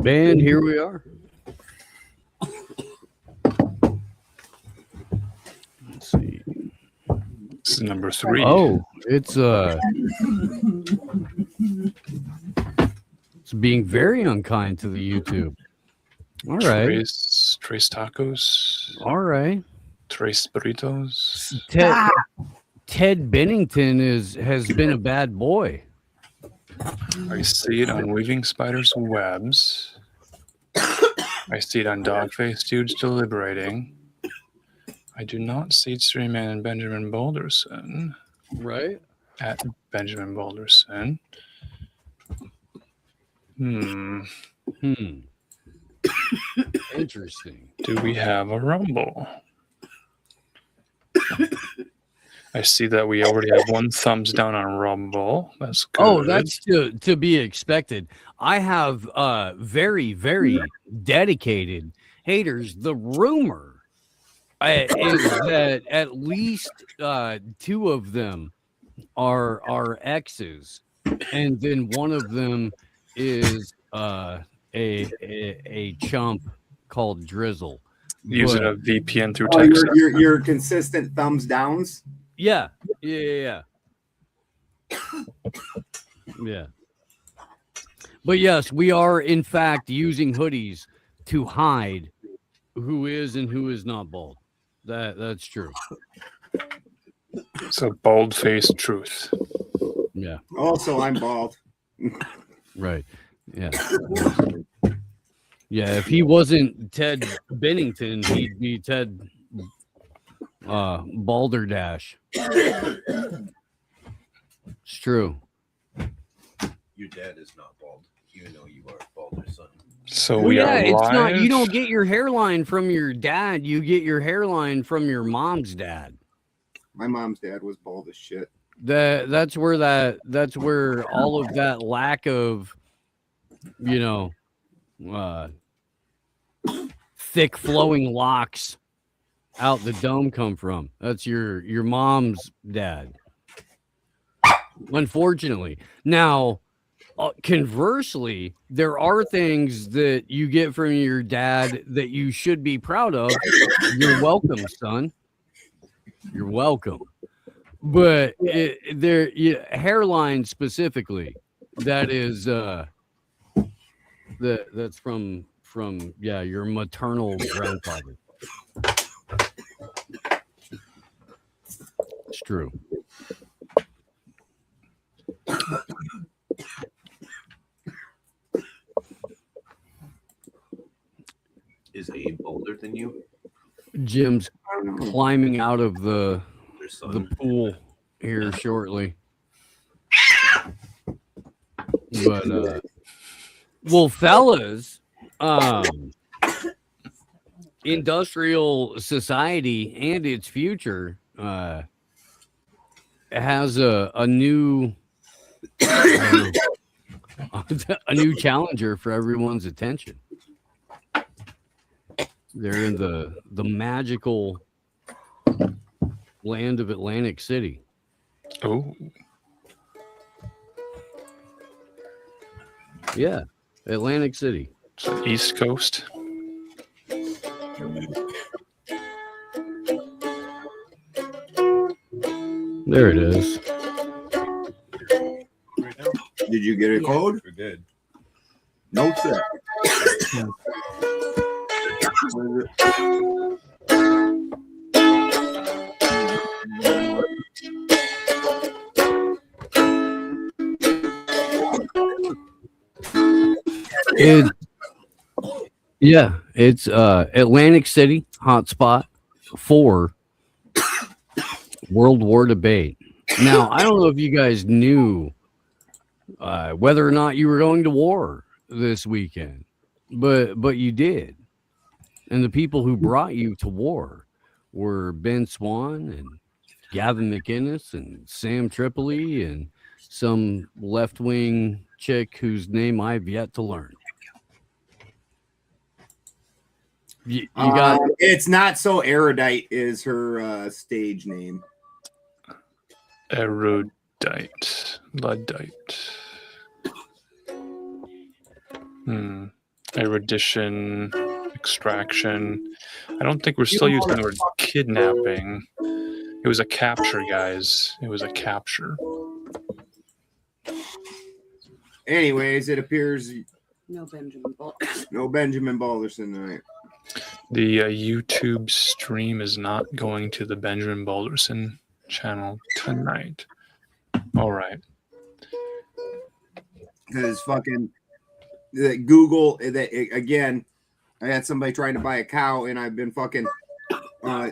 And here we are. Let's see. This is number 3. Oh, it's being very unkind to the YouTube. All right. Tres tacos. All right. Tres burritos. Ted Bennington has been a bad boy. I see it on Weaving Spiders' Webs. I see it on Dog-Faced Dudes Deliberating. I do not see it streaming in Benjamin Boulderson. Right. At Benjamin Boulderson. Interesting. Do we have a Rumble? I see that we already have 1 thumbs down on Rumble. That's good. Oh, that's to be expected. I have very, very dedicated haters. The rumor is that at least 2 of them are exes, and then one of them is a chump called Drizzle. Using a VPN through text. Your consistent thumbs downs. Yeah. But yes, we are in fact using hoodies to hide who is and who is not bald. That's true. It's a bald-faced truth. Yeah. Also, I'm bald. Right. Yeah. Yeah. If he wasn't Ted Bennington, he'd be Ted Balderdash. It's true. Your dad is not bald, even though you are Balder's son. So we are it's live. not. You don't get your hairline from your dad. You get your hairline from your mom's dad. My mom's dad was bald as shit. That's where all of that lack of, thick flowing locks out the dome come from. That's your mom's dad. Unfortunately. Now, conversely, there are things that you get from your dad that you should be proud of. You're welcome, son. You're welcome. But hairline specifically, that is that's from your maternal grandfather. It's true. Is Abe older than you? Jim's climbing out of the son. pool here shortly. But well, fellas, industrial society and its future has a new a new challenger for everyone's attention. They're in the magical land of Atlantic City. Oh. Yeah, Atlantic City. East Coast. There it is. Did you get a code? We did. No, sir. It's Atlantic City hotspot for World War debate. Now, I don't know if you guys knew whether or not you were going to war this weekend, but you did. And the people who brought you to war were Ben Swan and Gavin McInnes and Sam Tripoli and some left-wing chick whose name I've yet to learn. You got it's not so erudite is her stage name. Erudite. Luddite. erudition, extraction. I don't think we're still using the word kidnapping. It was a capture, guys. It was a capture. Anyways, it appears No Benjamin Balderson tonight. The YouTube stream is not going to the Benjamin Balderson channel tonight. All right. Because fucking Google, again, I had somebody trying to buy a cow, and I've been fucking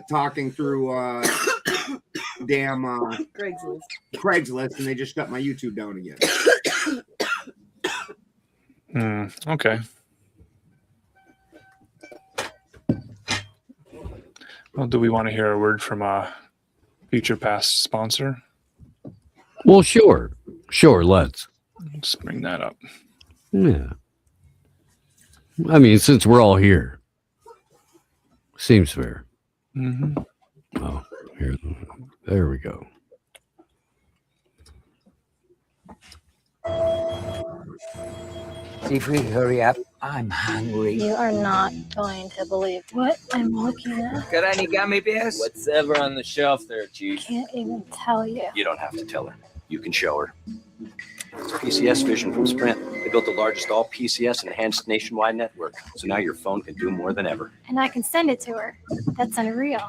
talking through damn Craigslist, and they just shut my YouTube down again. Okay. Well, do we want to hear a word from a future past sponsor? Well, sure. Let's bring that up. Yeah. I mean, since we're all here, seems fair. Mm-hmm. Oh, here, there we go. Siegfried, hurry up. I'm hungry. You are not going to believe what I'm looking at. Got any gummy bears? What's ever on the shelf there, Chief? Can't even tell you. You don't have to tell her. You can show her. It's PCS Vision from Sprint. They built the largest all PCS enhanced nationwide network. So now your phone can do more than ever. And I can send it to her. That's unreal.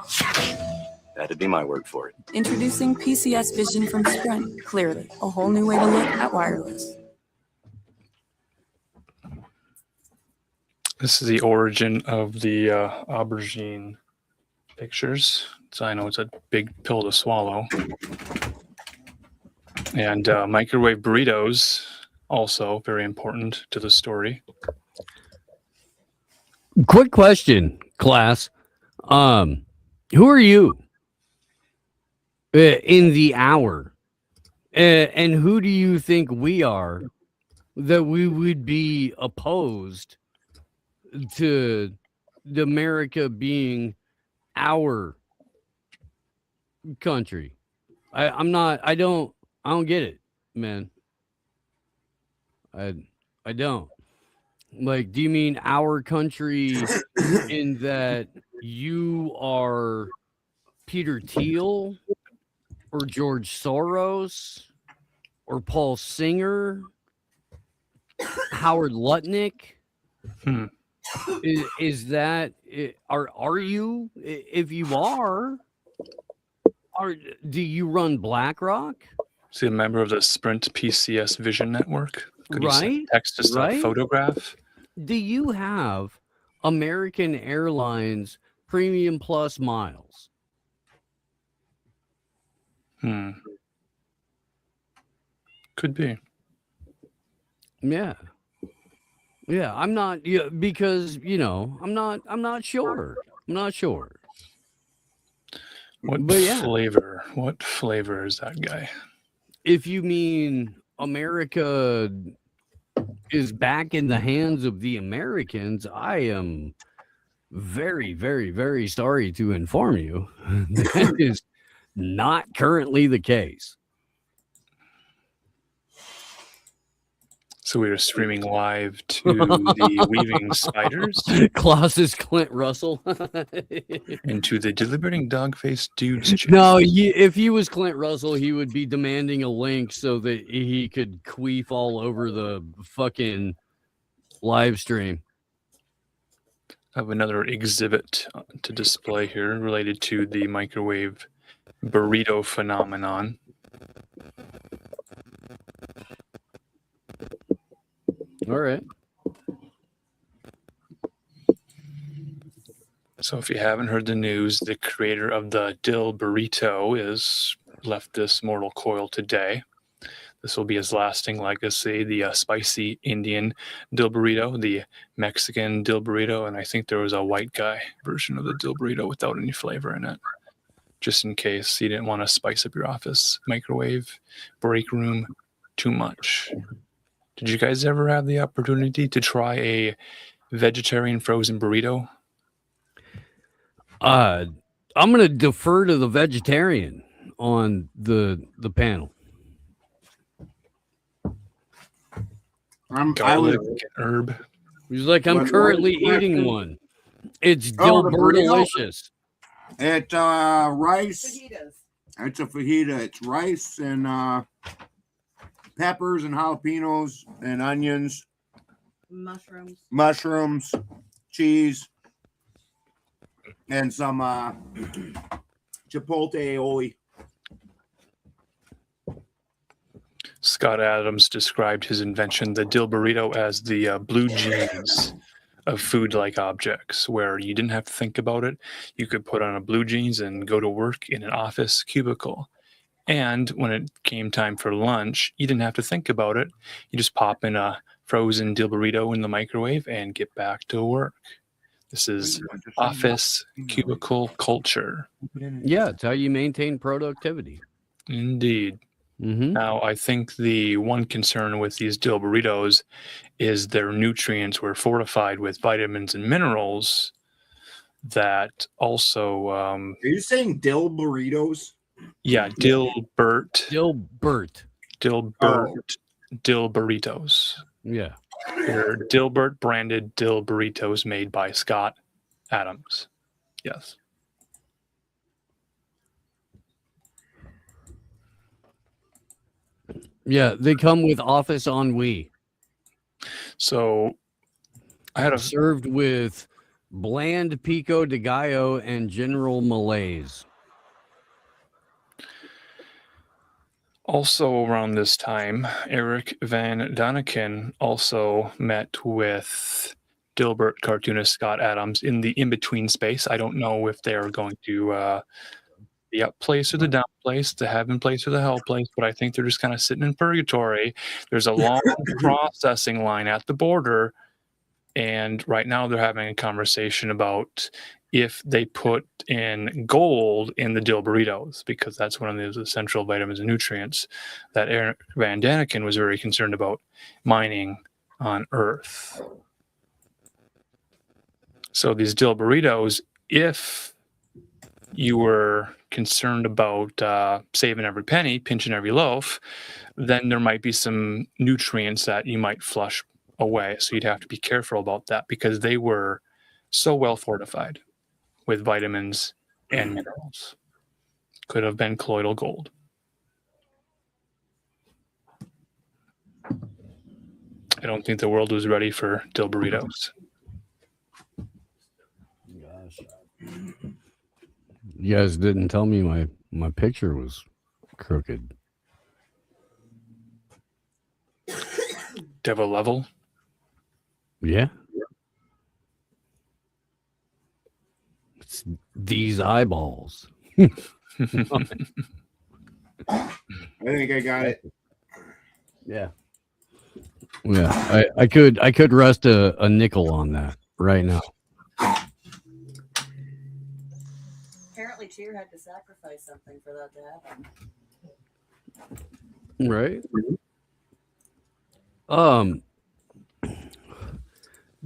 That'd be my word for it. Introducing PCS Vision from Sprint. Clearly, a whole new way to look at wireless. This is the origin of the aubergine pictures. So I know it's a big pill to swallow. And microwave burritos, also very important to the story. Quick question, class. Who are you in the hour? And who do you think we are that we would be opposed to the America being our country? I don't get it, man. I don't. Like, do you mean our country in that you are Peter Thiel or George Soros or Paul Singer, Howard Lutnick? Is that are you? If you are do you run BlackRock? Is he a member of the Sprint PCS Vision Network? Could you Right? text us a photograph? Do you have American Airlines Premium Plus miles? Could be. Yeah. I'm not because I'm not sure. What But yeah. flavor? What flavor is that guy? If you mean America is back in the hands of the Americans, I am very, very, very sorry to inform you that is not currently the case. So we are streaming live to the Weaving Spiders Klaus is Clint Russell. and to the Deliberating Dog-Faced Dudes channel. No, if he was Clint Russell, he would be demanding a link so that he could queef all over the fucking live stream. I have another exhibit to display here related to the microwave burrito phenomenon. All right. So if you haven't heard the news, the creator of the dill burrito is left this mortal coil today. This will be his lasting legacy, the spicy Indian dill burrito, the Mexican dill burrito, and I think there was a white guy version of the dill burrito without any flavor in it, just in case you didn't want to spice up your office microwave break room too much. Did you guys ever have the opportunity to try a vegetarian frozen burrito? I'm going to defer to the vegetarian on the panel. I Garlic would, and herb. He's like, I'm What- currently what- eating one. It's Oh, the burrito? Dilbertalicious. It's rice. Fajitas. It's a fajita. It's rice and peppers and jalapenos and onions, mushrooms, cheese, and some chipotle aioli. Scott Adams described his invention, the dill burrito, as the blue jeans of food-like objects, where you didn't have to think about it. You could put on a blue jeans and go to work in an office cubicle. And when it came time for lunch, you didn't have to think about it. You just pop in a frozen dill burrito in the microwave and get back to work. This is office cubicle culture. Yeah, it's how you maintain productivity. Indeed. Mm-hmm. Now, I think the one concern with these dill burritos is their nutrients were fortified with vitamins and minerals that also... Are you saying dill burritos? yeah, Dilbert. Dilbert. Dill burritos. Yeah. They're Dilbert branded dill burritos made by Scott Adams. Yes. Yeah, they come with office ennui. So I had a Served with bland pico de gallo and general malaise. also around this time, Eric Van Daniken also met with Dilbert cartoonist Scott Adams in the in-between space. I don't know if they're going to the up place or the down place, the heaven place or the hell place, but I think they're just kind of sitting in purgatory. There's a long processing line at the border, and right now they're having a conversation about if they put in gold in the dill burritos, because that's one of those essential vitamins and nutrients that Eric Van Daniken was very concerned about mining on Earth. So these dill burritos, if you were concerned about saving every penny, pinching every loaf, then there might be some nutrients that you might flush away. So you'd have to be careful about that, because they were so well fortified with vitamins and minerals. Could have been colloidal gold. I don't think the world was ready for dill burritos. Gosh. You guys didn't tell me my picture was crooked. Devil level. Yeah. It's these eyeballs. I think I got it. Yeah. Yeah. I could rest a nickel on that right now. Apparently, Cheer had to sacrifice something for that to happen. Right.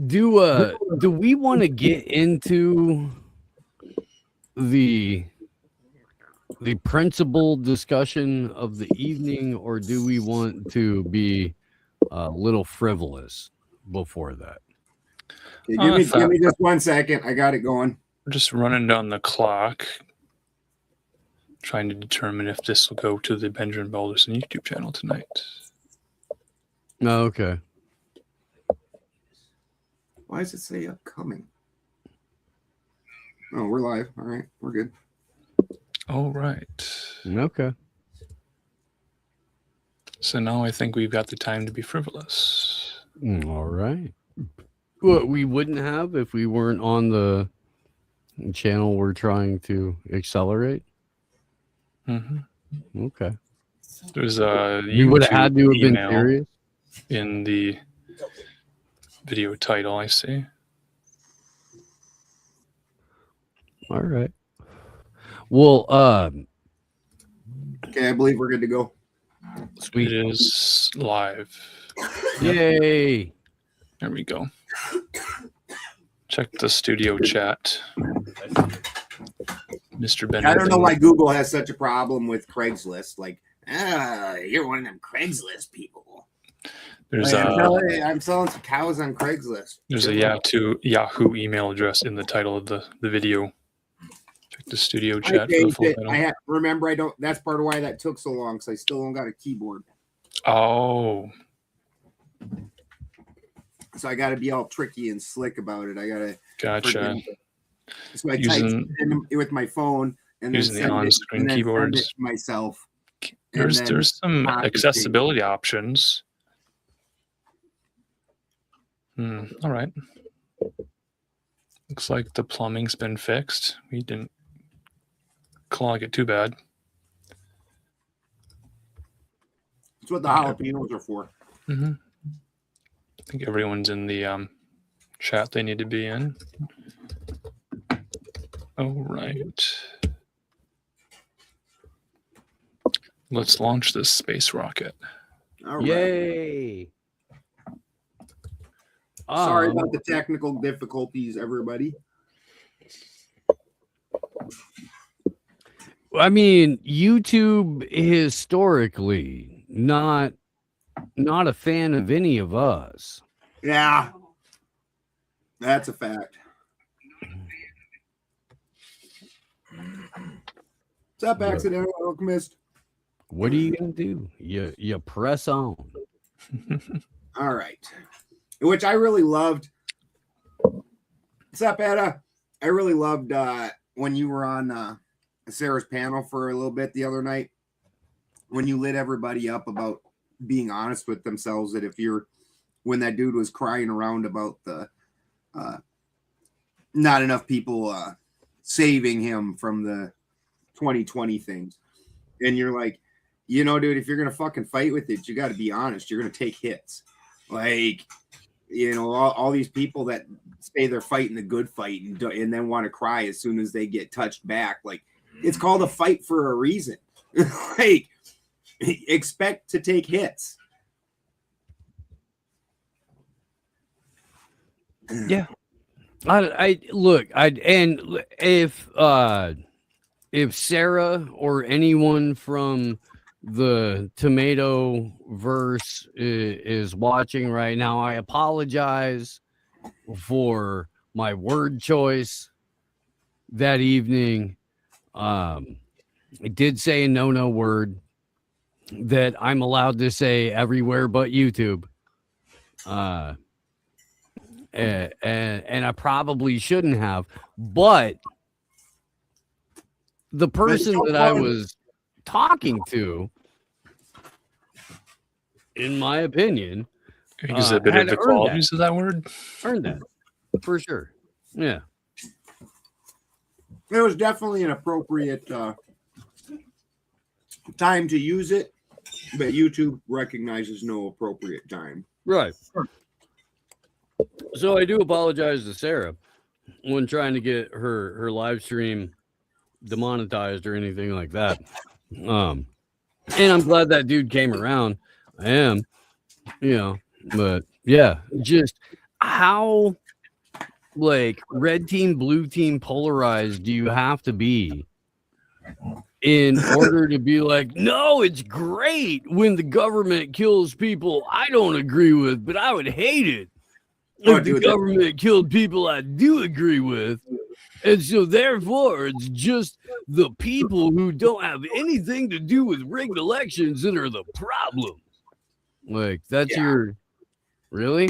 Do we want to get into the principal discussion of the evening, or do we want to be a little frivolous before that? Okay, give me just 1 second. I got it going. We're just running down the clock, trying to determine if this will go to the Benjamin Balderson YouTube channel tonight. Oh, okay. Why does it say upcoming? Oh, we're live. All right, we're good. All right. Okay. So now I think we've got the time to be frivolous. All right. What we wouldn't have if we weren't on the channel we're trying to accelerate. Mm-hmm. Okay. There's a You would have had to have been email serious. in the video title, I see. All right. Well, Okay, I believe we're good to go. sweet. It is live. Yay. There we go. Check the studio chat. Mr. Bennett. I don't know why Google has such a problem with Craigslist. Like, you're one of them Craigslist people. There's I'm selling some cows on Craigslist. There's a Yahoo email address in the title of the video. Check the studio chat for the full title. Remember, I don't. That's part of why that took so long, because I still don't got a keyboard. Oh. So I got to be all tricky and slick about it. I got to. Gotcha. So I type with my phone and then using the on-screen keyboards send it to myself. There's some accessibility options. All right. Looks like the plumbing's been fixed. We didn't clog it too bad. That's what the jalapenos are for. I think everyone's in the chat they need to be in. All right. Let's launch this space rocket. All right. Yay. Sorry about the technical difficulties, everybody. I mean, YouTube historically not a fan of any of us. Yeah, that's a fact. What's up, Accidental Alchemist? What are you gonna do? You press on. All right. Which I really loved. What's up, Etta? I really loved when you were on Sarah's panel for a little bit the other night, when you lit everybody up about being honest with themselves, that when that dude was crying around about the not enough people saving him from the 2020 things, and you're like, dude, if you're gonna fucking fight with it, you got to be honest. You're gonna take hits, like. All these people that say they're fighting the good fight and then want to cry as soon as they get touched back. Like, it's called a fight for a reason. Like, expect to take hits. Yeah. If Sarah or anyone from the tomato verse is watching right now, I apologize for my word choice that evening. I did say a no word that I'm allowed to say everywhere but YouTube. And I probably shouldn't have, but the person that I was talking to, in my opinion, exhibited the qualities of that word. Earned that for sure. Yeah, it was definitely an appropriate time to use it, but YouTube recognizes no appropriate time. Right. So I do apologize to Sarah when trying to get her live stream demonetized or anything like that. And I'm glad that dude came around. I am, but yeah, just how like red team, blue team polarized do you have to be in order to be like, no, it's great when the government kills people I don't agree with, but I would hate it if the government killed people I do agree with. And so therefore, it's just the people who don't have anything to do with rigged elections that are the problem. Like, that's really?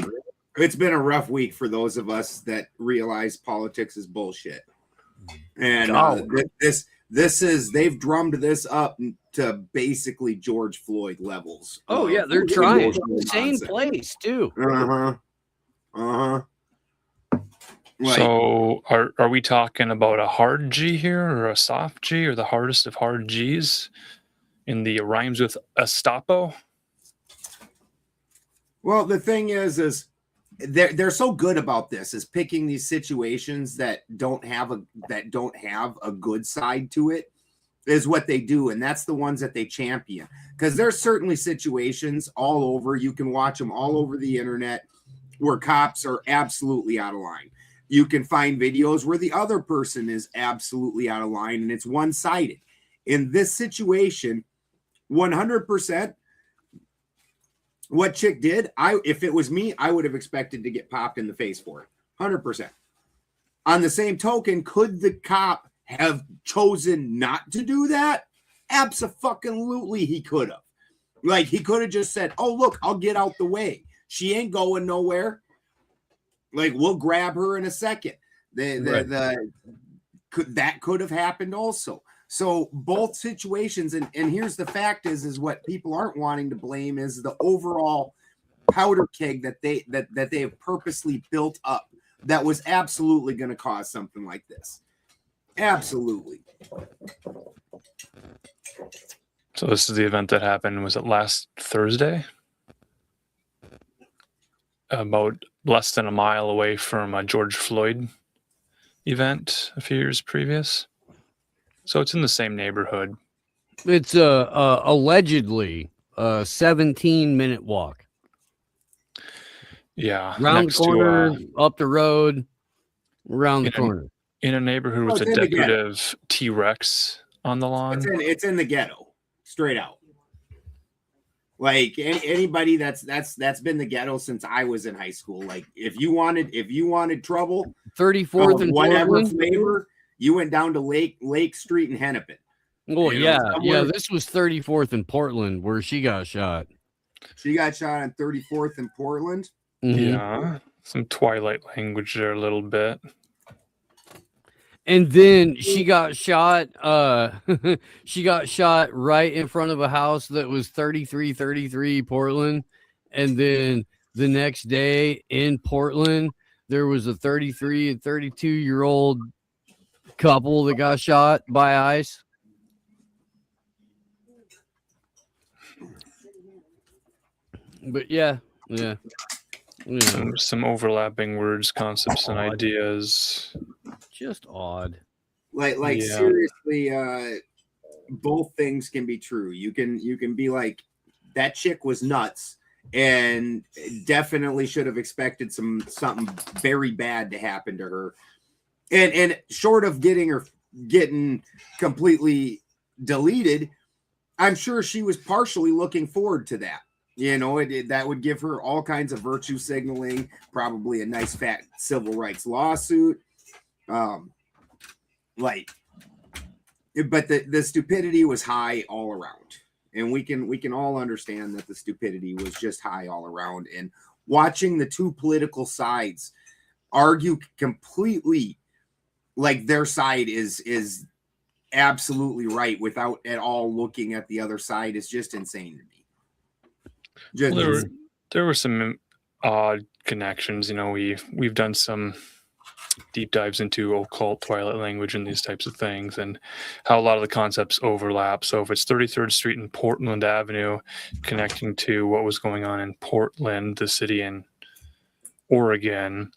It's been a rough week for those of us that realize politics is bullshit. And they've drummed this up to basically George Floyd levels. Oh, yeah, they're trying. Same place, too. Like, so are we talking about a hard G here or a soft G or the hardest of hard G's in the rhymes with Estapo? Well, the thing is they're so good about this, is picking these situations that don't have a good side to it is what they do, and that's the ones that they champion, because there's certainly situations all over. You can watch them all over the internet where cops are absolutely out of line. You can find videos where the other person is absolutely out of line and it's one-sided. In this situation, 100%, what chick did, if it was me, I would have expected to get popped in the face for it. 100%. On the same token, could the cop have chosen not to do that? Abso-fucking-lutely he could have. Like, he could have just said, oh, look, I'll get out the way. She ain't going nowhere. Like, we'll grab her in a second. That could have happened also. So both situations, and here's the fact is what people aren't wanting to blame is the overall powder keg that they have purposely built up that was absolutely going to cause something like this. Absolutely. So this is the event that happened. Was it last Thursday? About less than a mile away from a George Floyd event a few years previous. So it's in the same neighborhood. It's allegedly a 17-minute walk. Yeah. Round the corner, to, up the road, around the corner. In a neighborhood with a decorative T-Rex on the lawn. It's in the ghetto, straight out. Like anybody that's been the ghetto since I was in high school. Like if you wanted trouble, 34th and whatever Portland? flavor, you went down to Lake Street in Hennepin. Oh yeah. This was 34th in Portland where she got shot. She got shot on 34th in Portland. Mm-hmm. Yeah, some Twilight language there a little bit. And then she got shot. She got shot right in front of a house that was 3333 Portland. And then the next day in Portland, there was a 33 and 32-year-old couple that got shot by ICE. But yeah. Some overlapping words, concepts, and ideas. Just odd. Like seriously, both things can be true. You can be like, that chick was nuts and definitely should have expected something very bad to happen to her. And short of getting completely deleted, I'm sure she was partially looking forward to that. You know, that would give her all kinds of virtue signaling, probably a nice fat civil rights lawsuit. But the stupidity was high all around, and we can all understand that the stupidity was just high all around. And watching the two political sides argue completely like their side is absolutely right without at all looking at the other side is just insane to me. There were some odd connections. You know, we've done some deep dives into occult Twilight language and these types of things, and how a lot of the concepts overlap. So if it's 33rd Street and Portland Avenue connecting to what was going on in Portland, the city in Oregon,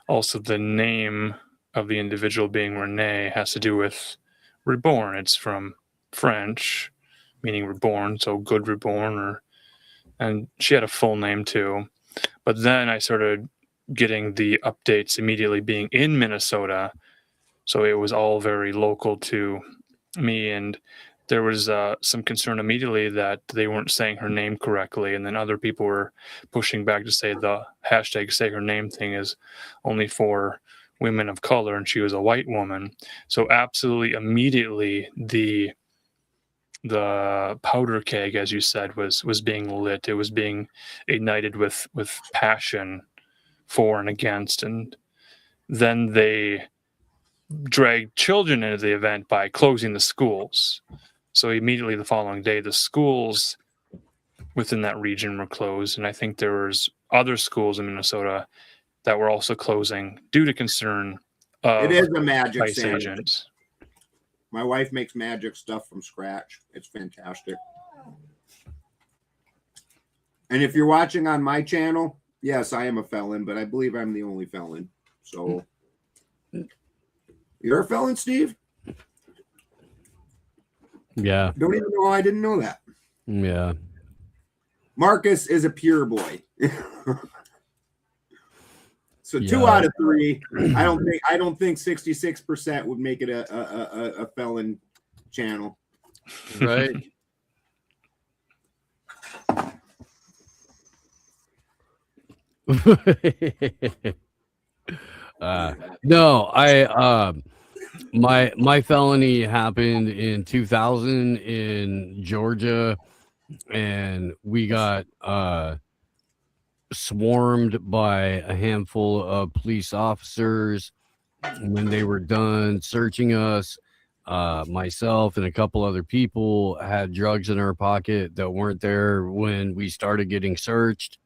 also the name of the individual being Renee has to do with reborn. It's from French, meaning reborn, so good reborn, and she had a full name too. But then I started getting the updates immediately being in Minnesota. So it was all very local to me. And there was some concern immediately that they weren't saying her name correctly. And then other people were pushing back to say the hashtag say her name thing is only for women of color. And she was a white woman. So absolutely immediately the powder keg, as you said, was being lit. It was being ignited with passion for and against. And then they dragged children into the event by closing the schools. So immediately the following day, the schools within that region were closed. And I think there was other schools in Minnesota that were also closing due to concern of it is a magic ICE sandwich. agents. My wife makes magic stuff from scratch. It's fantastic. And if you're watching on my channel, yes, I am a felon, but I believe I'm the only felon. So you're a felon, Steve? Yeah. Don't even know I didn't know that. Yeah. Marcus is a pure boy. So 2 out of 3. I don't think 66% would make it a felon channel. Right. No, I my felony happened in 2000 in Georgia, and we got swarmed by a handful of police officers. When they were done searching us, myself and a couple other people had drugs in our pocket that weren't there when we started getting searched.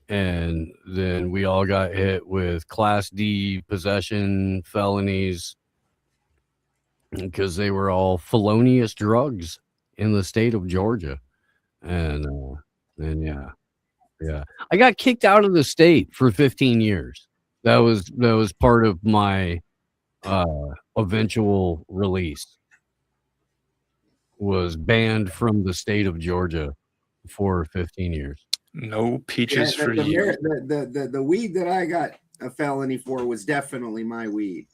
And then we all got hit with Class D possession felonies because they were all felonious drugs in the state of Georgia. And yeah, I got kicked out of the state for 15 years. That was part of my eventual release. Was banned from the state of Georgia for 15 years. No peaches for you. The weed that I got a felony for was definitely my weed.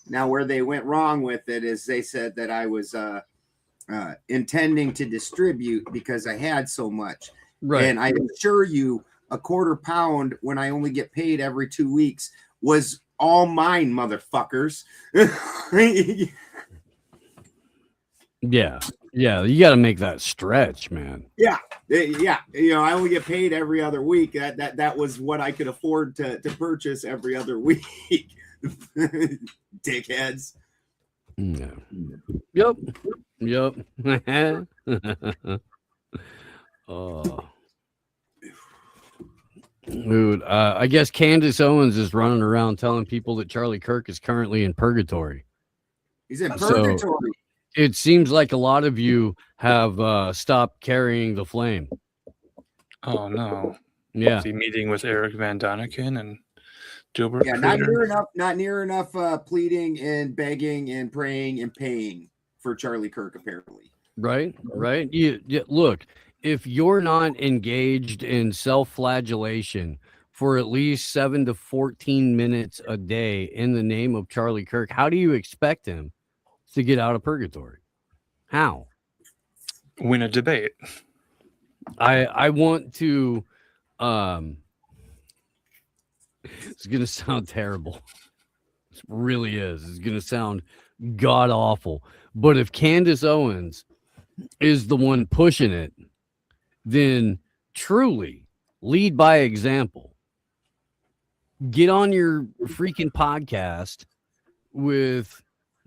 Now, where they went wrong with it is they said that I was intending to distribute because I had so much. Right. And I assure you, a quarter pound when I only get paid every 2 weeks was all mine, motherfuckers. Yeah, you got to make that stretch, man. Yeah. You know, I only get paid every other week. That was what I could afford to purchase every other week. Dickheads. No. Yep. Oh. Dude, I guess Candace Owens is running around telling people that Charlie Kirk is currently in purgatory. He's in purgatory. So it seems like a lot of you have stopped carrying the flame. Oh no. Yeah. Is he meeting with Eric Van Daniken and Gilbert? Yeah, not near enough pleading and begging and praying and paying for Charlie Kirk, apparently. Right. You look, if you're not engaged in self-flagellation for at least 7 to 14 minutes a day in the name of Charlie Kirk, how do you expect him to get out of purgatory? How? Win a debate. I want to it's gonna sound terrible. It really is. It's gonna sound god awful. But if Candace Owens is the one pushing it, then truly lead by example. Get on your freaking podcast with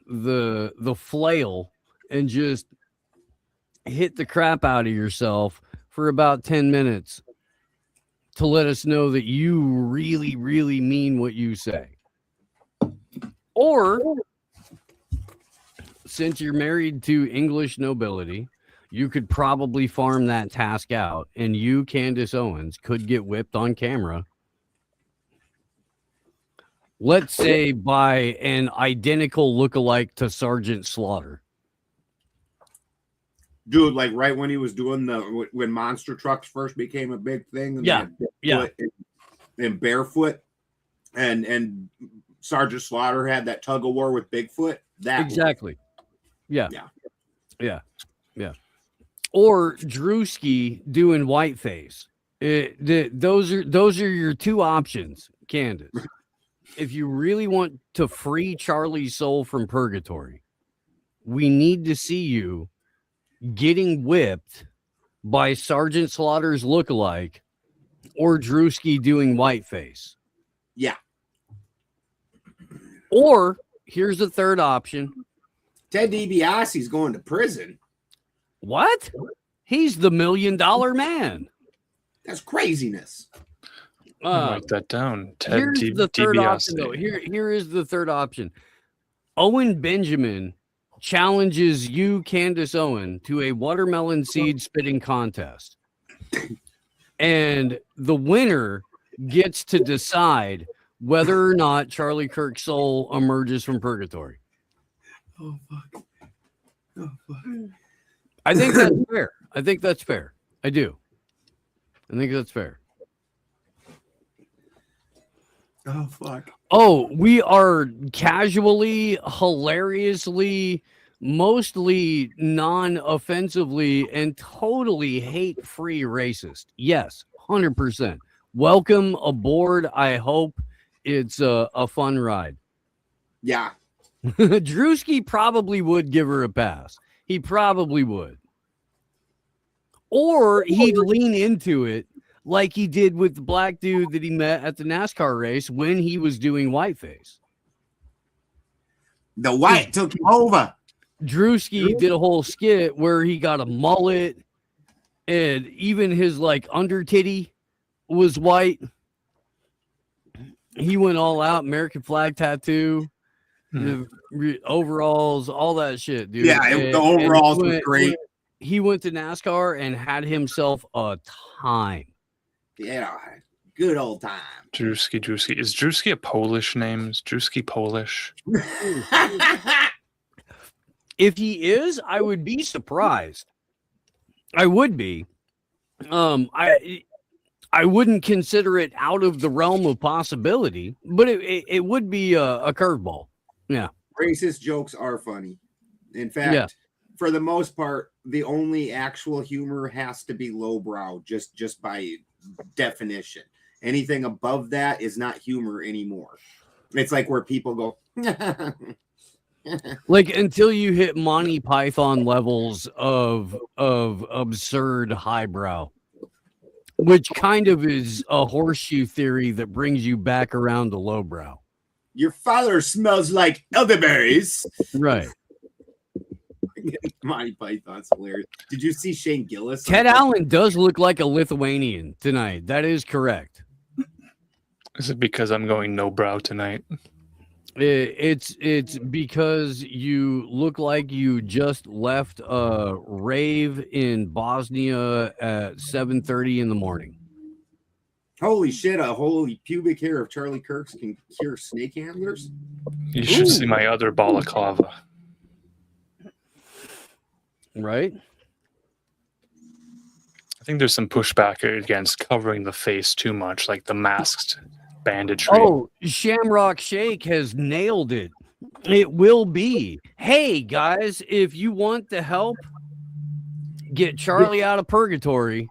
the flail and just hit the crap out of yourself for about 10 minutes to let us know that you really, really mean what you say. Or, since you're married to English nobility, you could probably farm that task out, and you, Candace Owens, could get whipped on camera. Let's say by an identical lookalike to Sergeant Slaughter. Dude, like right when he was doing when monster trucks first became a big thing. And and barefoot, and Sergeant Slaughter had that tug of war with Bigfoot. That exactly. Yeah. Or Drewski doing whiteface. Those are your two options, Candace. If you really want to free Charlie's soul from purgatory, we need to see you getting whipped by Sergeant Slaughter's lookalike or Drewski doing whiteface. Yeah. Or here's the third option. Ted DiBiase's going to prison. What? He's the $1 million man. That's craziness. Write that down. Ted Here's the third DiBiase. option, though. Here is the third option. Owen Benjamin challenges you, Candace Owen, to a watermelon seed spitting contest. And the winner gets to decide whether or not Charlie Kirk's soul emerges from purgatory. Oh, fuck. I think that's fair. I do. I think that's fair. Oh, fuck. Oh, we are casually, hilariously, mostly non-offensively, and totally hate-free racist. Yes, 100%. welcome aboard. I hope it's a fun ride. Yeah. Drewski probably would give her a pass. He probably would. Or he'd lean into it like he did with the black dude that he met at the NASCAR race when he was doing whiteface. The white took him over. Drewski did a whole skit where he got a mullet and even his like under titty was white. He went all out, American flag tattoo, the overalls, all that shit, dude. Yeah, the overalls was great. He went to NASCAR and had himself a time. Yeah, good old time. Drewski. Is Drewski a Polish name? Is Drewski Polish? If he is, I would be surprised. I would be. I wouldn't consider it out of the realm of possibility, but it would be a curveball. Yeah. Racist jokes are funny. In fact, for the most part, the only actual humor has to be lowbrow, just by definition. Anything above that is not humor anymore. It's like where people go, like until you hit Monty Python levels of absurd highbrow, which kind of is a horseshoe theory that brings you back around to lowbrow. Your father smells like elderberries. Right. Monty Python's hilarious. Did you see Shane Gillis? Ted Allen does look like a Lithuanian tonight. That is correct. Is it because I'm going no brow tonight? It's because you look like you just left a rave in Bosnia at 7:30 in the morning. Holy shit, a holy pubic hair of Charlie Kirk's can cure snake handlers? You should see my other balaclava. Right? I think there's some pushback against covering the face too much, like the masked bandage. Oh, Shamrock Shake has nailed it. It will be. Hey, guys, if you want to help get Charlie out of purgatory,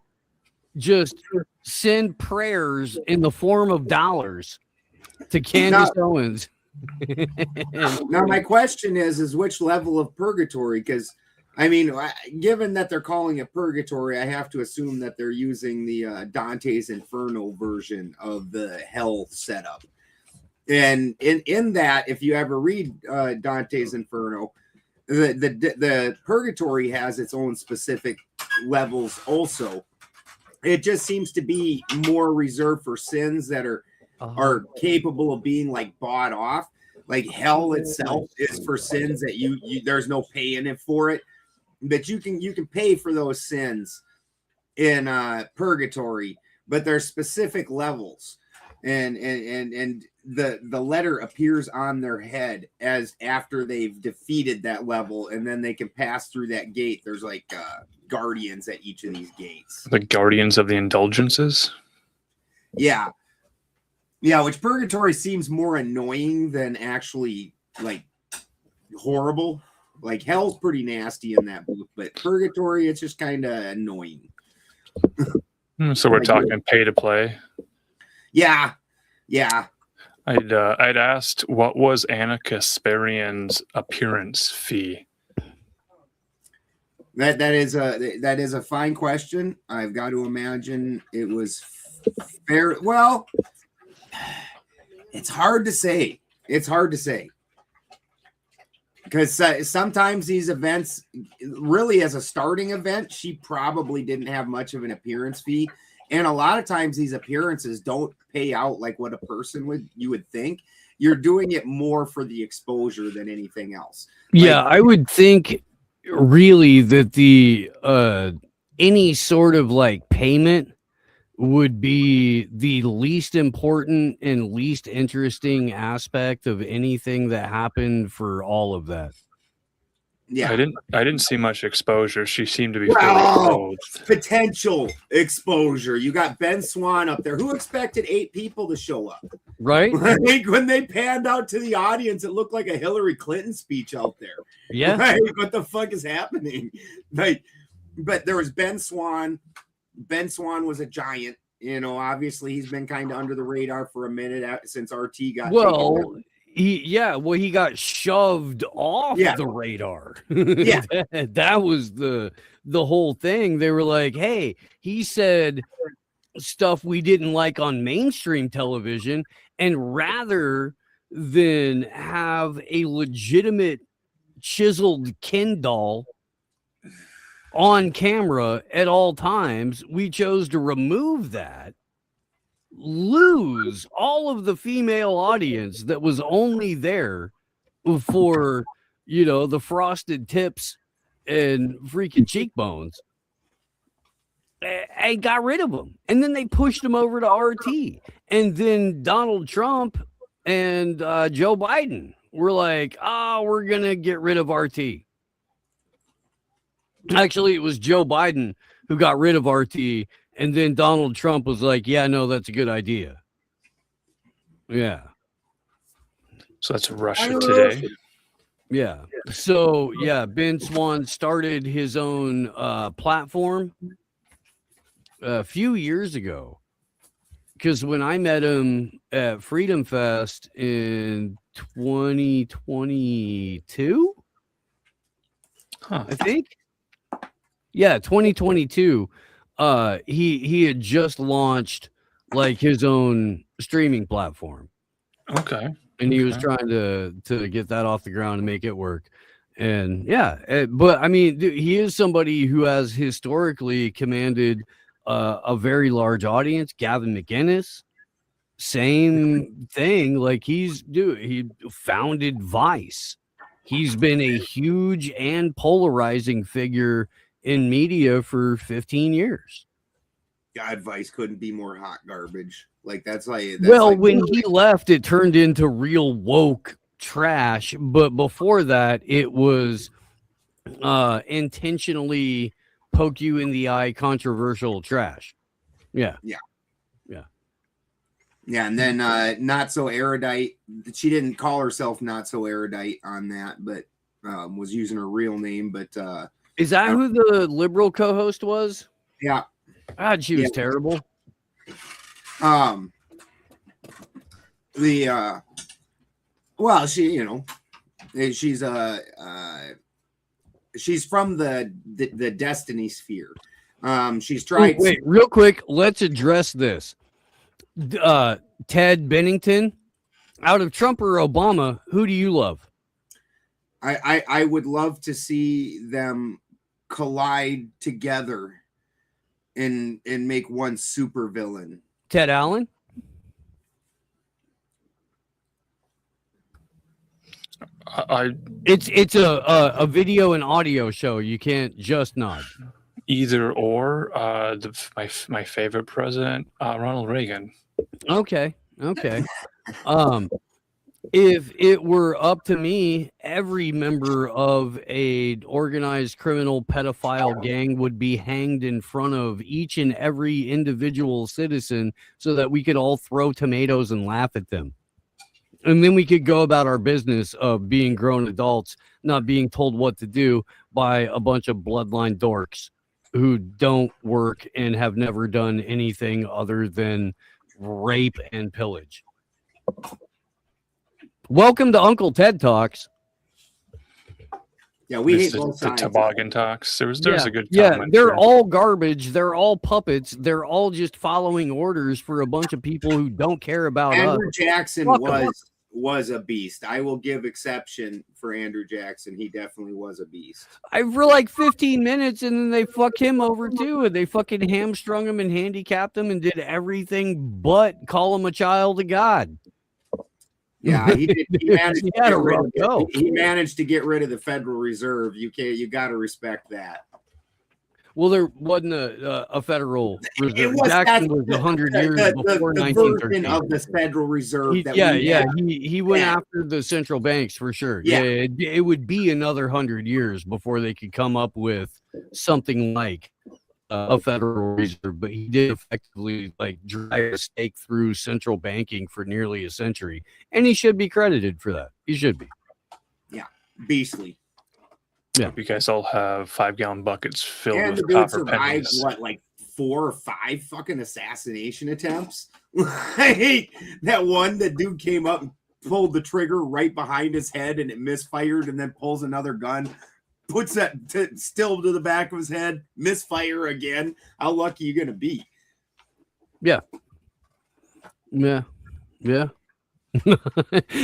just send prayers in the form of dollars to Candace Owens. Now, my question is which level of purgatory? Because, I mean, given that they're calling it purgatory, I have to assume that they're using the Dante's Inferno version of the hell setup. And in that, if you ever read Dante's Inferno, the purgatory has its own specific levels also. It just seems to be more reserved for sins that are capable of being like bought off. Like hell itself is for sins that you there's no paying it for it. But you can pay for those sins in purgatory, but there's specific levels, and the letter appears on their head as after they've defeated that level, and then they can pass through that gate. There's like guardians at each of these gates. The guardians of the indulgences. Yeah, which purgatory seems more annoying than actually like horrible. Like hell's pretty nasty in that book, but purgatory, it's just kind of annoying. So we're talking pay to play. Yeah. I'd asked what was Anna Kasparian's appearance fee. That is a fine question. I've got to imagine it was fair. Well, it's hard to say. Because sometimes these events, really as a starting event, she probably didn't have much of an appearance fee. And a lot of times these appearances don't pay out like what a person you would think. You're doing it more for the exposure than anything else. Yeah, I would think really that the any sort of like payment would be the least important and least interesting aspect of anything that happened for all of that. Yeah, I didn't see much exposure. She seemed to be fully clothed. Potential exposure. You got Ben Swan up there. Who expected 8 people to show up? Right? When they panned out to the audience, it looked like a Hillary Clinton speech out there. Yeah. Right? What the fuck is happening? Like, but there was Ben Swan. Ben Swan was a giant You know, obviously he's been kind of under the radar for a minute since RT got taken Well, down. he got shoved off the radar. Yeah. that was the whole thing. They were like, hey, he said stuff we didn't like on mainstream television, and rather than have a legitimate chiseled Ken doll on camera at all times, we chose to remove that, lose all of the female audience that was only there for, you know, the frosted tips and freaking cheekbones, and got rid of them. And then they pushed them over to RT. And then Donald Trump and Joe Biden were like, we're going to get rid of RT. Actually, it was Joe Biden who got rid of RT. And then Donald Trump was like, yeah, no, that's a good idea. Yeah. So that's Russia Today. Yeah. So, yeah, Ben Swan started his own platform a few years ago. Because when I met him at Freedom Fest in 2022, I think. Yeah, 2022. He had just launched like his own streaming platform. Okay. And he was trying to get that off the ground and make it work. And yeah, but I mean, he is somebody who has historically commanded a very large audience. Gavin McInnes, same thing. Like he founded Vice. He's been a huge and polarizing figure in media for 15 years. God, Vice couldn't be more hot garbage. Like that's like when he left, it turned into real woke trash. But before that, it was intentionally poke you in the eye, controversial trash. Yeah. And then Not So Erudite. She didn't call herself Not So Erudite on that, but was using her real name. But is that who the liberal co-host was? Yeah. God, she was terrible. Well, she, you know, she's from the Destiny sphere. She's tried. Wait, real quick, let's address this. Ted Bennington, out of Trump or Obama, who do you love? I would love to see them collide together and make one super villain. Ted Allen? It's a video and audio show. You can't just nod. Either or. My favorite president, Ronald Reagan. Okay. If it were up to me, every member of a organized criminal pedophile gang would be hanged in front of each and every individual citizen so that we could all throw tomatoes and laugh at them. And then we could go about our business of being grown adults, not being told what to do by a bunch of bloodline dorks who don't work and have never done anything other than rape and pillage. Welcome to Uncle Ted Talks. Yeah, we hate both sides. The toboggan talks. There's a good comment. Yeah, they're all garbage. They're all puppets. They're all just following orders for a bunch of people who don't care about Andrew us. Jackson was a beast. I will give exception for Andrew Jackson. He definitely was a beast. For like 15 minutes, and then they fuck him over too, and they fucking hamstrung him and handicapped him and did everything but call him a child of God. Yeah, he did. He managed, he managed to get rid of the Federal Reserve. You got to respect that. Well, there wasn't a Federal Reserve. Jackson was 100 years before 1913. Of the Federal Reserve. He went after the central banks for sure. Yeah, it would be another 100 years before they could come up with something like a Federal Reserve. But he did effectively drive a stake through central banking for nearly a century, and he should be credited for that. He should be. Yeah, beastly. Yeah, you guys all have 5-gallon buckets filled and with the dude copper survived pennies. what, like 4 or 5 fucking assassination attempts. Like that one, the dude came up and pulled the trigger right behind his head and it misfired, and then pulls another gun, puts that still to the back of his head, misfire again. How lucky you gonna be? Yeah.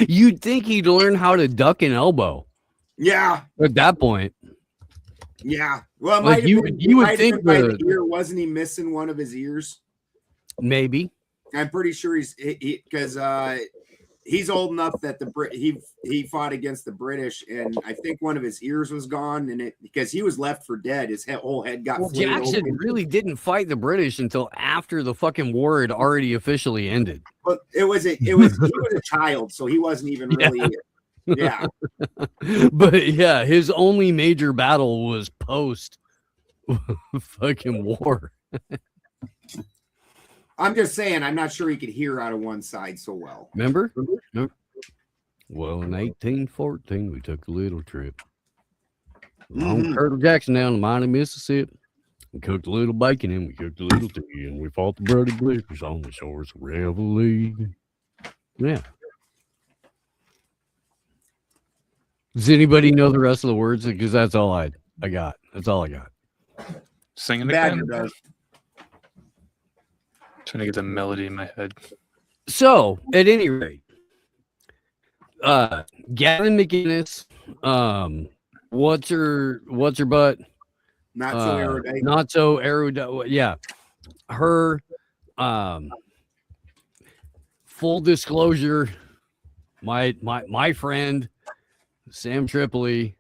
You'd think he'd learn how to duck an elbow. Yeah. At that point. Yeah. Well, like you would think the ear, wasn't he missing one of his ears? Maybe. I'm pretty sure he's because he's old enough that he fought against the British, and I think one of his ears was gone, and because he was left for dead, his whole head got. Well, Jackson really didn't fight the British until after the fucking war had already officially ended. But he was a child, so he wasn't even really. Yeah. But yeah, his only major battle was post fucking war. I'm just saying, I'm not sure he could hear out of one side so well. Remember? Well, in 1814, we took a little trip along Turtle Jackson down the mighty Mississippi. We cooked a little bacon and we cooked a little tea, and we fought the bloody blizzards on the shores of Reveille. Yeah. Does anybody know the rest of the words? Because that's all I got. That's all I got. Sing it Badger again. does. Trying to get the melody in my head. So, at any rate, Gavin McInnes, what's her butt? Not so erudite. Not so erudite. Yeah. Her, full disclosure, my friend, Sam Tripoli,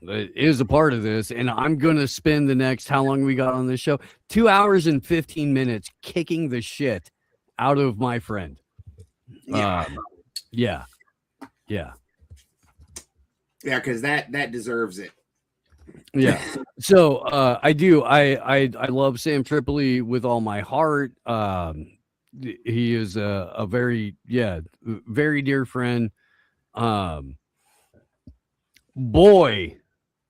is a part of this, and I'm going to spend the next, how long we got on this show? 2 hours and 15 minutes kicking the shit out of my friend. Yeah. Yeah, because that deserves it. Yeah. So I do. I love Sam Tripoli with all my heart. He is a very very dear friend. Boy,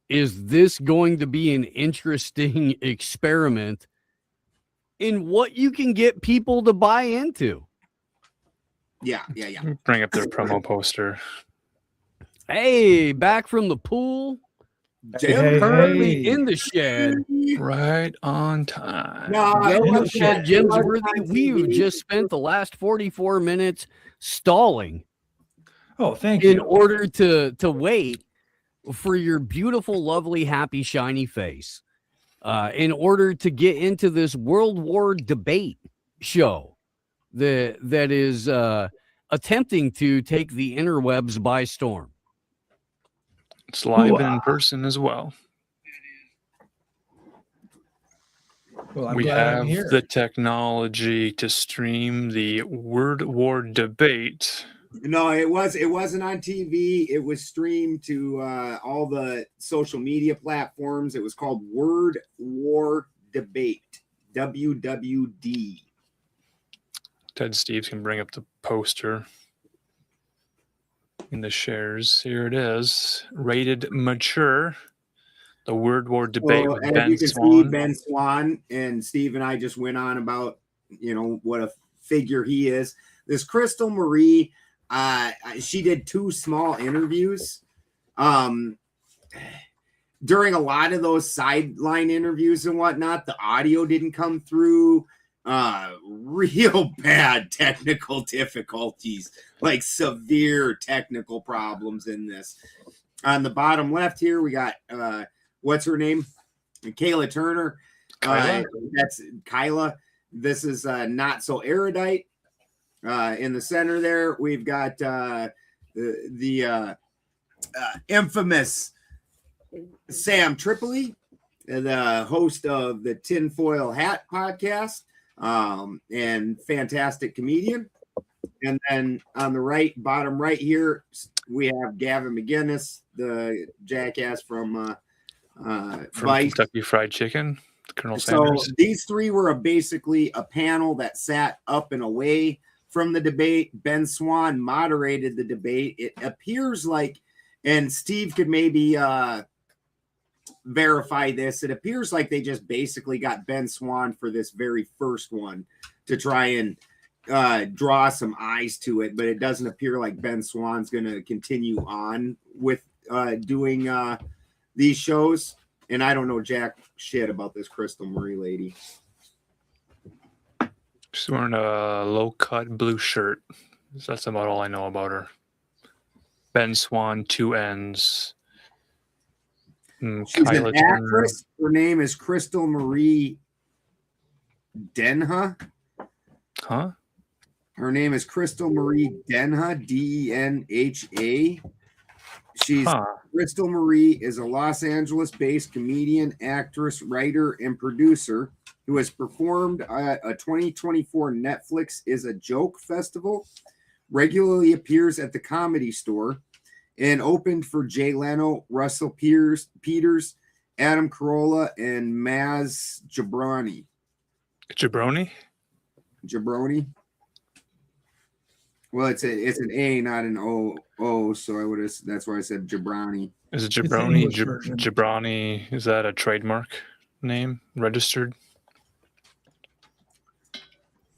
is this going to be an interesting experiment in what you can get people to buy into. Yeah. Bring up their promo poster. Hey, back from the pool. Currently in the shed. Right on time. No, shed, Jim's worthy. We've just spent the last 44 minutes stalling. Oh, thank you. In order to wait for your beautiful, lovely, happy, shiny face, in order to get into this World War debate show that is attempting to take the interwebs by storm. It's live and in person as well. Well, we have the technology to stream the Word War debate. No, it wasn't on TV. It was streamed to all the social media platforms. It was called Word War Debate, WWD. Ted Steves can bring up the poster in the shares. Here it is. Rated mature. The Word War debate with Ben Swan. Ben Swan and Steve and I just went on about, what a figure he is. This Crystal Marie, she did 2 small interviews. During a lot of those sideline interviews and whatnot, the audio didn't come through. Real bad technical difficulties, like severe technical problems in this. On the bottom left here, we got what's her name? Kayla Turner. That's Kyla. This is Not So Erudite. In the center there, we've got the infamous Sam Tripoli, the host of the Tinfoil Hat podcast, and fantastic comedian. And then on the bottom right here, we have Gavin McInnes, the jackass from Vice. Kentucky Fried Chicken, Colonel Sanders. So these 3 were basically a panel that sat up and away from the debate. Ben Swan moderated the debate. It appears like, and Steve could maybe verify this. It appears like they just basically got Ben Swan for this very first one to try and draw some eyes to it, but it doesn't appear like Ben Swan's going to continue on with doing these shows. And I don't know jack shit about this Crystal Marie lady. She's wearing a low-cut blue shirt. That's about all I know about her. Ben Swan, 2 N's. She's Kyla an actress. Her name is Crystal Marie Denha. Huh? Her name is Crystal Marie Denha, Denha. Crystal Marie is a Los Angeles-based comedian, actress, writer, and producer who has performed at a 2024 Netflix Is a Joke festival, regularly appears at the Comedy Store, and opened for Jay Leno, Russell Peters, Adam Carolla, and Maz Jabroni. Jabroni? Well, it's an A, not an O. So that's why I said Jabroni. Is it Jabroni? Jabroni, is that a trademark name? Registered?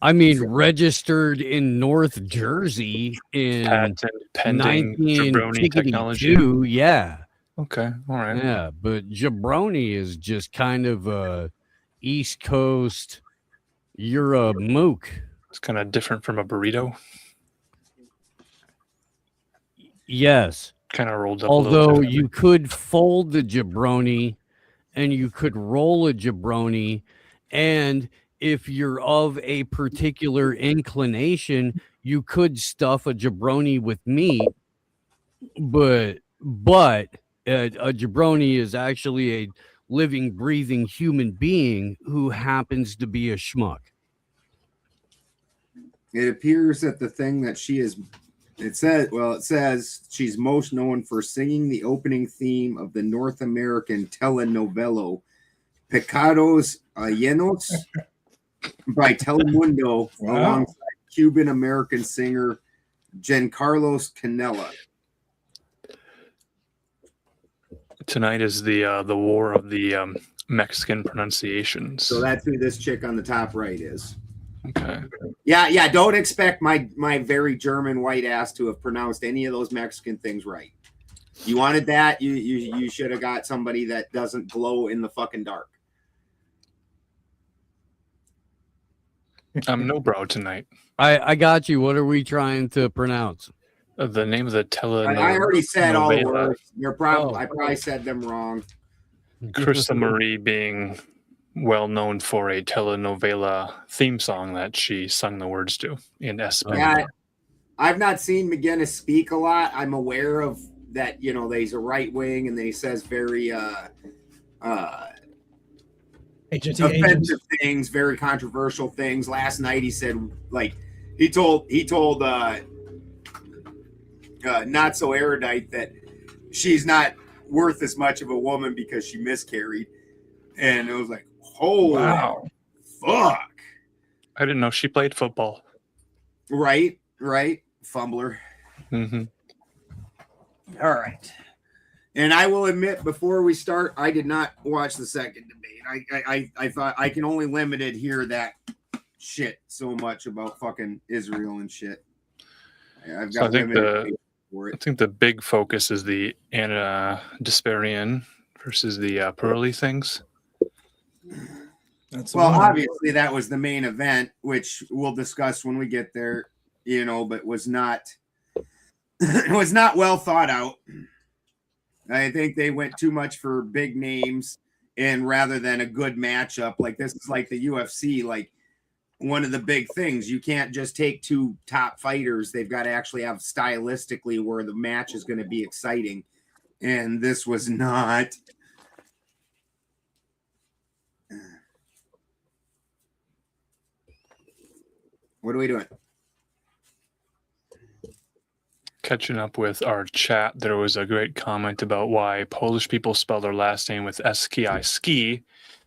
I mean, registered in North Jersey in Patent pending Jabroni technology. Yeah. Okay. All right. Yeah, but Jabroni is just kind of a East Coast. You're a mook. It's kind of different from a burrito. Yes. Kind of rolled up. Although you could fold the Jabroni and you could roll a Jabroni, and if you're of a particular inclination, you could stuff a Jabroni with meat, but a Jabroni is actually a living, breathing human being who happens to be a schmuck. It appears that the thing that she is, it says she's most known for singing the opening theme of the North American telenovela Pecados Llenos by Telemundo, alongside Cuban-American singer Giancarlos Canella. Tonight is the war of the Mexican pronunciations. So that's who this chick on the top right is. Okay. Yeah. Don't expect my very German white ass to have pronounced any of those Mexican things right. You wanted that, you should have got somebody that doesn't glow in the fucking dark. I'm no bro tonight. I got you. What are we trying to pronounce? The name of the telenovela. I already said all the words. I probably said them wrong. Crystal Marie being well known for a telenovela theme song that she sung the words to in Espanol. Yeah, I've not seen McGinnis speak a lot. I'm aware of that, he's a right wing and then he says very offensive things, very controversial things. Last night he said, like, he told Not So Erudite that she's not worth as much of a woman because she miscarried. And it was like, holy fuck. I didn't know she played football. Right. Fumbler. Mm-hmm. All right. And I will admit, before we start, I did not watch the second debate. I thought I can only limited hear that shit so much about fucking Israel and shit. I've got I think the big focus is the Anna Desparian versus the Pearly things. Obviously that was the main event, which we'll discuss when we get there, but was not it was not well thought out. I think they went too much for big names, and rather than a good matchup, like this is like the UFC, like one of the big things. You can't just take two top fighters. They've got to actually have stylistically where the match is going to be exciting. And this was not. What are we doing? Catching up with our chat, there was a great comment about why Polish people spell their last name with S-K-I, ski,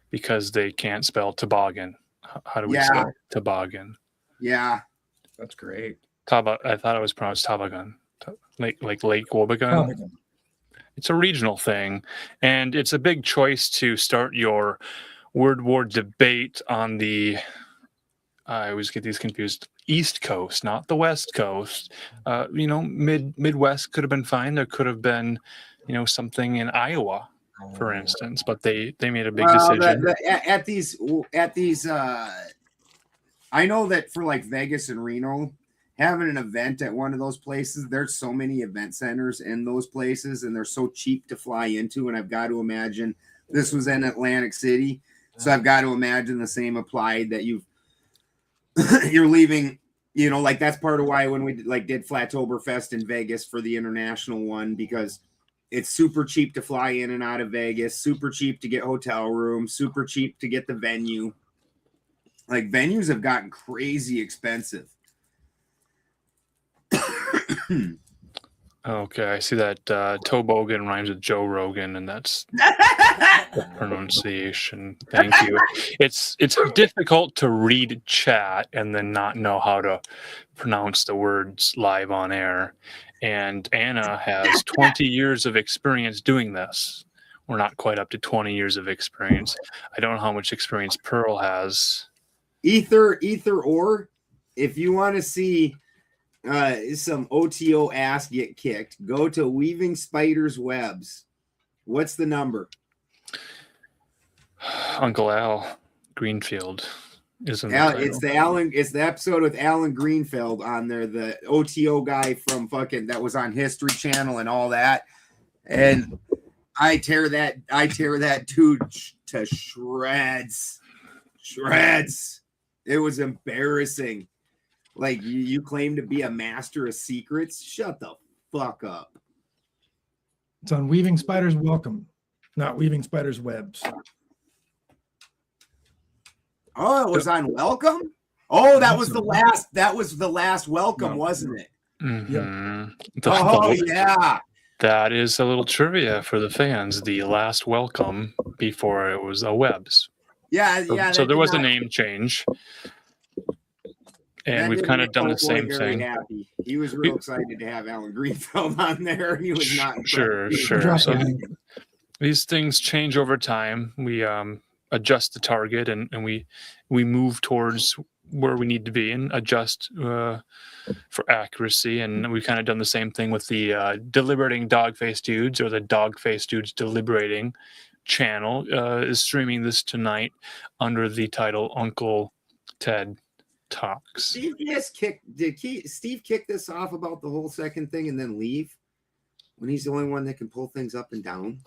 because they can't spell toboggan. How do we say toboggan? Yeah. That's great. I thought it was pronounced toboggan. Like Lake Wobegon. It's a regional thing, and it's a big choice to start your word war debate on the. I always get these confused. East Coast, not the West Coast. Midwest could have been fine. There could have been, something in Iowa, for instance, but they made a big decision. At these, I know that for like Vegas and Reno, having an event at one of those places, there's so many event centers in those places, and they're so cheap to fly into. And I've got to imagine this was in Atlantic City, so I've got to imagine the same applied that you're leaving. Like that's part of why when we did Flattoberfest in Vegas for the international one, because it's super cheap to fly in and out of Vegas, super cheap to get hotel rooms, super cheap to get the venue. Like venues have gotten crazy expensive. Okay, I see that Tobogan rhymes with Joe Rogan, and that's the pronunciation. Thank you. It's difficult to read chat and then not know how to pronounce the words live on air. And Anna has 20 years of experience doing this. We're not quite up to 20 years of experience. I don't know how much experience Pearl has. Either or, if you want to see some OTO ass get kicked, go to Weaving Spiders Webs. What's the number? Uncle Al Greenfield isn't. It's the episode with Alan Greenfield on there, the OTO guy from fucking that was on History Channel and all that. And I tear that dude to shreds. It was embarrassing. Like, you claim to be a master of secrets? Shut the fuck up. It's on Weaving Spiders Welcome, not Weaving Spiders Webs. Oh, it was on Welcome? Oh, that was the last Welcome, wasn't it? Mm-hmm. Yeah. That is a little trivia for the fans. The last Welcome before it was a Webs. Yeah. So there was a name change. And we've kind of done the same thing. Happy. He was real excited to have Alan Greenfield on there. He was not. Sure. So these things change over time. We adjust the target and we move towards where we need to be and adjust for accuracy. And we've kind of done the same thing with the Deliberating Dogface Dudes, or the Dogface Dudes Deliberating channel is streaming this tonight under the title Uncle Ted Talks. Did Steve kick this off about the whole second thing and then leave when he's the only one that can pull things up and down?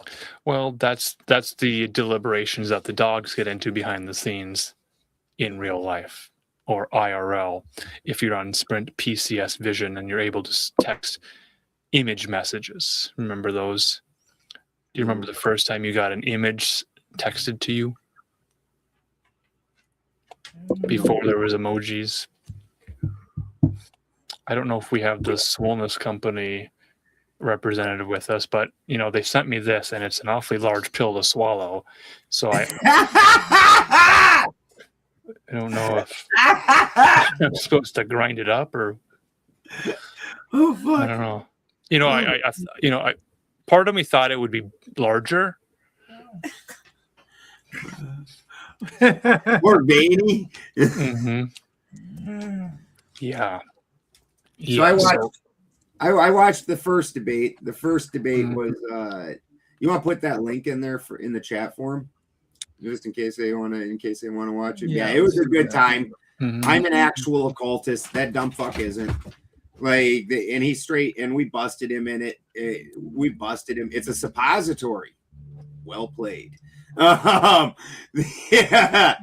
Well, that's the deliberations that the dogs get into behind the scenes in real life, or IRL. If you're on Sprint PCS Vision and you're able to text image messages, remember those? Do you remember the first time you got an image texted to you? Before there was emojis. I don't know if we have the Swollenness Company representative with us, but they sent me this, and it's an awfully large pill to swallow. So I don't know if I'm supposed to grind it up or. Oh fuck! I don't know. I part of me thought it would be larger. Or veiny. Mm-hmm. Yeah. So I watched the first debate. The first debate was you want to put that link in there in the chat form, just in case they want to watch it. Yeah, it was a good time. Mm-hmm. I'm an actual occultist. That dumb fuck isn't. And he's straight, and we busted him in it. We busted him. It's a suppository. Well played. Yeah,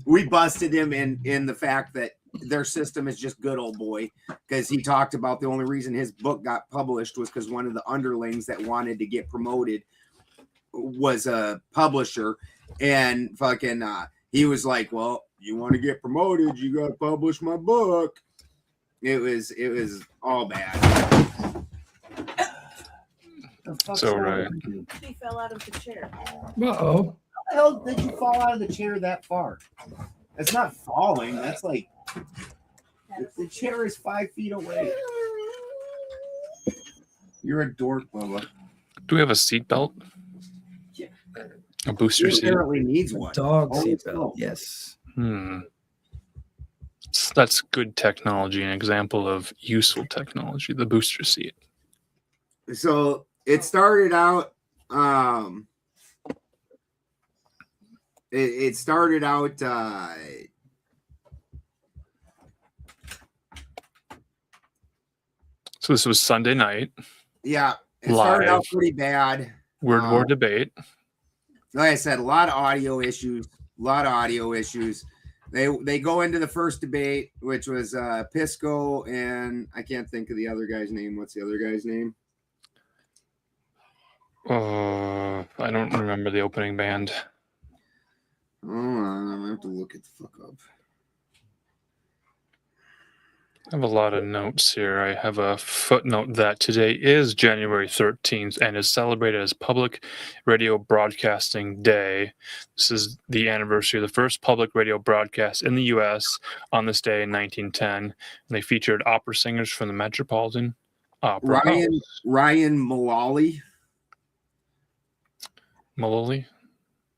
we busted him in the fact that their system is just good, old boy, because he talked about the only reason his book got published was because one of the underlings that wanted to get promoted was a publisher, and fucking he was like, well, you want to get promoted, you got to publish my book. It was all bad. So right. He fell out of the chair. Uh-oh. How the hell did you fall out of the chair that far? That's not falling. That's like the chair is 5 feet away. You're a dork, Bubba. Do we have a seatbelt? A booster He seat? apparently needs one. Dog Oh, seatbelt. no. Yes. That's good technology, an example of useful technology, the booster seat. So it started out. It started out. So this was Sunday night. Yeah, it started Live. out pretty bad. Word war debate. Like I said, a lot of audio issues. They go into the first debate, which was Pisco and I can't think of the other guy's name. What's the other guy's name? I don't remember the opening band. Oh, I have to look it the fuck up. I have a lot of notes here. I have a footnote that today is January 13th and is celebrated as Public Radio Broadcasting Day. This is the anniversary of the first public radio broadcast in the U.S. on this day in 1910. And they featured opera singers from the Metropolitan Opera Ryan Mullally. Mullally?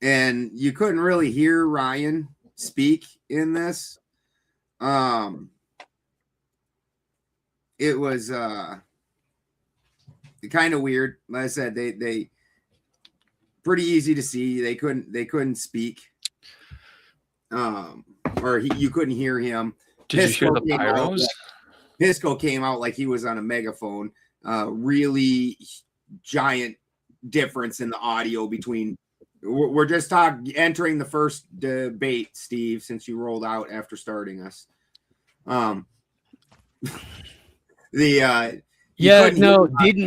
And you couldn't really hear Ryan speak in this. It was kind of weird. Like I said, they pretty easy to see. They couldn't speak. You couldn't hear him. Did you hear the pyros? Pisco came out like he was on a megaphone. Really giant difference in the audio between. We're just entering the first debate, Steve, since you rolled out after starting us. Didn't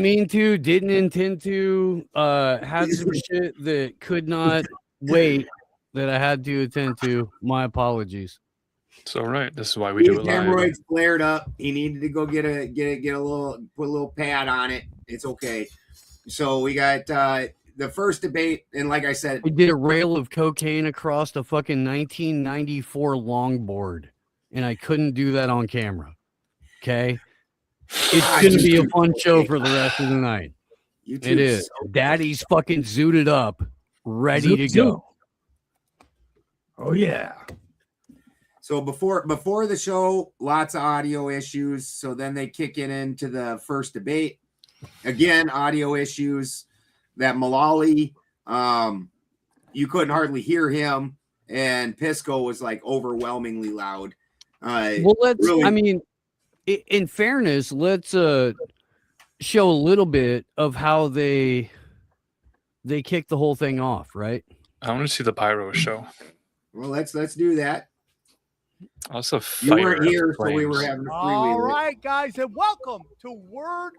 mean to, didn't intend to, had some shit that could not wait that I had to attend to. My apologies. So right, this is why we do it live. Hemorrhoids flared up. He needed to go get a little, put a little pad on it. It's okay. So we got the first debate, and like I said, we did a rail of cocaine across a fucking 1994 longboard, and I couldn't do that on camera. Okay. It's going to be a fun show for the rest of the night. It is. Daddy's fucking zooted up, ready to go. Oh, yeah. So before the show, lots of audio issues. So then they kick it into the first debate. Again, audio issues. That Mullally, you couldn't hardly hear him. And Pisco was like overwhelmingly loud. In fairness, let's show a little bit of how they kicked the whole thing off, right? I want to see the pyro show. Well, let's do that. Also, you weren't here, so we were having a freewheel. All right, guys, and welcome to Word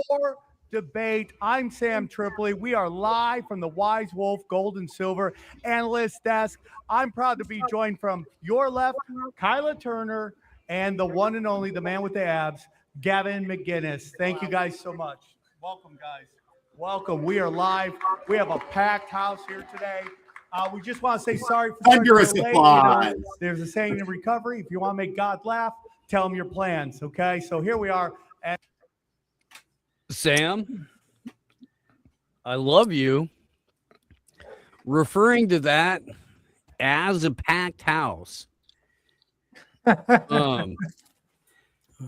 War Debate. I'm Sam Tripoli. We are live from the Wise Wolf Gold and Silver Analyst Desk. I'm proud to be joined from your left, Kyla Turner, and the one and only, the man with the abs, Gavin McGinnis. Thank you guys so much. Welcome, guys. Welcome. We are live. We have a packed house here today. We just want to say sorry for thunderous applause. There's a saying in recovery: if you want to make God laugh, tell him your plans. Okay, so here we are. And Sam, I love you. Referring to that as a packed house.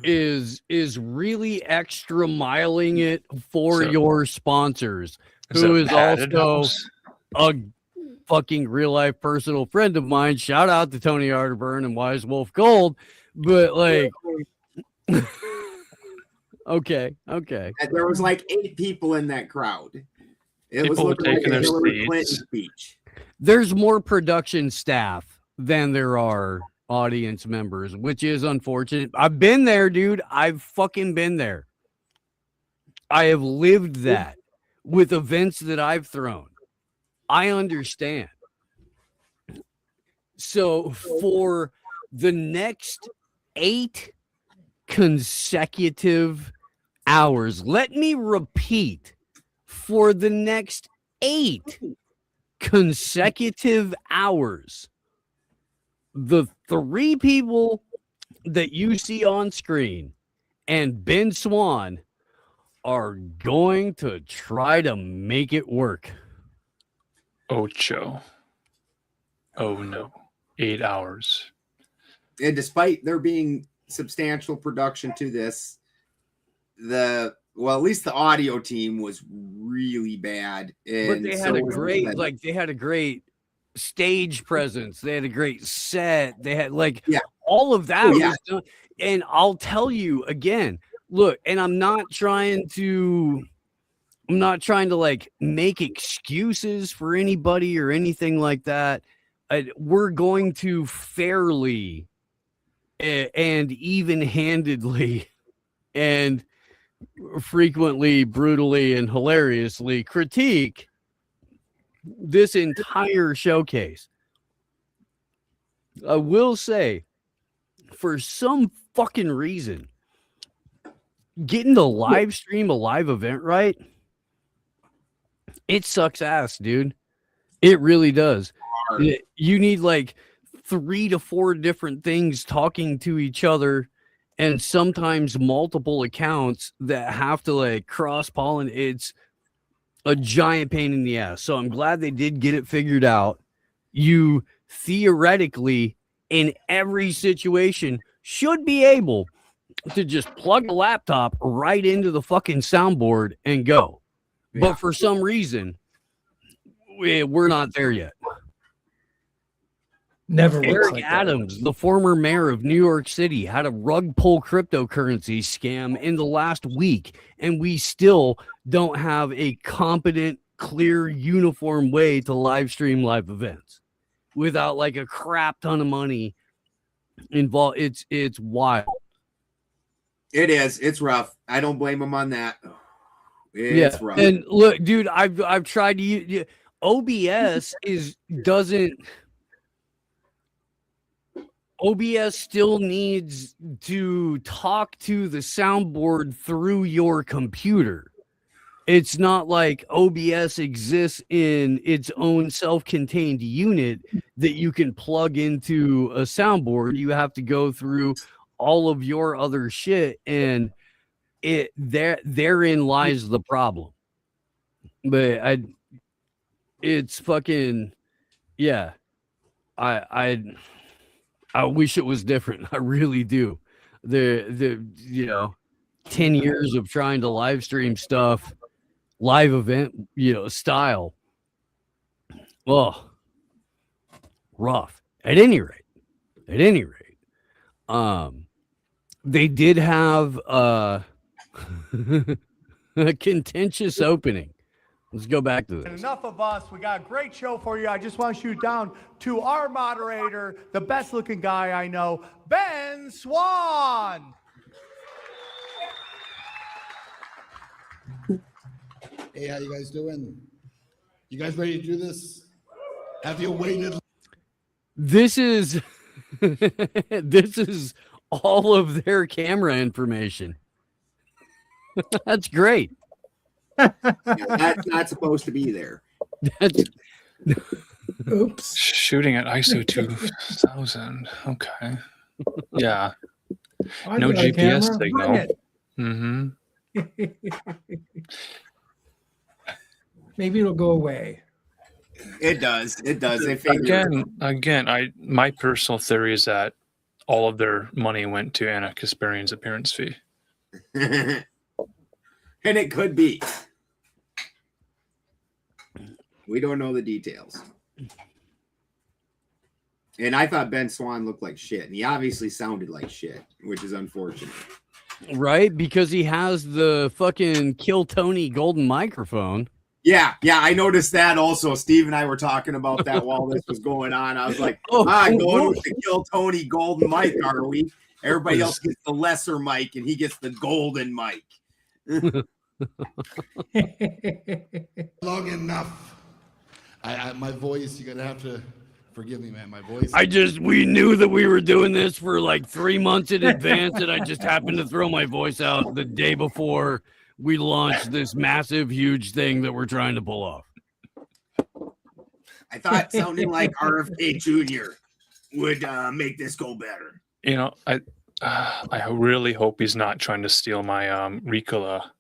Is really extra miling it for your sponsors, who is also a fucking real life personal friend of mine. Shout out to Tony Arterburn and Wise Wolf Gold. But like, okay. There was like 8 people in that crowd. It was People looking like a taking their Hillary Clinton seats. speech. There's more production staff than there are audience members, which is unfortunate. I've been there, dude. I've fucking been there. I have lived that with events that I've thrown. I understand. So for the next 8 consecutive hours, let me repeat, for the next 8 consecutive hours, the 3 people that you see on screen and Ben Swan are going to try to make it work. Ocho. Oh no. 8 hours. And despite there being substantial production to this, at least the audio team was really bad. But they had a great stage presence. They had a great set. They had all of that was done. And I'll tell you again, look, and I'm not trying to like make excuses for anybody or anything like that. We're going to fairly and even-handedly and frequently, brutally, and hilariously critique this entire showcase. I will say, for some fucking reason, getting to live stream a live event right, it sucks ass, dude. It really does. You need like 3 to 4 different things talking to each other, and sometimes multiple accounts that have to like cross-pollinate. It's a giant pain in the ass. So I'm glad they did get it figured out. You theoretically, in every situation, should be able to just plug a laptop right into the fucking soundboard and go. But for some reason, we're not there yet. Never. Eric Adams, the former mayor of New York City, had a rug pull cryptocurrency scam in the last week, and we still don't have a competent, clear, uniform way to live stream live events without like a crap ton of money involved. It's wild. It is. It's rough. I don't blame him on that. It's rough. And look, dude, I've tried to use OBS OBS still needs to talk to the soundboard through your computer. It's not like OBS exists in its own self-contained unit that you can plug into a soundboard. You have to go through all of your other shit, and therein lies the problem. But it's fucking I wish it was different. I really do. The 10 years of trying to live stream stuff, live event, style. Oh, rough. At any rate, they did have a contentious opening. Let's go back to this. And enough of us. We got a great show for you. I just want to shoot down to our moderator, the best looking guy I know, Ben Swan. Hey, how you guys doing? You guys ready to do this? Have you waited? This is this is all of their camera information. That's great. That's not supposed to be there. Oops. Shooting at ISO 2000. Okay. Yeah. No GPS signal. Mm-hmm. Maybe it'll go away. It does. It does. They figure Again, my personal theory is that all of their money went to Anna Kasparian's appearance fee. And it could be. We don't know the details. And I thought Ben Swan looked like shit. And he obviously sounded like shit, which is unfortunate. Right? Because he has the fucking Kill Tony golden microphone. Yeah, I noticed that also. Steve and I were talking about that while this was going on. I was like, going with the Kill Tony golden mic, are we? Everybody else gets the lesser mic, and he gets the golden mic. Long enough. My voice, you're gonna have to forgive me, man. My voice. We knew that we were doing this for like 3 months in advance, and I just happened to throw my voice out the day before we launched this massive, huge thing that we're trying to pull off. I thought sounding like RFK Jr. would make this go better. You know, I really hope he's not trying to steal my Ricola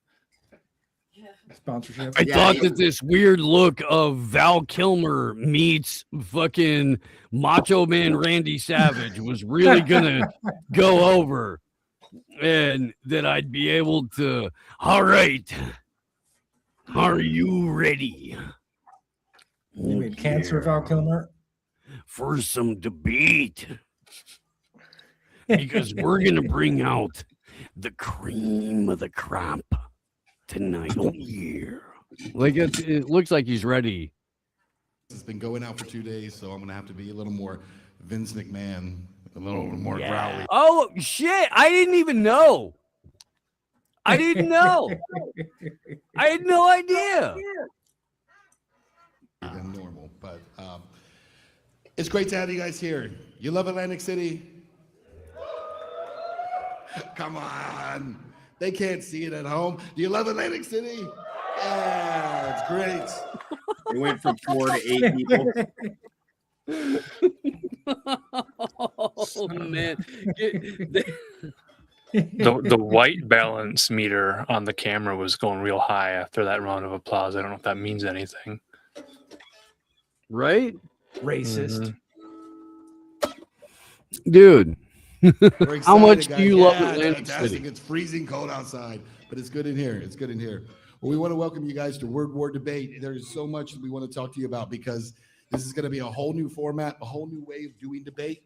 Sponsorship. I thought that this weird look of Val Kilmer meets fucking Macho Man Randy Savage was really gonna go over, and that I'd be able to. All right, are you ready? You made cancer, Val Kilmer? For some debate, because we're gonna bring out the cream of the crop tonight. Oh yeah. Like it looks like he's ready. It's been going out for 2 days, so I'm gonna have to be a little more Vince McMahon, a little more growly. Oh shit! I didn't even know. I didn't know. I had no idea. Than normal, but it's great to have you guys here. You love Atlantic City? Come on. They can't see it at home. Do you love Atlantic City? Yeah, it's great. It went from 4 to 8 people. Oh man. The white balance meter on the camera was going real high after that round of applause. I don't know if that means anything. Right? Racist. Dude. We're How much excited, do you guys. love Yeah, Atlantic fantastic. City? It's freezing cold outside, but it's good in here. It's good in here. Well, we want to welcome you guys to Word War Debate. There's so much that we want to talk to you about because this is going to be a whole new format, a whole new way of doing debate.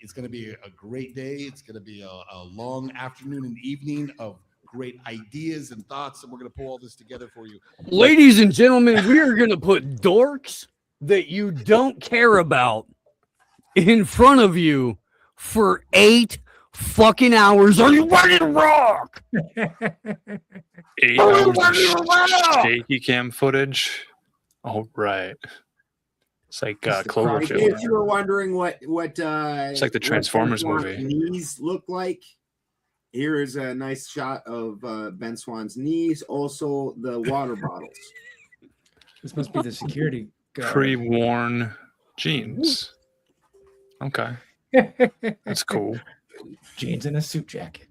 It's going to be a great day. It's going to be a long afternoon and evening of great ideas and thoughts, and we're going to pull all this together for you. Ladies and gentlemen, we are going to put dorks that you don't care about in front of you for 8 fucking hours. Are you ready to rock? 8 hours of shaky cam footage. Oh, right. It's like Cloverfield. If you were wondering what It's like the Transformers Ben Swan's movie. knees look like, here is a nice shot of Ben Swan's knees. Also, the water bottles. This must be the security guy. Pre-worn jeans. Okay. That's cool. Jeans and a suit jacket.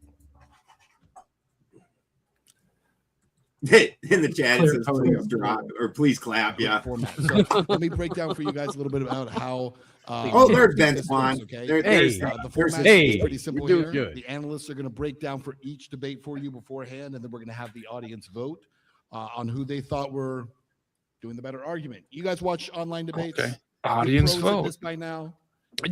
In the chat, it says please drop or please clap. Yeah. So let me break down for you guys a little bit about how. There's Ben Swan. Okay. The format is pretty simple here. The analysts are going to break down for each debate for you beforehand, and then we're going to have the audience vote on who they thought were doing the better argument. You guys watch online debates? Okay. Audience vote. This by now.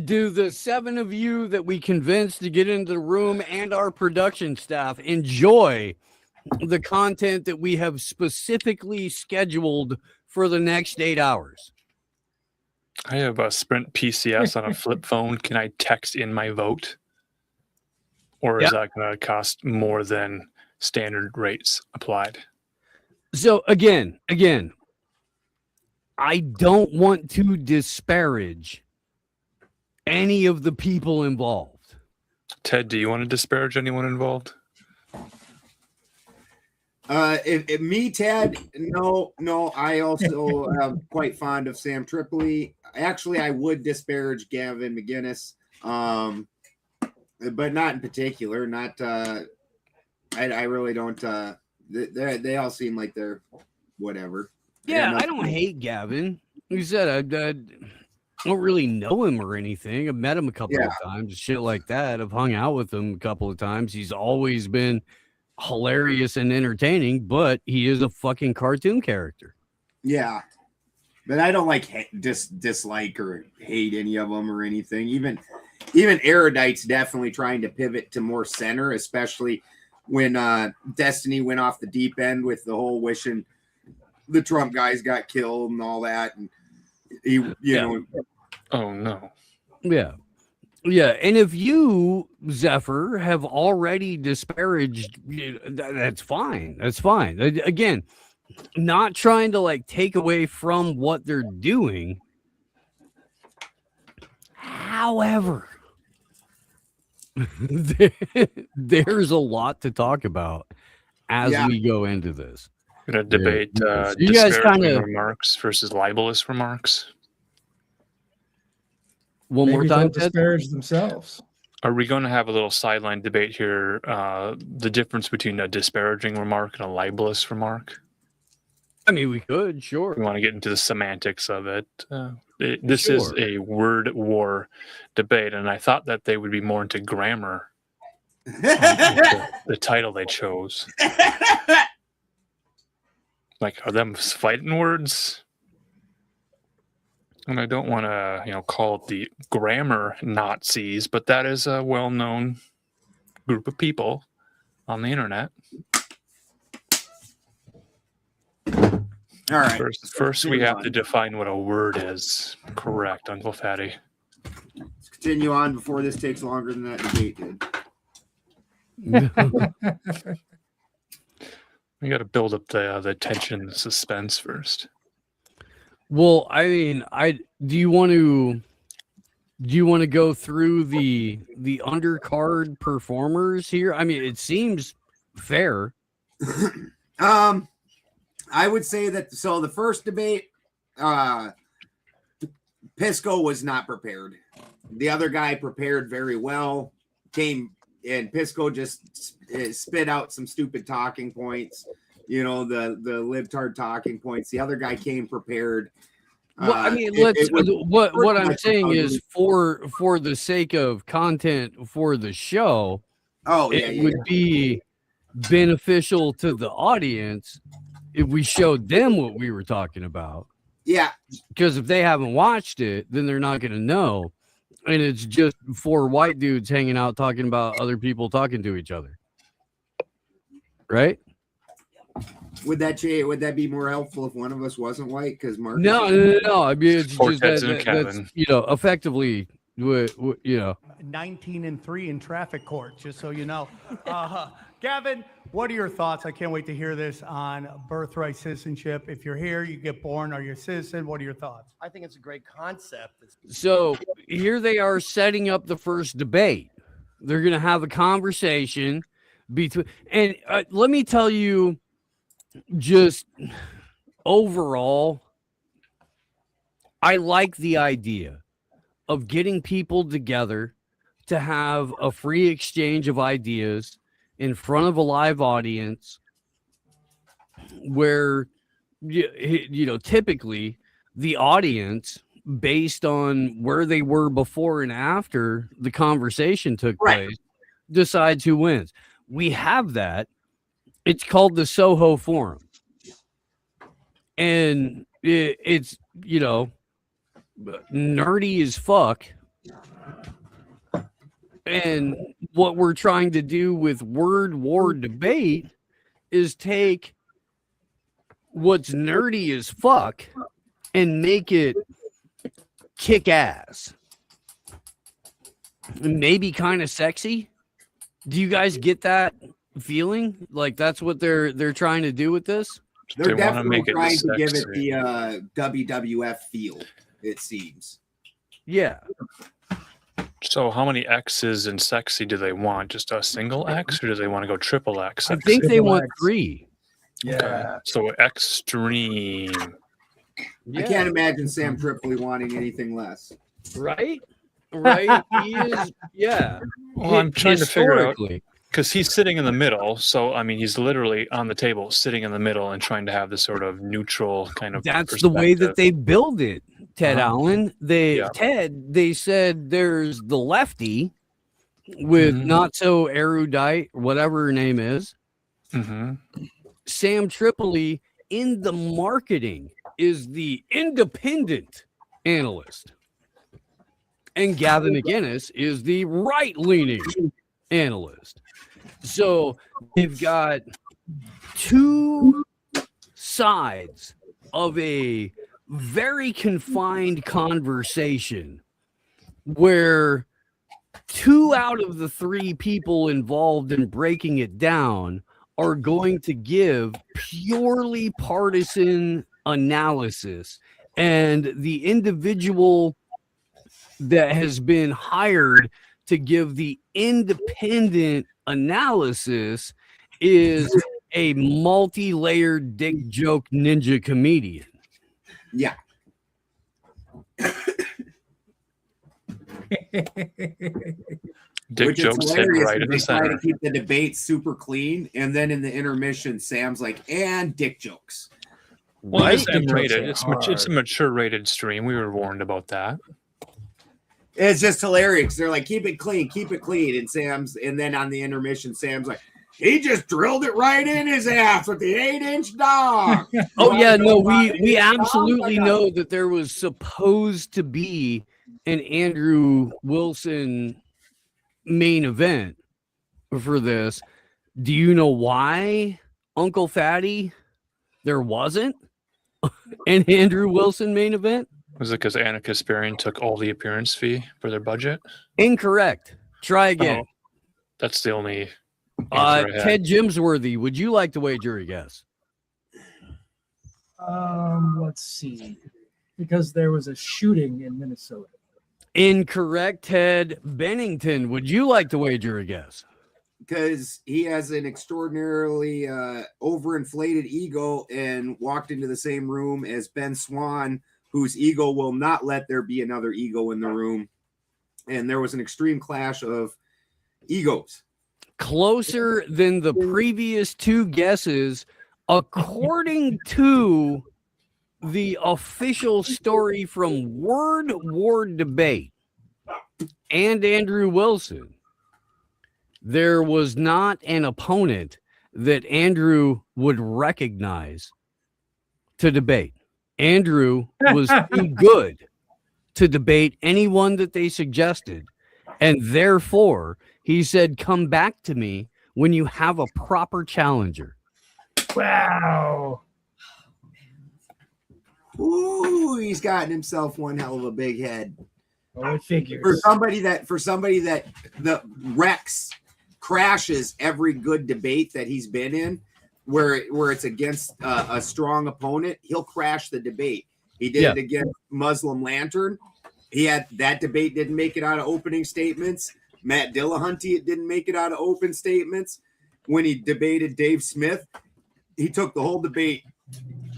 Do the 7 of you that we convinced to get into the room and our production staff enjoy the content that we have specifically scheduled for the next 8 hours? I have a Sprint PCS on a flip phone. Can I text in my vote? Or is that going to cost more than standard rates applied? So again, I don't want to disparage any of the people involved. Ted, do you want to disparage anyone involved? If me, Ted, no. I also am quite fond of Sam Tripoli. Actually, I would disparage Gavin McGinnis, but not in particular. Not. I really don't. They all seem like they're whatever. Yeah, I don't hate Gavin. Like you said, I don't really know him or anything. I've met him a couple of times, shit like that. I've hung out with him a couple of times. He's always been hilarious and entertaining, but he is a fucking cartoon character. Yeah, but I don't dislike or hate any of them or anything. Even Erudite's definitely trying to pivot to more center, especially when Destiny went off the deep end with the whole wishing the Trump guys got killed and all that, and he, you know. Oh no. Yeah. Yeah. And if you, Zephyr, have already disparaged, that's fine. That's fine. Again, not trying to like take away from what they're doing. However, there's a lot to talk about as we go into this. We're going to debate you guys disparaging remarks versus libelous remarks. One more Maybe time, they'll disparage themselves. Are we going to have a little sideline debate here? The difference between a disparaging remark and a libelous remark? I mean, we could, sure. We want to get into the semantics of it. This is a word war debate, and I thought that they would be more into grammar. The title they chose. Like, are them fighting words? And I don't want to, call it the grammar Nazis, but that is a well-known group of people on the internet. All right. First we have to define what a word is. Correct, Uncle Fatty. Let's continue on before this takes longer than that debate did. We got to build up the tension and suspense first. Well, I mean, do you want to go through the undercard performers here? I mean, it seems fair. I would say that the first debate, Pisco was not prepared. The other guy prepared very well, and Pisco just spit out some stupid talking points, the libtard talking points. The other guy came prepared. Well, I mean, what I'm saying is for the sake of content for the show, it would be beneficial to the audience if we showed them what we were talking about. Yeah. Because if they haven't watched it, then they're not going to know. And it's just 4 white dudes hanging out talking about other people talking to each other. Right? Would that be more helpful if one of us wasn't white? Because Mark. No. I mean, it's just that's effectively, 19-3 in traffic court, just so you know. Gavin, what are your thoughts? I can't wait to hear this on birthright citizenship. If you're here, you get born, are you a citizen? What are your thoughts? I think it's a great concept. So here they are setting up the first debate. They're going to have a conversation between, and let me tell you, just overall, I like the idea of getting people together to have a free exchange of ideas in front of a live audience where, typically the audience, based on where they were before and after the conversation took place, decides who wins. We have that. It's called the Soho Forum. And it's, nerdy as fuck. And what we're trying to do with word war debate is take what's nerdy as fuck and make it kick ass. Maybe kind of sexy. Do you guys get that feeling? Like that's what they're trying to do with this? They're definitely trying to give it the WWF feel, it seems. Yeah. So how many X's in sexy do they want? Just a single X, or do they want to go triple X? I think they want 3. Yeah. Okay. So extreme. I can't imagine Sam Tripoli wanting anything less. Right? He is, yeah. Well, I'm trying to figure out, because he's sitting in the middle. So, I mean, he's literally on the table, sitting in the middle and trying to have this sort of neutral kind of That's the way that they build it, Ted Allen. They said there's the lefty with not so erudite, whatever her name is. Sam Tripoli in the marketing is the independent analyst. And Gavin McInnes is the right-leaning analyst. So they've got 2 sides of a very confined conversation where 2 out of the 3 people involved in breaking it down are going to give purely partisan analysis, and the individual that has been hired to give the independent analysis is a multi-layered dick joke ninja comedian. Yeah. Dick Which is jokes sit hilarious. right in They the try to center. keep the debate super clean, and then in the intermission, Sam's like, "And dick jokes." Well, Right? it's M-rated. It's a mature rated stream. We were warned about that. It's just hilarious. They're like, keep it clean. And Sam's, and then on the intermission, Sam's like, he just drilled it right in his ass with the 8-inch dog. Oh yeah, no, we absolutely know that there was supposed to be an Andrew Wilson main event for this. Do you know why, Uncle Fatty, there wasn't an Andrew Wilson main event? Was it because Anna Kasparian took all the appearance fee for their budget? Incorrect. Try again. Oh, that's the only answer I had. Ted Jimsworthy, would you like to wager a guess? Let's see. Because there was a shooting in Minnesota. Incorrect. Ted Bennington, would you like to wager a guess? Because he has an extraordinarily overinflated ego and walked into the same room as Ben Swan, whose ego will not let there be another ego in the room. And there was an extreme clash of egos. Closer than the previous two guesses, according to the official story from Word War Debate and Andrew Wilson. There was not an opponent that Andrew would recognize to debate. Andrew was too good to debate anyone that they suggested. And therefore, he said, come back to me when you have a proper challenger. Wow. Ooh, he's gotten himself one hell of a big head. Oh, it figures. For somebody that the Rex crashes every good debate that he's been in, where it's against a strong opponent, he'll crash the debate. He did it against Muslim Lantern. He had that debate didn't make it out of opening statements. Matt Dillahunty, it didn't make it out of open statements. When he debated Dave Smith, he took the whole debate,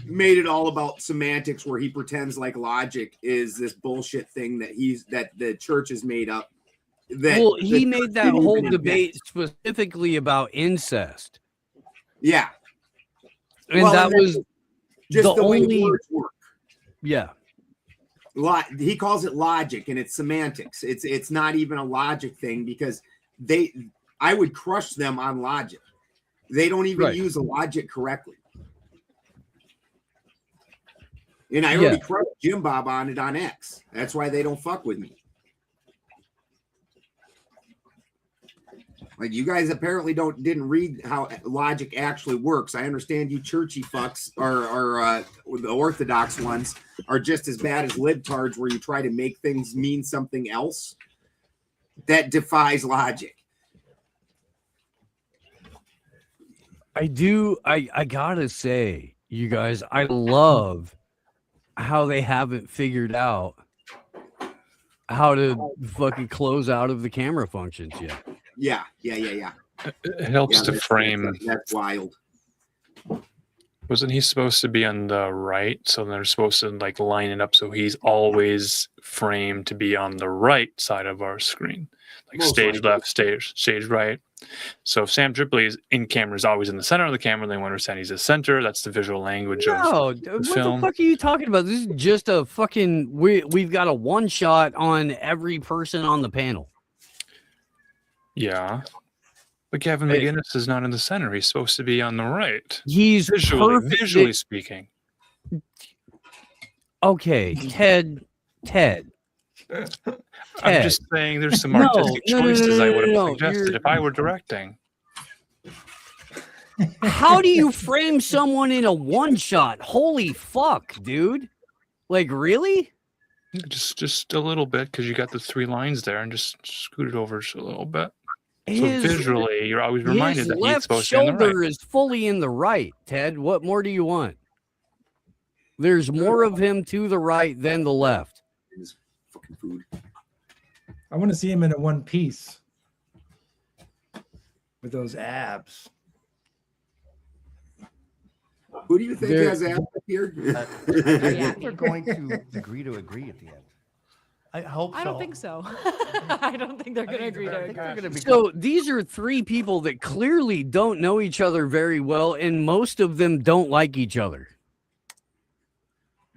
made it all about semantics, where he pretends like logic is this bullshit thing that the church has made up. Well, he made that whole debate specifically about incest. Yeah. And that was just the way only words work. Yeah. He calls it logic, and it's semantics. It's not even a logic thing, because I would crush them on logic. They don't even use the logic correctly. And I already crushed Jim Bob on it on X. That's why they don't fuck with me. Like, you guys apparently didn't read how logic actually works. I understand you churchy fucks or the Orthodox ones are just as bad as libtards, where you try to make things mean something else that defies logic. I gotta say, you guys, I love how they haven't figured out how to fucking close out of the camera functions yet. Yeah. It helps to frame. That's wild. Wasn't he supposed to be on the right? So they're supposed to like line it up so he's always framed to be on the right side of our screen, like Most stage likely. left, stage right. So if Sam Tripoli's in camera is always in the center of the camera, they want to understand he's the center. That's the visual language of the what film. the fuck are you talking about? This is just a fucking we've got a one shot on every person on the panel. Yeah. But Gavin McGinnis is not in the center. He's supposed to be on the right. He's visually speaking. Okay, Ted. I'm just saying there's some artistic choices I would have suggested if I were directing. How do you frame someone in a one shot? Holy fuck, dude. Like, really? Just a little bit, because you got the three lines there, and just scoot it over just a little bit. So visually, you're always reminded that he's supposed to be on the right. His left shoulder is fully in the right, Ted. What more do you want? There's more of him to the right than the left. Fucking food. I want to see him in a one piece with those abs. Who do you think has abs up here? I think we're going to agree at the end. I hope so. I don't think so. I don't think they're going to agree to it. So these are three people that clearly don't know each other very well, and most of them don't like each other.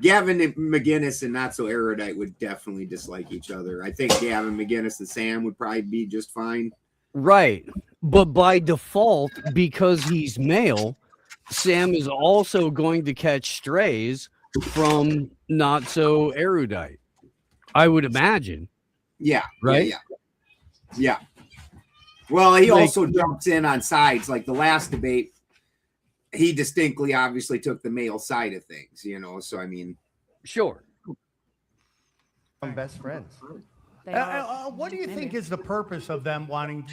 Gavin McGinnis and Not So Erudite would definitely dislike each other. I think Gavin McGinnis and Sam would probably be just fine. Right. But by default, because he's male, Sam is also going to catch strays from Not So Erudite, I would imagine. Yeah. Right? Yeah. Well, he Like- also jumps in on sides. Like the last debate, he distinctly obviously took the male side of things, you know. So I mean, sure. I'm best friends. What do you think is the purpose of them wanting,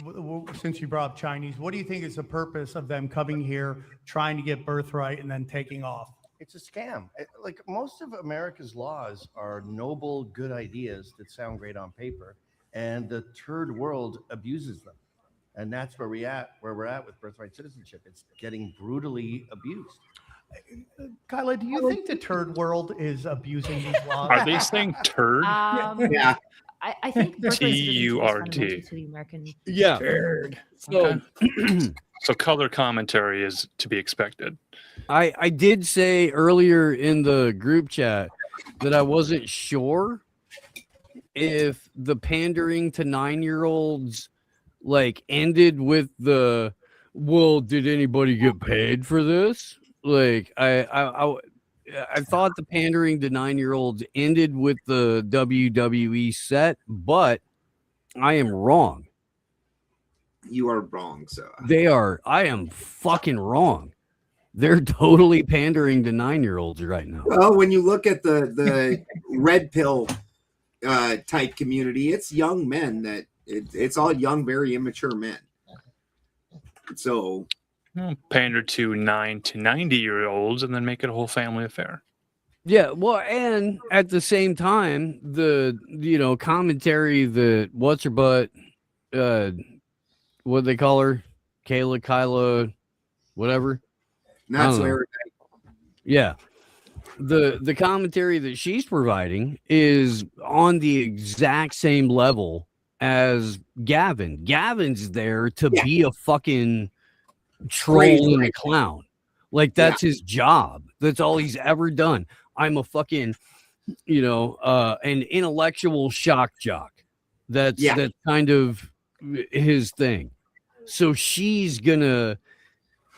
since you brought up Chinese, what do you think is the purpose of them coming here, trying to get birthright, and then taking off? It's a scam. Like most of America's laws are noble, good ideas that sound great on paper, and the third world abuses them. And that's where we're at with birthright citizenship. It's getting brutally abused. Kyla, do you think the third world is abusing these laws? Are they saying turd? Yeah. I think birthright citizenship is T-U-R-D. fundamental to the American. Yeah. So, So color commentary is to be expected. I did say earlier in the group chat that I wasn't sure if the pandering to 9-year-olds like ended with the, well, did anybody get paid for this? Like I thought the pandering to 9-year-olds ended with the WWE set, but I am wrong. you are wrong, so I am fucking wrong. They're totally pandering to 9-year-olds right now. well, when you look at the red pill type community, it's young men that it's all young, very immature men. So Pander to 9 to 90-year-olds and then make it a whole family affair. Yeah, well, and at the same time, the commentary that what's her butt, what they call her, Kyla, whatever. Not So know. Erudite. Yeah, the commentary that she's providing is on the exact same level as Gavin. Gavin's there to be a fucking troll Crazy. and a clown. Like that's his job. That's all he's ever done. I'm a fucking, an intellectual shock jock. That's kind of his thing. So she's gonna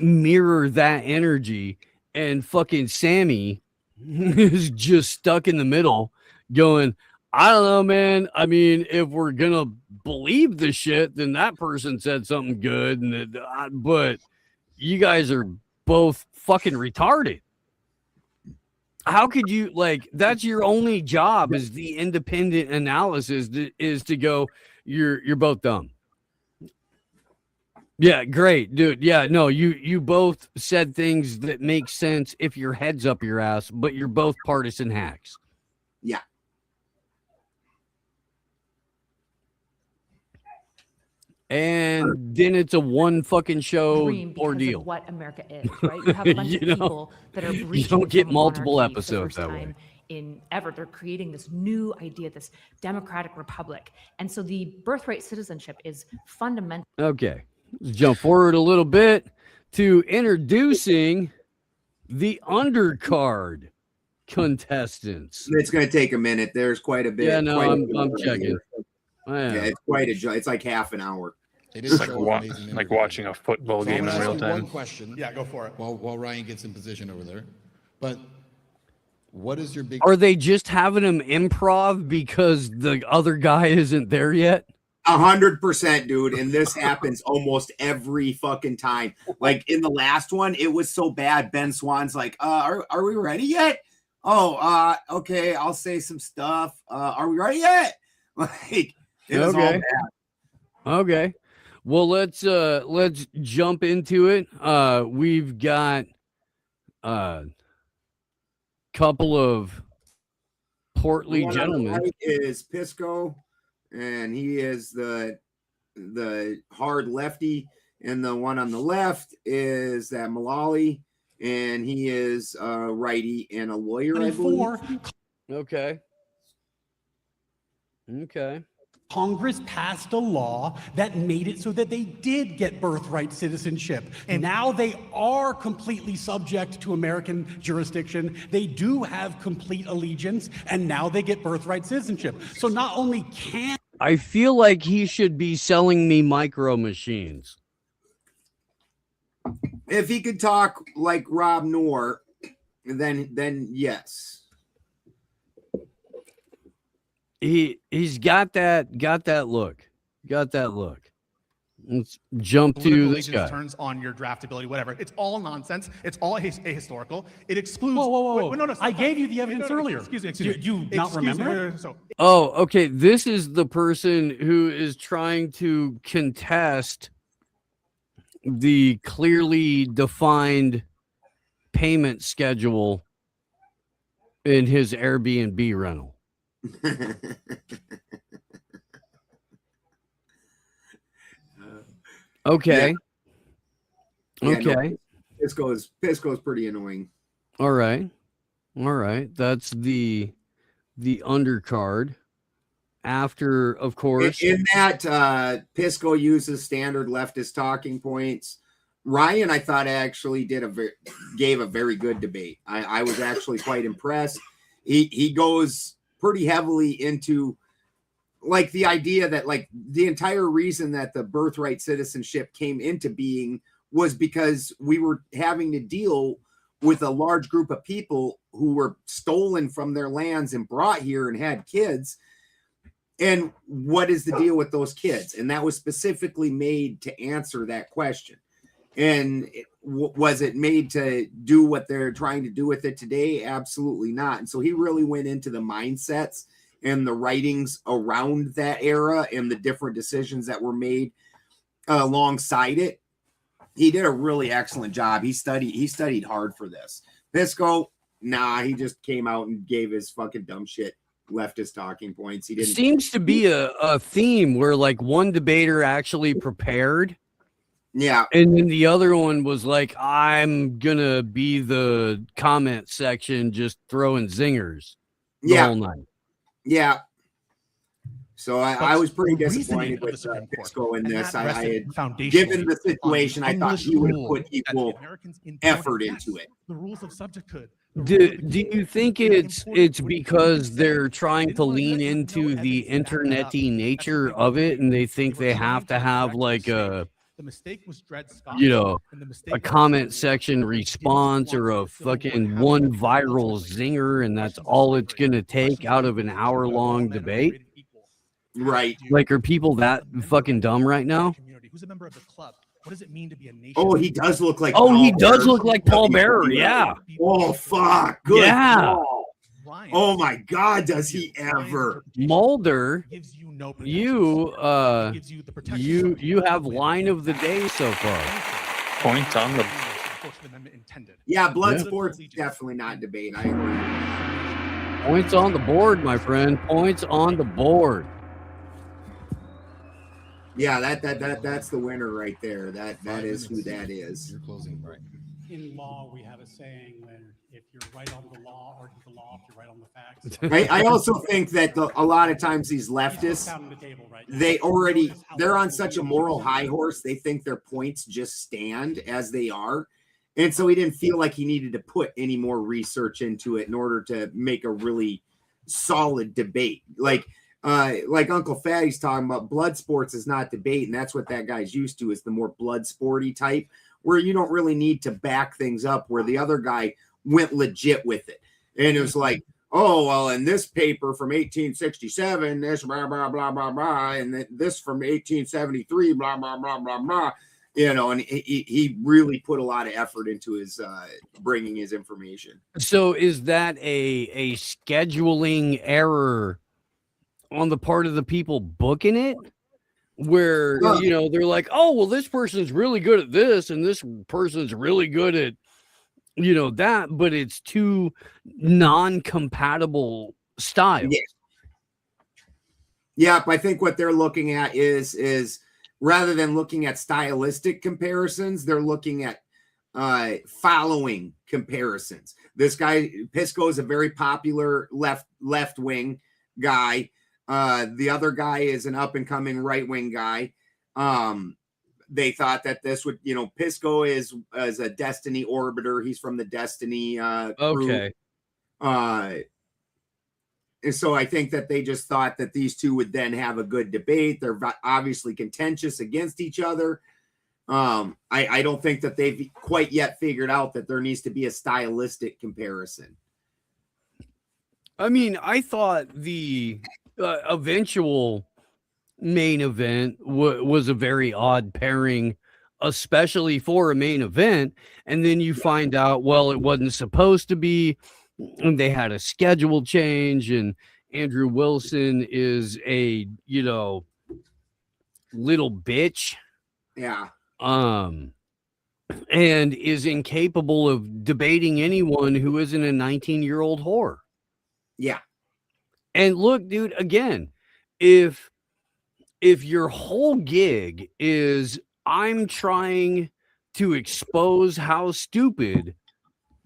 mirror that energy, and fucking Sammy is just stuck in the middle, going, I don't know, man. I mean, if we're gonna believe the shit, then that person said something good, but you guys are both fucking retarded. How could you, that's your only job is the independent analysis is to go, you're both dumb. Yeah, great, dude. Yeah, no, you both said things that make sense if your head's up your ass, but you're both partisan hacks. Yeah. And then it's a one fucking show Dream because ordeal. of what America is, right? You have a bunch of people that are you breaching don't get from multiple monarchy for the episodes first that way. time in ever. They're creating this new idea, this democratic republic, and so the birthright citizenship is fundamental. Okay, let's jump forward a little bit to introducing the undercard contestants. It's going to take a minute. There's quite a bit. Yeah, no, quite a I'm bit checking. here. Yeah. Yeah, it's quite a. It's like half an hour. It It's like watching a football So game I'm in gonna real ask you time. one question. Yeah, go for it. While Ryan gets in position over there, but what is your big? Are they just having them improv because the other guy isn't there yet? 100%, dude. And this happens almost every fucking time. Like in the last one, it was so bad. Ben Swan's like, are we ready yet? Oh, okay, I'll say some stuff. Are we ready yet? Like it was all Okay. bad. Okay. Well, let's jump into it. We've got a couple of portly The one on the gentlemen. right is Pisco, and he is the hard lefty, and the one on the left is that Malali, and he is a righty and a lawyer, I believe. Okay. Okay. Congress passed a law that made it so that they did get birthright citizenship. And now they are completely subject to American jurisdiction. They do have complete allegiance, and now they get birthright citizenship. So not only can I feel like he should be selling me micro machines. If he could talk like Rob Noor, then yes. He's got that look. Got that look. Let's jump to Political this allegiance guy. turns on your draftability, whatever. It's all nonsense. It's all ahistorical. It excludes. Whoa. Wait, no, I gave you the evidence earlier. Excuse me. Do you not remember? Oh, okay. This is the person who is trying to contest the clearly defined payment schedule in his Airbnb rental. Okay. Yeah, Okay. No, Pisco's pretty annoying. All right. That's the undercard. After, of course, In that, Pisco uses standard leftist talking points. Ryan, I thought actually gave a very good debate. I was actually quite impressed. He goes pretty heavily into like the idea that like the entire reason that the birthright citizenship came into being was because we were having to deal with a large group of people who were stolen from their lands and brought here and had kids. And what is the deal with those kids? And that was specifically made to answer that question. And was it made to do what they're trying to do with it today? Absolutely not. And so he really went into the mindsets and the writings around that era and the different decisions that were made alongside it. He did a really excellent job. He studied hard for this. Pisco, nah, he just came out and gave his fucking dumb shit leftist talking points. He didn't. Seems to be a theme where like one debater actually prepared. Yeah. And then the other one was like, I'm gonna be the comment section just throwing zingers the whole night. Yeah. So I was pretty disappointed with Pisco in this. I had, given the situation, I thought he would have put equal effort into it. The rules of subjecthood. Do you think it's because they're trying to lean into the internety nature of it, and they think they have to have like a, a comment section response or a fucking one viral zinger, and that's all it's gonna take out of an hour-long debate? Right. Like, are people that fucking dumb right now? Who's a member of the club? What does it mean to be a nation? Oh, he does look like. Oh, he does look like Paul Bearer. Yeah. Oh, fuck. Good. Yeah. Call. Oh my God, does he ever? Mulder, you have line of the day so far. Point on the. Yeah, blood sports is definitely not debate. I agree. Points on the board, my friend. Points on the board. Yeah, that's the winner right there. That is who that is. You're closing right. In law, we have a saying when if you're right on the law, argue the law. If you're right on the facts. I also think that a lot of times these leftists, they're on such a moral high horse. They think their points just stand as they are. And so he didn't feel like he needed to put any more research into it in order to make a really solid debate. Like Uncle Fatty's talking about, blood sports is not debate, and that's what that guy's used to, is the more blood sporty type, where you don't really need to back things up, where the other guy went legit with it. And it was like, oh, well, in this paper from 1867, this blah, blah, blah, blah, blah, and this from 1873, blah, blah, blah, blah, blah. And he really put a lot of effort into his bringing his information. So is that a scheduling error on the part of the people booking it, where they're like, oh, well, this person's really good at this and this person's really good at that, but it's two non-compatible styles. Yep, I think what they're looking at is rather than looking at stylistic comparisons, they're looking at following comparisons. This guy Pisco is a very popular left wing guy. The other guy is an up and coming right wing guy. They thought that this would, Pisco is a Destiny orbiter. He's from the Destiny crew. Okay. And so I think that they just thought that these two would then have a good debate. They're obviously contentious against each other. I don't think that they've quite yet figured out that there needs to be a stylistic comparison. I mean, I thought the eventual main event was a very odd pairing, especially for a main event. And then you find out, well, it wasn't supposed to be. And they had a schedule change, and Andrew Wilson is a, little bitch. Yeah. And is incapable of debating anyone who isn't a 19-year-old whore. Yeah. And look, dude, again, if your whole gig is I'm trying to expose how stupid,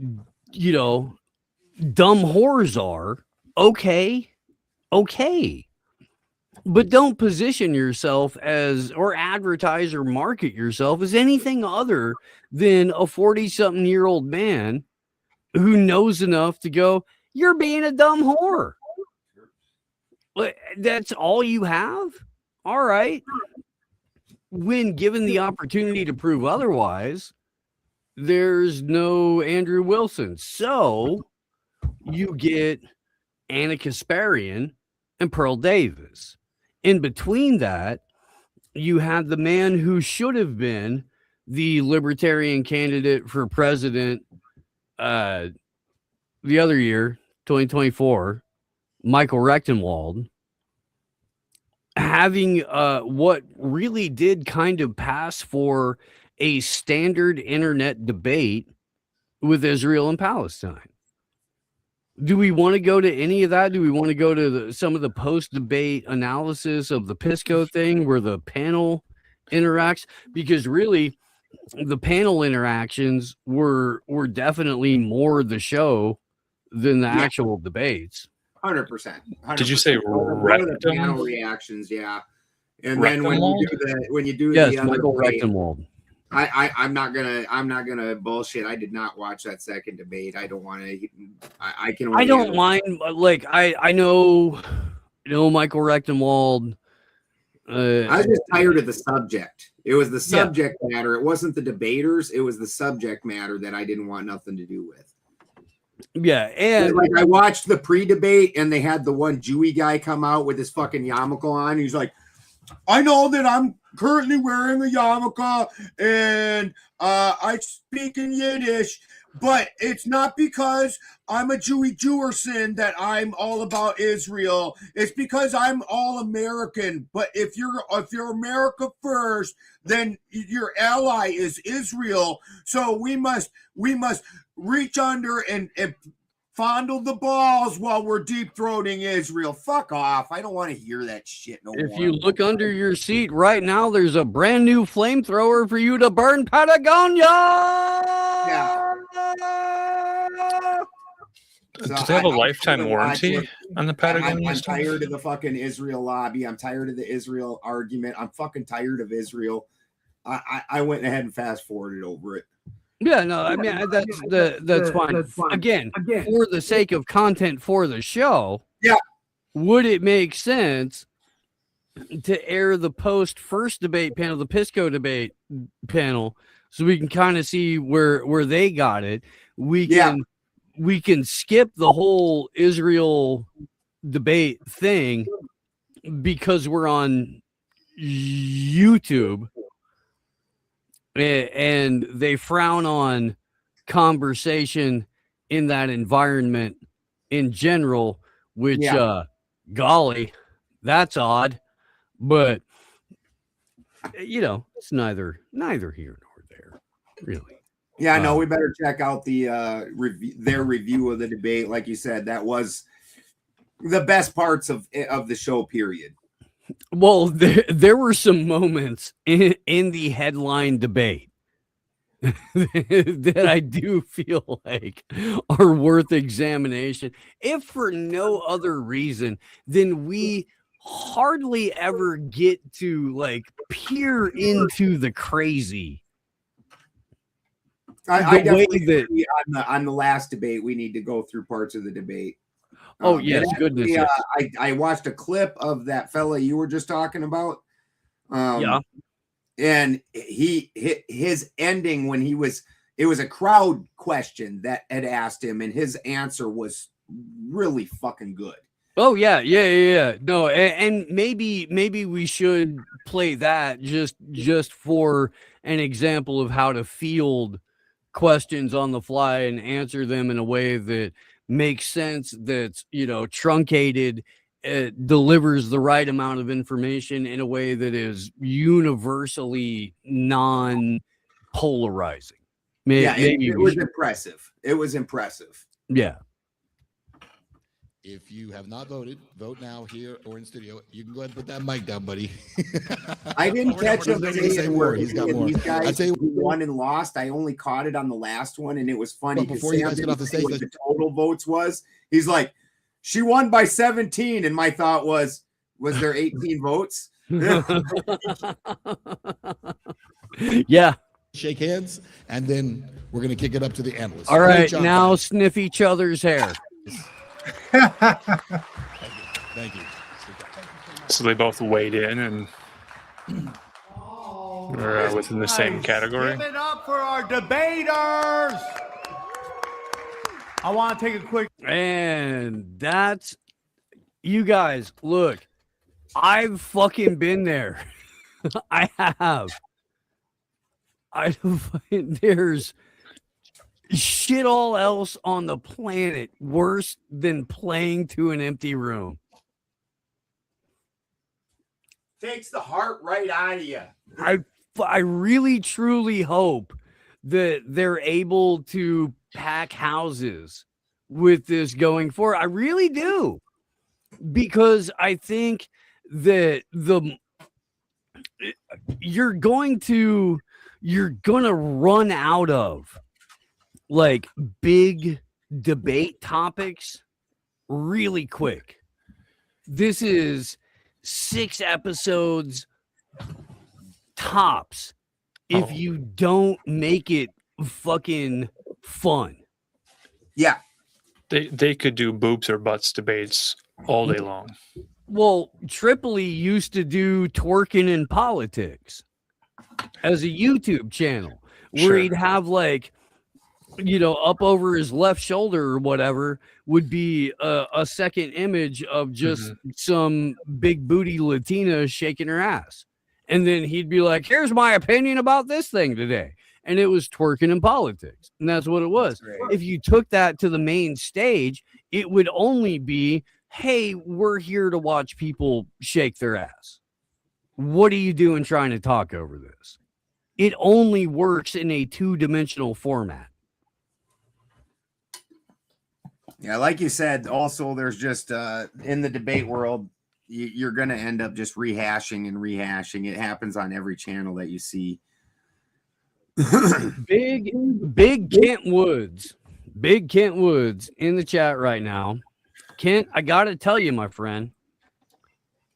dumb whores are, okay. But don't position yourself as, or advertise or market yourself as anything other than a 40-something-year-old man who knows enough to go, you're being a dumb whore. That's all you have? All right. When given the opportunity to prove otherwise, there's no Andrew Wilson. So you get Anna Kasparian and Pearl Davis. In between that, you had the man who should have been the libertarian candidate for president the other year, 2024, Michael Rechtenwald, having what really did kind of pass for a standard internet debate with Israel and Palestine. Do we want to go to any of that? Do we want to go to some of the post-debate analysis of the Pisco thing where the panel interacts? Because really, the panel interactions were definitely more the show than the actual debates. 100%. Did you say the panel reactions? Yeah. And then when you do yes, the other Michael debate, Rechtenwald. I'm not gonna bullshit. I did not watch that second debate. I don't want to. I can. I don't mind. Like I know Michael Rechtenwald. I was just tired of the subject. It was the subject matter. It wasn't the debaters. It was the subject matter that I didn't want nothing to do with. Yeah, and like I watched the pre-debate, and they had the one Jewy guy come out with his fucking yarmulke on. He's like, I know that I'm currently wearing a yarmulke and I speak in Yiddish, but it's not because I'm a Jewy Jewerson that I'm all about Israel. It's because I'm all American. But if you're America first, then your ally is Israel. So we must reach under and fondle the balls while we're deep throating Israel. Fuck off. I don't want to hear that shit no more. If you look under your seat right now, there's a brand new flamethrower for you to burn Patagonia. Yeah. Does it have a lifetime warranty on the Patagonia? I'm tired of the fucking Israel lobby. I'm tired of the Israel argument. I'm fucking tired of Israel. I went ahead and fast forwarded over it. Yeah, no, I mean that's fine. Again, for the sake of content for the show, would it make sense to air the first debate panel, the Pisco debate panel, so we can kind of see where they got it? We can skip the whole Israel debate thing because we're on YouTube. And they frown on conversation in that environment in general, which, golly, that's odd. But, it's neither here nor there, really. Yeah, no, we better check out the their review of the debate. Like you said, that was the best parts of the show, period. Well, there were some moments in the headline debate that I do feel like are worth examination, if for no other reason than we hardly ever get to like peer into the crazy. I The way definitely that agree on the last debate, we need to go through parts of the debate. Oh, yes, and goodness, actually, yes. I watched a clip of that fella you were just talking about. Yeah. And his ending when it was a crowd question that had asked him, and his answer was really fucking good. Oh yeah. No, and maybe we should play that just for an example of how to field questions on the fly and answer them in a way that makes sense, that's, you know, truncated, delivers the right amount of information in a way that is universally non-polarizing. It was impressive. It was impressive. Yeah. If you have not voted, vote now here or in studio. You can go ahead and put that mic down, buddy. I didn't catch him saying more. He's got more. These guys I'd say who won and lost. I only caught it on the last one, and it was funny. But before you guys get off the stage, what the total votes was, he's like, she won by 17, and my thought was there 18 votes? Yeah. Shake hands, and then we're gonna kick it up to the analysts. All Great right, job, now guys. sniff each other's hair. Thank you. So they both weighed in and are within the same category. Give it up for our debaters. I want to take a quick. And that's, you guys, look, I've fucking been there. I have. There's shit all else on the planet worse than playing to an empty room. Takes the heart right out of you. I really truly hope that they're able to pack houses with this going forward. I really do, because I think that you're gonna run out of like big debate topics really quick. This is 6 episodes tops if you don't make it fucking fun. Yeah. They could do boobs or butts debates all day long. Well, Tripoli used to do twerking in politics as a YouTube channel where Sure. he'd have like, you know, up over his left shoulder or whatever would be a second image of just some big booty Latina shaking her ass. And then he'd be like, here's my opinion about this thing today. And it was twerking in politics. And that's what it was. If you took that to the main stage, it would only be, hey, we're here to watch people shake their ass. What are you doing trying to talk over this? It only works in a 2-dimensional format. Yeah, like you said, also there's just in the debate world, you're going to end up just rehashing and rehashing. It happens on every channel that you see. Big Kent Woods in the chat right now. Kent, I got to tell you, my friend,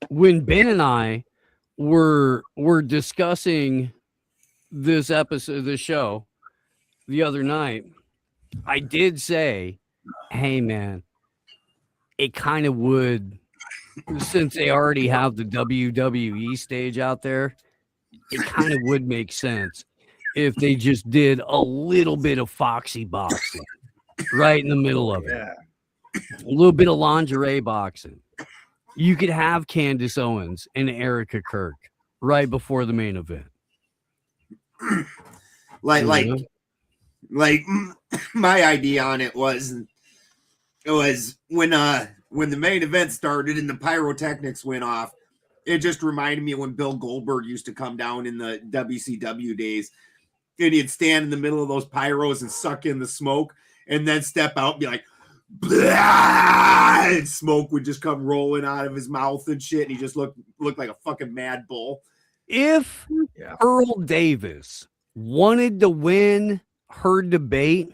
when Ben and I were discussing this episode of the show the other night, I did say, hey man, it kind of would, since they already have the WWE stage out there, it kind of would make sense if they just did a little bit of foxy boxing right in the middle of it. A little bit of lingerie boxing. You could have Candace Owens and Erica Kirk right before the main event. Like my idea on it was when the main event started and the pyrotechnics went off, it just reminded me of when Bill Goldberg used to come down in the WCW days, and he'd stand in the middle of those pyros and suck in the smoke and then step out and be like, blah, and smoke would just come rolling out of his mouth and shit, and he just looked like a fucking mad bull. If Earl Davis wanted to win her debate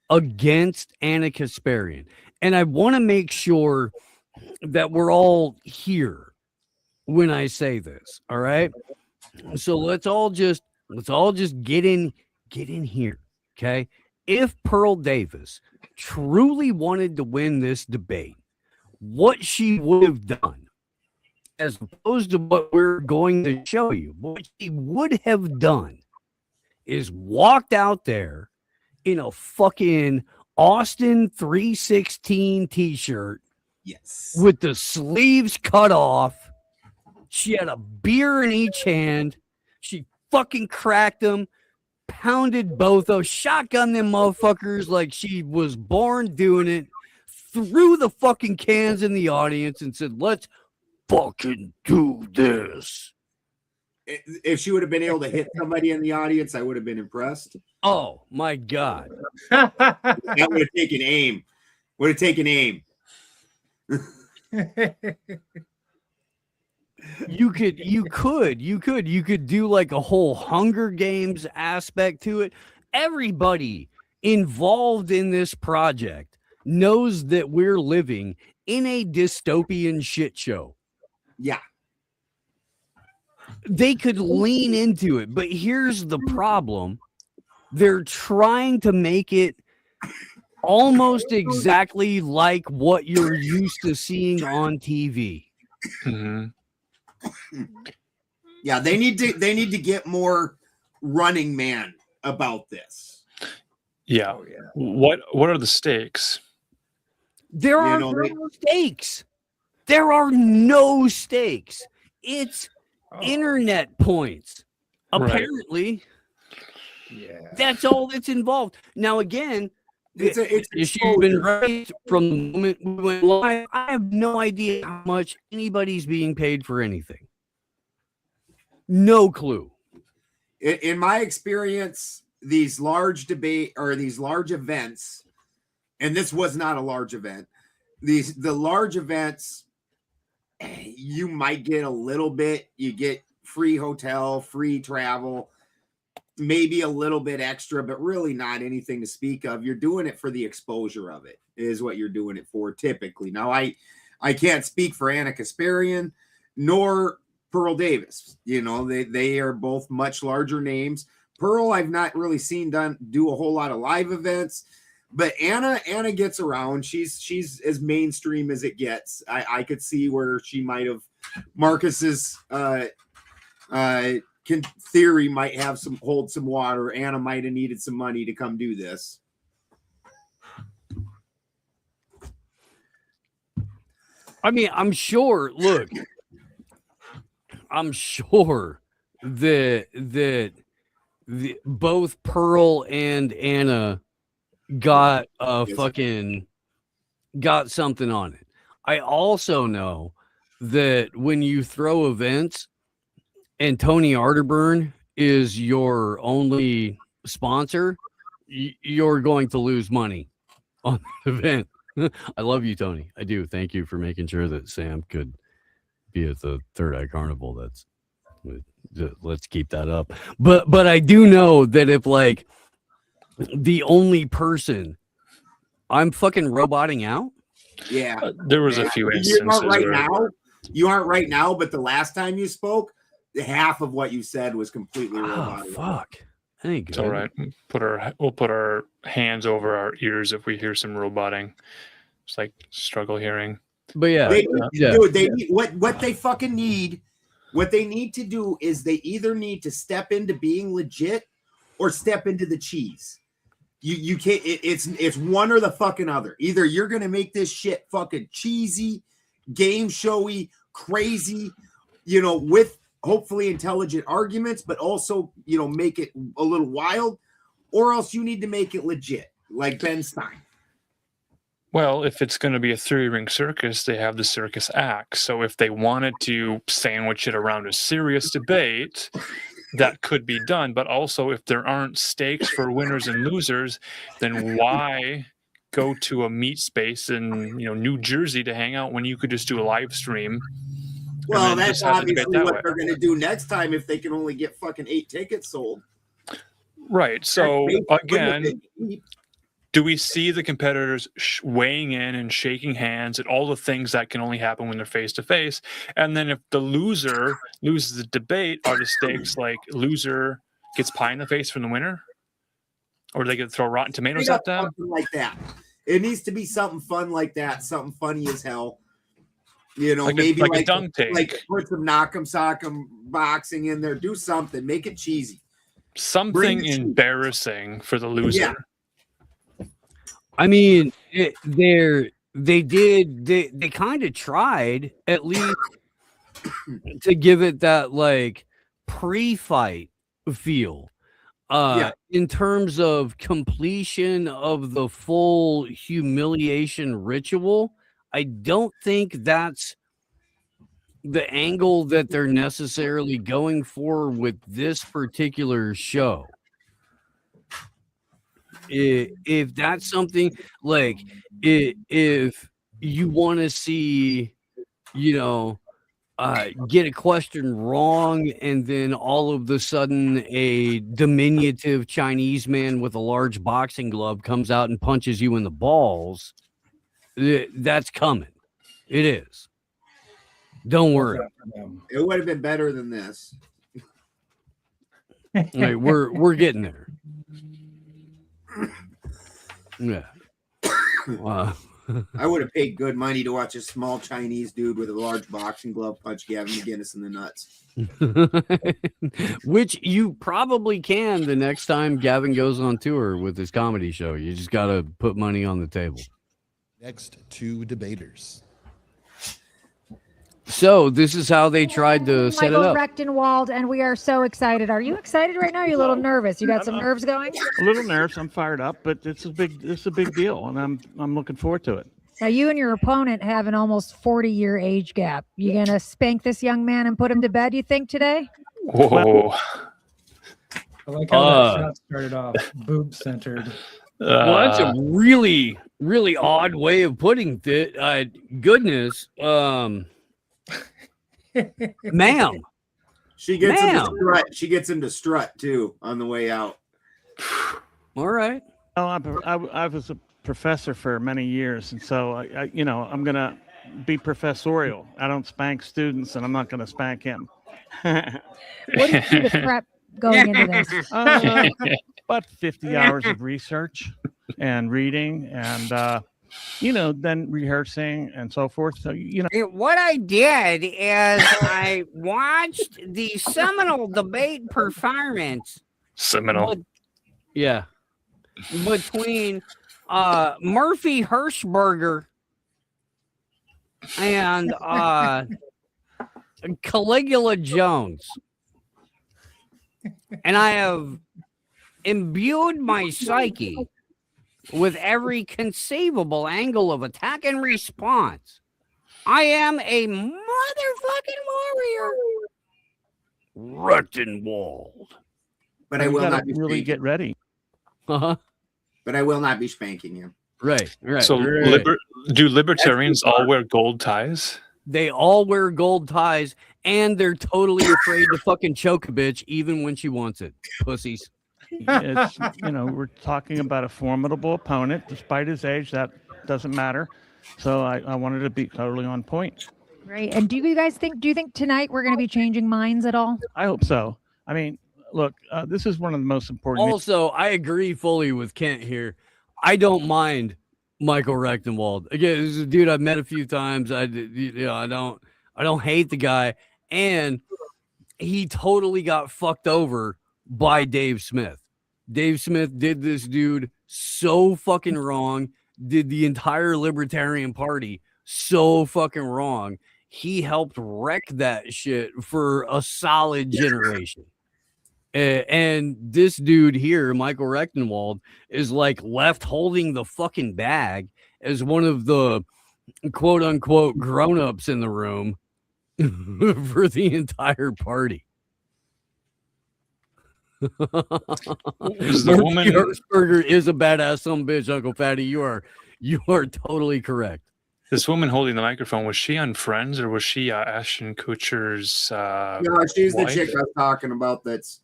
against Anna Kasparian, and I want to make sure that we're all here when I say this. All right. So let's all just get in here. Okay. If Pearl Davis truly wanted to win this debate, what she would have done, as opposed to what we're going to show you, what she would have done is walked out there in a fucking Austin 316 t-shirt. Yes. With the sleeves cut off. She had a beer in each hand. She fucking cracked them, pounded both of, shotgun them motherfuckers like she was born doing it, threw the fucking cans in the audience and said, let's fucking do this. If she would have been able to hit somebody in the audience, I would have been impressed. Oh my God. That would have taken aim. Would have taken aim. You could do like a whole Hunger Games aspect to it. Everybody involved in this project knows that we're living in a dystopian shit show. Yeah. They could lean into it, but here's the problem. They're trying to make it almost exactly like what you're used to seeing on TV. Mm-hmm. Yeah, they need to get more Running Man about this. Yeah. Oh, yeah. What are the stakes? There are no stakes. There are no stakes. It's internet points. Apparently. Yeah. That's all that's involved. Now, again, it's she's been raised from the moment we went live. I have no idea how much anybody's being paid for anything. No clue. In my experience, these large debate or these large events, and this was not a large event. The large events, you might get a little bit. You get free hotel, free travel, maybe a little bit extra, but really not anything to speak of. You're doing it for the exposure of it, is what you're doing it for typically. Now, I can't speak for Anna Kasparian nor Pearl Davis. You know, they are both much larger names. Pearl, I've not really seen do a whole lot of live events, but Anna gets around. She's as mainstream as it gets. I could see where she might have Marcus's theory might have hold some water. Anna might have needed some money to come do this. I mean, I'm sure. Look, I'm sure that both Pearl and Anna got got something on it. I also know that when you throw events and Tony Arterburn is your only sponsor, you're going to lose money on the event. I love you, Tony. I do. Thank you for making sure that Sam could be at the Third Eye Carnival. Let's keep that up. But I do know that if like the only person I'm fucking roboting out. Yeah. There was a few instances. You aren't right now, but the last time you spoke, half of what you said was completely robotic. Fuck. Ain't good. It's all right. We'll put our hands over our ears if we hear some roboting. It's like struggle hearing. But yeah, Dude, they need, what they fucking need. What they need to do is they either need to step into being legit or step into the cheese. You can't. It's one or the fucking other. Either you're gonna make this shit fucking cheesy, game showy, crazy, with hopefully intelligent arguments, but also make it a little wild, or else you need to make it legit, like Ben Stein. Well, if it's going to be a three-ring circus, they have the circus act. So if they wanted to sandwich it around a serious debate, that could be done. But also, if there aren't stakes for winners and losers, then why go to a meat space in New Jersey to hang out when you could just do a live stream? Well, that's obviously what they're going to do next time if they can only get fucking 8 tickets sold. Right. So again, do we see the competitors weighing in and shaking hands and all the things that can only happen when they're face to face? And then if the loser loses the debate, are the stakes like loser gets pie in the face from the winner? Or do they get to throw rotten tomatoes at them? Something like that. It needs to be something fun like that, something funny as hell. You know, Like maybe a dunk tank. like put some knock'em sock'em boxing in there. Do something. Make it cheesy. Something embarrassing for the loser. Yeah. I mean, they kind of tried at least to give it that like pre-fight feel. In terms of completion of the full humiliation ritual, I don't think that's the angle that they're necessarily going for with this particular show. If that's something like if you want to see, you know, get a question wrong and then all of a sudden a diminutive Chinese man with a large boxing glove comes out and punches you in the balls, that's coming. It is. Don't worry. It would have been better than this. Like, we're getting there. Yeah. I would have paid good money to watch a small Chinese dude with a large boxing glove punch Gavin McGinnis in the nuts. Which you probably can the next time Gavin goes on tour with his comedy show. You just got to put money on the table. Next two debaters. So this is how they tried to set it Michael up. Rechtenwald, and we are so excited. Are you excited right now? Are you a little nervous? You got some nerves going? A little nervous. I'm fired up, but it's a big deal, and I'm looking forward to it. Now, you and your opponent have an almost 40-year age gap. You gonna spank this young man and put him to bed, you think, today? Whoa. I like how that shot started off boob-centered. Well, that's a really, really odd way of putting it. Goodness. Ma'am. She gets him to strut. She gets him to strut too on the way out. All right. Oh, I was a professor for many years, and so I'm gonna be professorial. I don't spank students, and I'm not gonna spank him. What did you do to prep going into this? About 50 hours of research and reading, and then rehearsing and so forth. So what I did is I watched the seminal debate performance. Seminal. Yeah. Between Murphy Hirschberger and Caligula Jones. and I have imbued my psyche with every conceivable angle of attack and response. I am a motherfucking warrior. Rechtenwald. But I will not be really get ready. Uh-huh. But I will not be spanking him. Right. So do libertarians all wear gold ties? They all wear gold ties, and they're totally afraid to fucking choke a bitch even when she wants it. Pussies. It's, we're talking about a formidable opponent. Despite his age, that doesn't matter. So I wanted to be totally on point. Right. And do you think tonight we're going to be changing minds at all? I hope so. I mean, look, this is one of the most important. Also, I agree fully with Kent here. I don't mind Michael Rechtenwald. Again, this is a dude I've met a few times. I don't hate the guy, and he totally got fucked over by Dave Smith. Dave Smith did this dude so fucking wrong. Did the entire Libertarian Party so fucking wrong. He helped wreck that shit for a solid generation. And this dude here, Michael Rechtenwald, is like left holding the fucking bag as one of the quote unquote grown-ups in the room for the entire party. Is the woman Hertzberger is a badass son of a bitch, Uncle Fatty. You are totally correct. This woman holding the microphone, was she on Friends or was she Ashton Kutcher's No, she's wife? the chick I was talking about. That's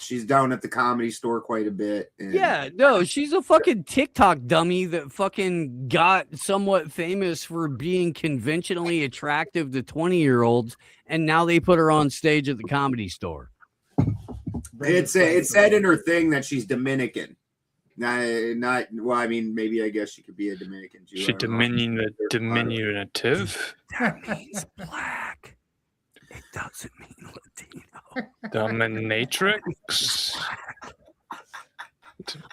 she's down at the Comedy Store quite a bit. And Yeah, no, she's a fucking TikTok dummy that fucking got somewhat famous for being conventionally attractive to 20-year-olds, and now they put her on stage at the Comedy Store. it said in her thing that she's Dominican. Not well, I mean, maybe I guess she could be a Dominican Jew. She diminutive. That means black. It doesn't mean Latino. Dominatrix.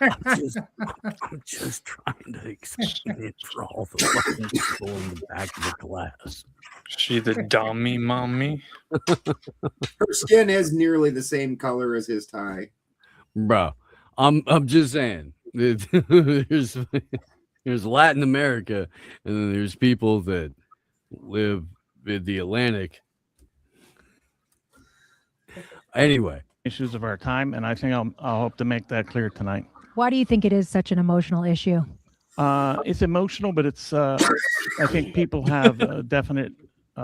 I'm just trying to explain it for all the fucking people in the back of the class. She the dummy mommy. Her skin is nearly the same color as his tie. Bro, I'm just saying. There's Latin America, and then there's people that live in the Atlantic. Anyway, issues of our time, and I think I'll hope to make that clear tonight. Why do you think it is such an emotional issue? It's emotional, but it's I think people have definite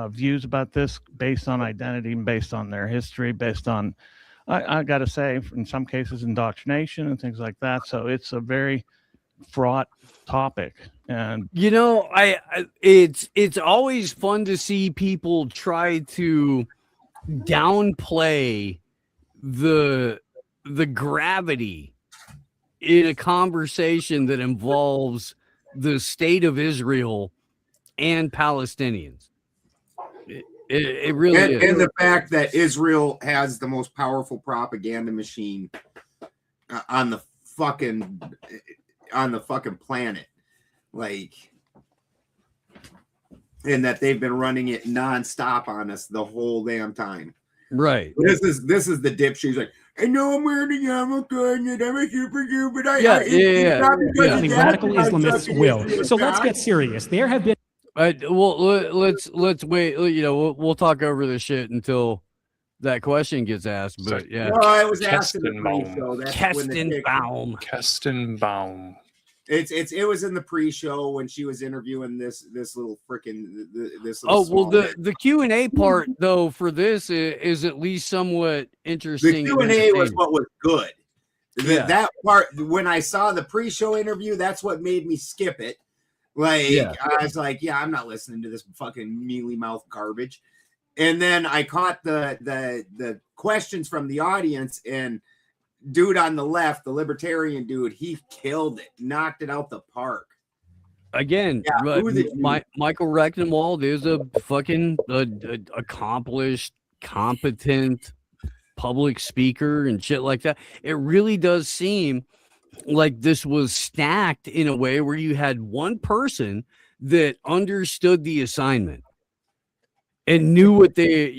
views about this based on identity and based on their history, based on I got to say, in some cases, indoctrination and things like that. So it's a very fraught topic. And you know, it's always fun to see people try to downplay the gravity in a conversation that involves the state of Israel and Palestinians. It really is. And the fact that Israel has the most powerful propaganda machine on the fucking planet, like, and that they've been running it nonstop on us the whole damn time. Right. This is the dipshit. She's like, I know I'm wearing a yarmulke and I'm a super Jew, but radical Islamists will. So let's get serious. There have been. Well, let's wait. You know, we'll talk over this shit until that question gets asked. But yeah, well, I was asked in the pre-show. Kestenbaum. It was in the pre-show when she was interviewing this little freaking this. Oh well, the Q&A part though for this is at least somewhat interesting. The Q&A was what was good. Yeah. That part, when I saw the pre-show interview, that's what made me skip it. Like, I was like, yeah, I'm not listening to this fucking mealy mouth garbage. And then I caught the questions from the audience, and dude on the left, the libertarian dude, he killed it, knocked it out the park. Again, Michael Rectenwald is a fucking accomplished, competent public speaker and shit like that. It really does seem like this was stacked in a way where you had one person that understood the assignment and knew what they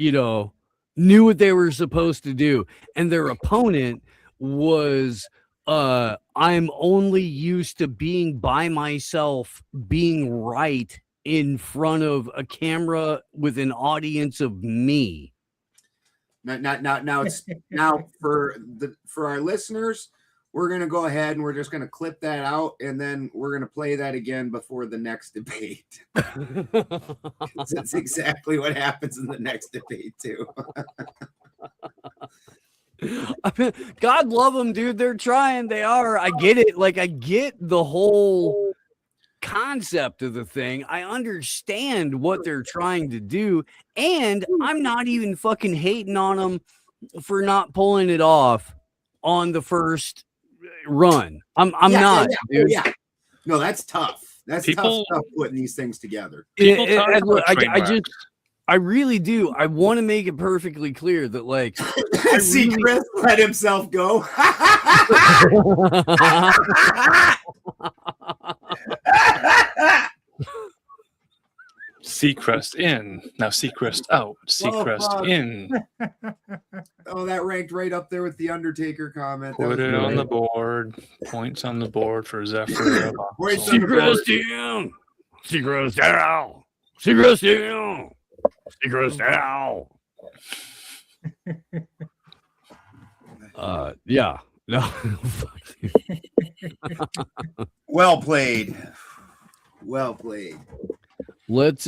were supposed to do, and their opponent was I'm only used to being by myself, being right in front of a camera with an audience of me. Now for our listeners, we're going to go ahead and we're just going to clip that out, and then we're going to play that again before the next debate. That's exactly what happens in the next debate too. God love them, dude. They're trying. They are. I get it. Like, I get the whole concept of the thing. I understand what they're trying to do, and I'm not even fucking hating on them for not pulling it off on the first run. I'm not. Dude. Yeah. No, that's tough. That's tough stuff putting these things together. I really do. I want to make it perfectly clear that, like, see Chris let himself go. Seacrest in. Now Seacrest out. Seacrest in. Oh, that ranked right up there with the Undertaker comment. Put it on the board. Points on the board for Zephyr. Seacrest in. Seacrest down. Seacrest down. Seacrest down. Yeah. No. Well played. Well played. Let's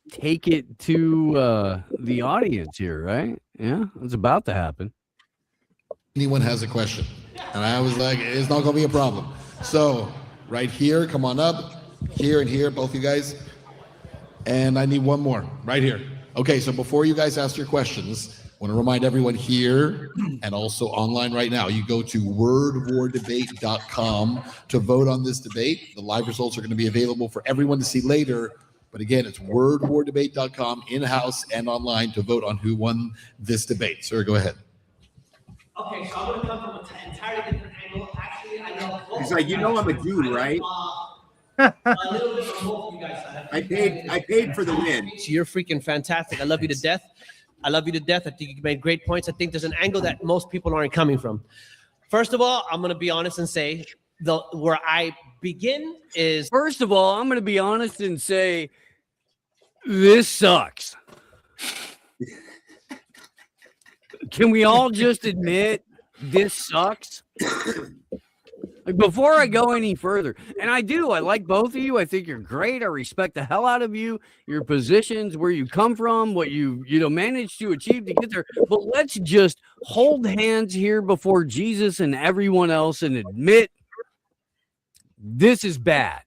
take it to the audience here, right? Yeah, it's about to happen. Anyone has a question. And I was like, it's not going to be a problem. So right here, come on up. Here and here, both you guys. And I need one more right here. Okay, so before you guys ask your questions, I want to remind everyone here and also online right now, you go to wordwardebate.com to vote on this debate. The live results are going to be available for everyone to see later. But again, it's wordwardebate.com in-house and online to vote on who won this debate. Sir, go ahead. Okay, so I'm going to come from an entirely different angle. Actually, I know both. He's like, you know, I'm a Jew, right? A little bit from both of you guys. I paid for the win. You're freaking fantastic. I love you to death. I love you to death. I think you made great points. I think there's an angle that most people aren't coming from. First of all, I'm going to be honest and say where I begin is. First of all, I'm going to be honest and say this sucks. Can we all just admit this sucks? Like, before I go any further, and I like both of you. I think you're great. I respect the hell out of you, your positions, where you come from, what you managed to achieve to get there. But let's just hold hands here before Jesus and everyone else and admit this is bad.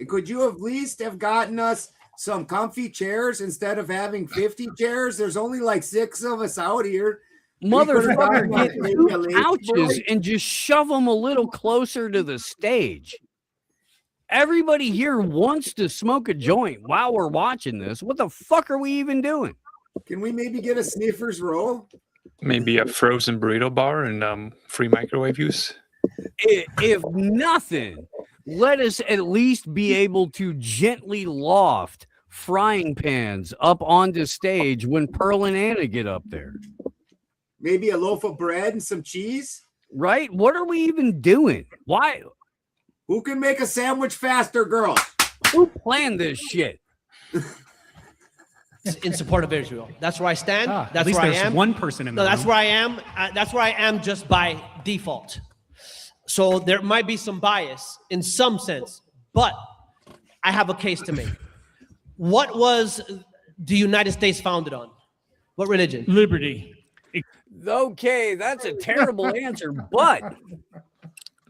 Could you at least have gotten us some comfy chairs instead of having 50 chairs? There's only like 6 of us out here. Motherfucker, get 2 couches and just shove them a little closer to the stage. Everybody here wants to smoke a joint while we're watching this. What the fuck are we even doing? Can we maybe get a sniffer's roll? Maybe a frozen burrito bar and free microwave use. If nothing, let us at least be able to gently loft frying pans up onto stage when Pearl and Anna get up there. Maybe a loaf of bread and some cheese? Right? What are we even doing? Why? Who can make a sandwich faster, girl? Who planned this shit? In support of Israel. That's where I stand. That's at least where I there's am. one person in the that's room. where I am. That's where I am just by default. So there might be some bias in some sense, but I have a case to make. What was the United States founded on? What religion? Liberty. Okay, that's a terrible answer, but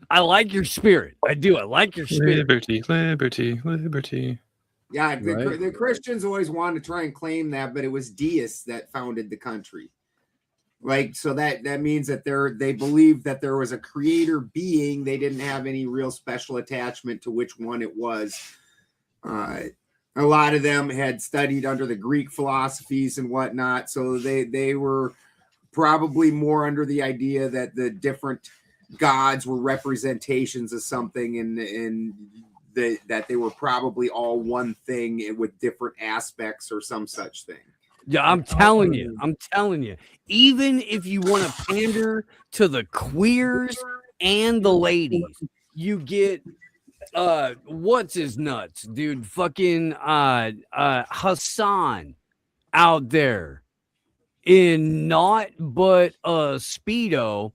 I like your spirit. I do. I like your spirit. Liberty, liberty, liberty. Yeah, Right. the Christians always wanted to try and claim that, but it was deists that founded the country. Like, so that means that they believed that there was a creator being. They didn't have any real special attachment to which one it was. A lot of them had studied under the Greek philosophies and whatnot, so they were probably more under the idea that the different gods were representations of something, and that they were probably all one thing with different aspects or some such thing. Yeah, I'm telling you. Even if you want to pander to the queers and the ladies, you get what's his nuts, dude? Fucking Hassan out there in naught but a Speedo,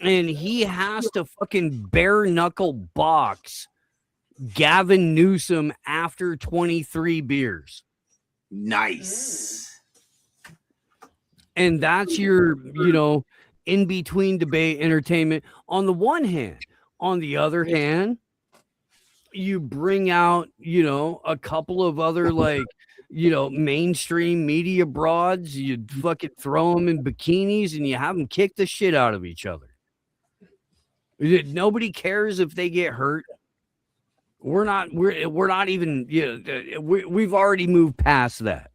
and he has to fucking bare knuckle box Gavin Newsom after 23 beers. Nice. And that's your, in between debate entertainment on the one hand. On the other hand, you bring out, a couple of other mainstream media broads. You fucking throw them in bikinis and you have them kick the shit out of each other. Nobody cares if they get hurt. We're not even, we've already moved past that.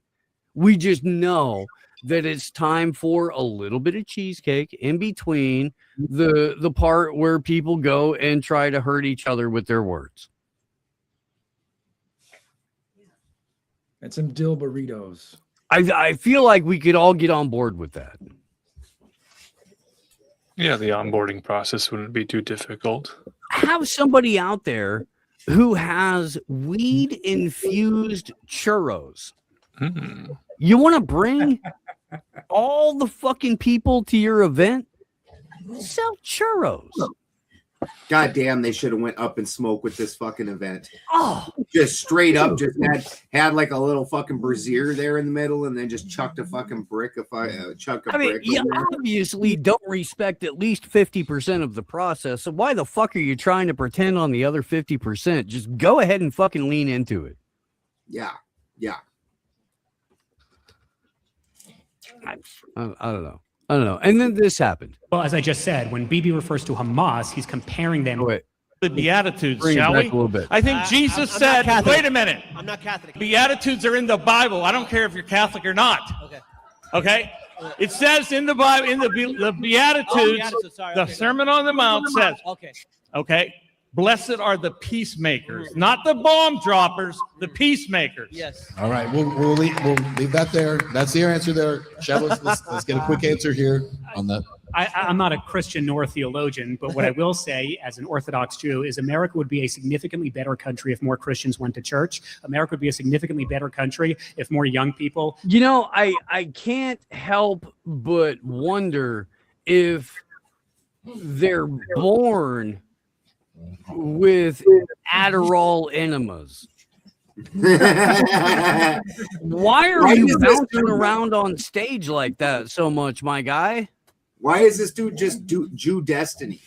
We just know that it's time for a little bit of cheesecake in between the part where people go and try to hurt each other with their words. And some dill burritos. I feel like we could all get on board with that. Yeah, the onboarding process wouldn't be too difficult. Have somebody out there who has weed-infused churros. You want to bring all the fucking people to your event? Sell churros. God damn, they should have went up in smoke with this fucking event. Oh, Just straight up, just had like a little fucking brazier there in the middle, and then just chucked a fucking brick, chuck a I mean, brick. you in there. obviously don't respect at least 50% of the process. So why the fuck are you trying to pretend on the other 50%? Just go ahead and fucking lean into it. Yeah, yeah. I don't know. I don't know. And then this happened. Well, as I just said, when Bibi refers to Hamas, he's comparing them. The Beatitudes, Bring it shall back we? a little bit. I think Jesus I'm said, not Catholic. wait a minute. I'm not Catholic. Beatitudes are in the Bible. I don't care if you're Catholic or not. Okay. Okay? It says in the Bible, in the Beatitudes, Beatitudes, sorry, the okay. Sermon on the Mount says, Okay. okay, blessed are the peacemakers, not the bomb droppers, the peacemakers. Yes. All right, we'll leave that there. That's the answer there. Shadows, let's get a quick answer here on that. I'm not a Christian nor a theologian, but what I will say as an Orthodox Jew is America would be a significantly better country if more Christians went to church. America would be a significantly better country if more young people. You know, I can't help but wonder if they're born with Adderall enemas. Why are you bouncing around on stage like that so much, my guy? Why is this dude just Jew Destiny?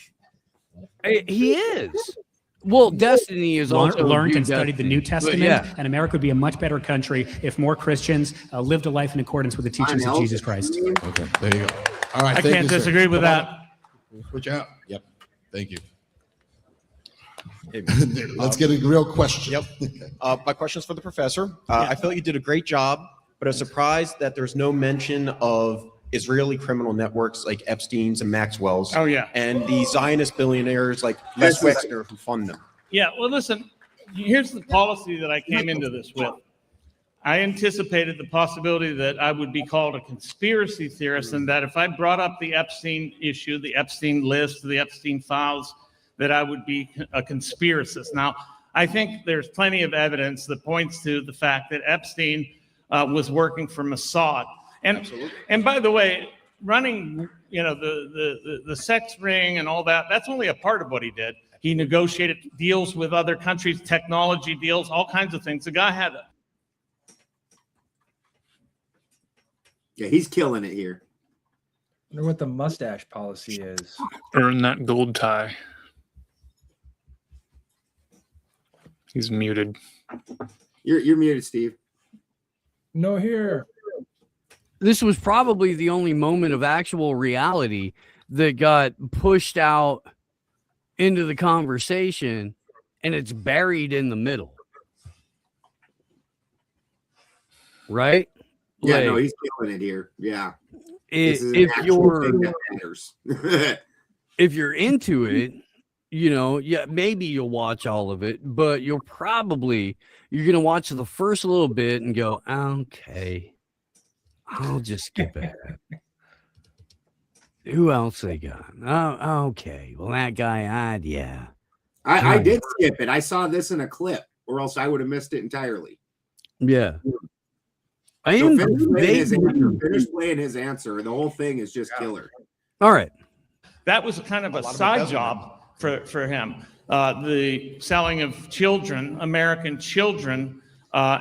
He is. Well, Destiny is also learned Jew and studied the Destiny, New but Testament, yeah. and America would be a much better country if more Christians lived a life in accordance with the teachings of Jesus Christ. Okay, there you go. All right, I thank can't you, sir. disagree with Come on. that. Switch out. Yep. Thank you. Let's get a real question. Yep. My question is for the professor. I felt you did a great job, but I'm surprised that there's no mention of Israeli criminal networks like Epstein's and Maxwell's. Oh, yeah. And the Zionist billionaires like Les Wexner who fund them. Yeah, well, listen, here's the policy that I came into this with. I anticipated the possibility that I would be called a conspiracy theorist, and that if I brought up the Epstein issue, the Epstein list, the Epstein files, that I would be a conspiracist. Now, I think there's plenty of evidence that points to the fact that Epstein was working for Mossad. And by the way, running, the sex ring and all that, that's only a part of what he did. He negotiated deals with other countries, technology deals, all kinds of things. The guy had Yeah, he's killing it here. I wonder what the mustache policy is. Earn that gold tie. He's muted. You're muted, Steve. No here. This was probably the only moment of actual reality that got pushed out into the conversation, and it's buried in the middle. Right? Yeah, Like, no, he's killing it here. Yeah. if This is an actual you're thing that matters. if you're into it, yeah, maybe you'll watch all of it, but you're gonna watch the first little bit and go, okay, I'll just skip it. Who else they got? Oh, okay. Well, that guy, yeah. I did skip it. I saw this in a clip, or else I would have missed it entirely. Yeah. I So am finish playing his answer. The whole thing is just killer. All right. That was kind of a side job for him. The selling of children, American children,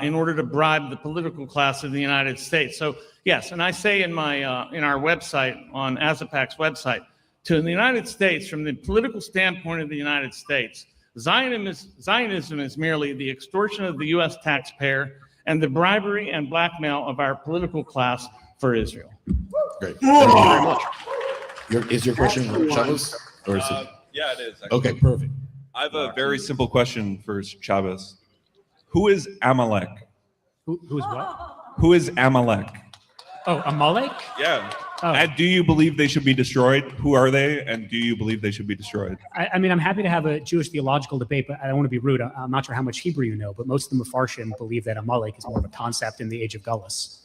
in order to bribe the political class of the United States. So yes, and I say in my in our website, on Azapac's website, to the United States, from the political standpoint of the United States, Zionism is merely the extortion of the U.S. taxpayer and the bribery and blackmail of our political class for Israel. Great. Thank you very much. Is your question Chavez? Or is it? Yeah, it is. Actually. Okay, perfect. I have a very simple question for Chavez. Who is Amalek? Who's what? Who is Amalek? Oh, Amalek? Yeah. Oh. And do you believe they should be destroyed? Who are they? And do you believe they should be destroyed? I mean, I'm happy to have a Jewish theological debate, but I don't want to be rude. I'm not sure how much Hebrew you know, but most of the Mepharshim believe that Amalek is more of a concept in the age of Gullus.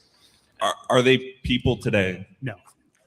Are they people today? No.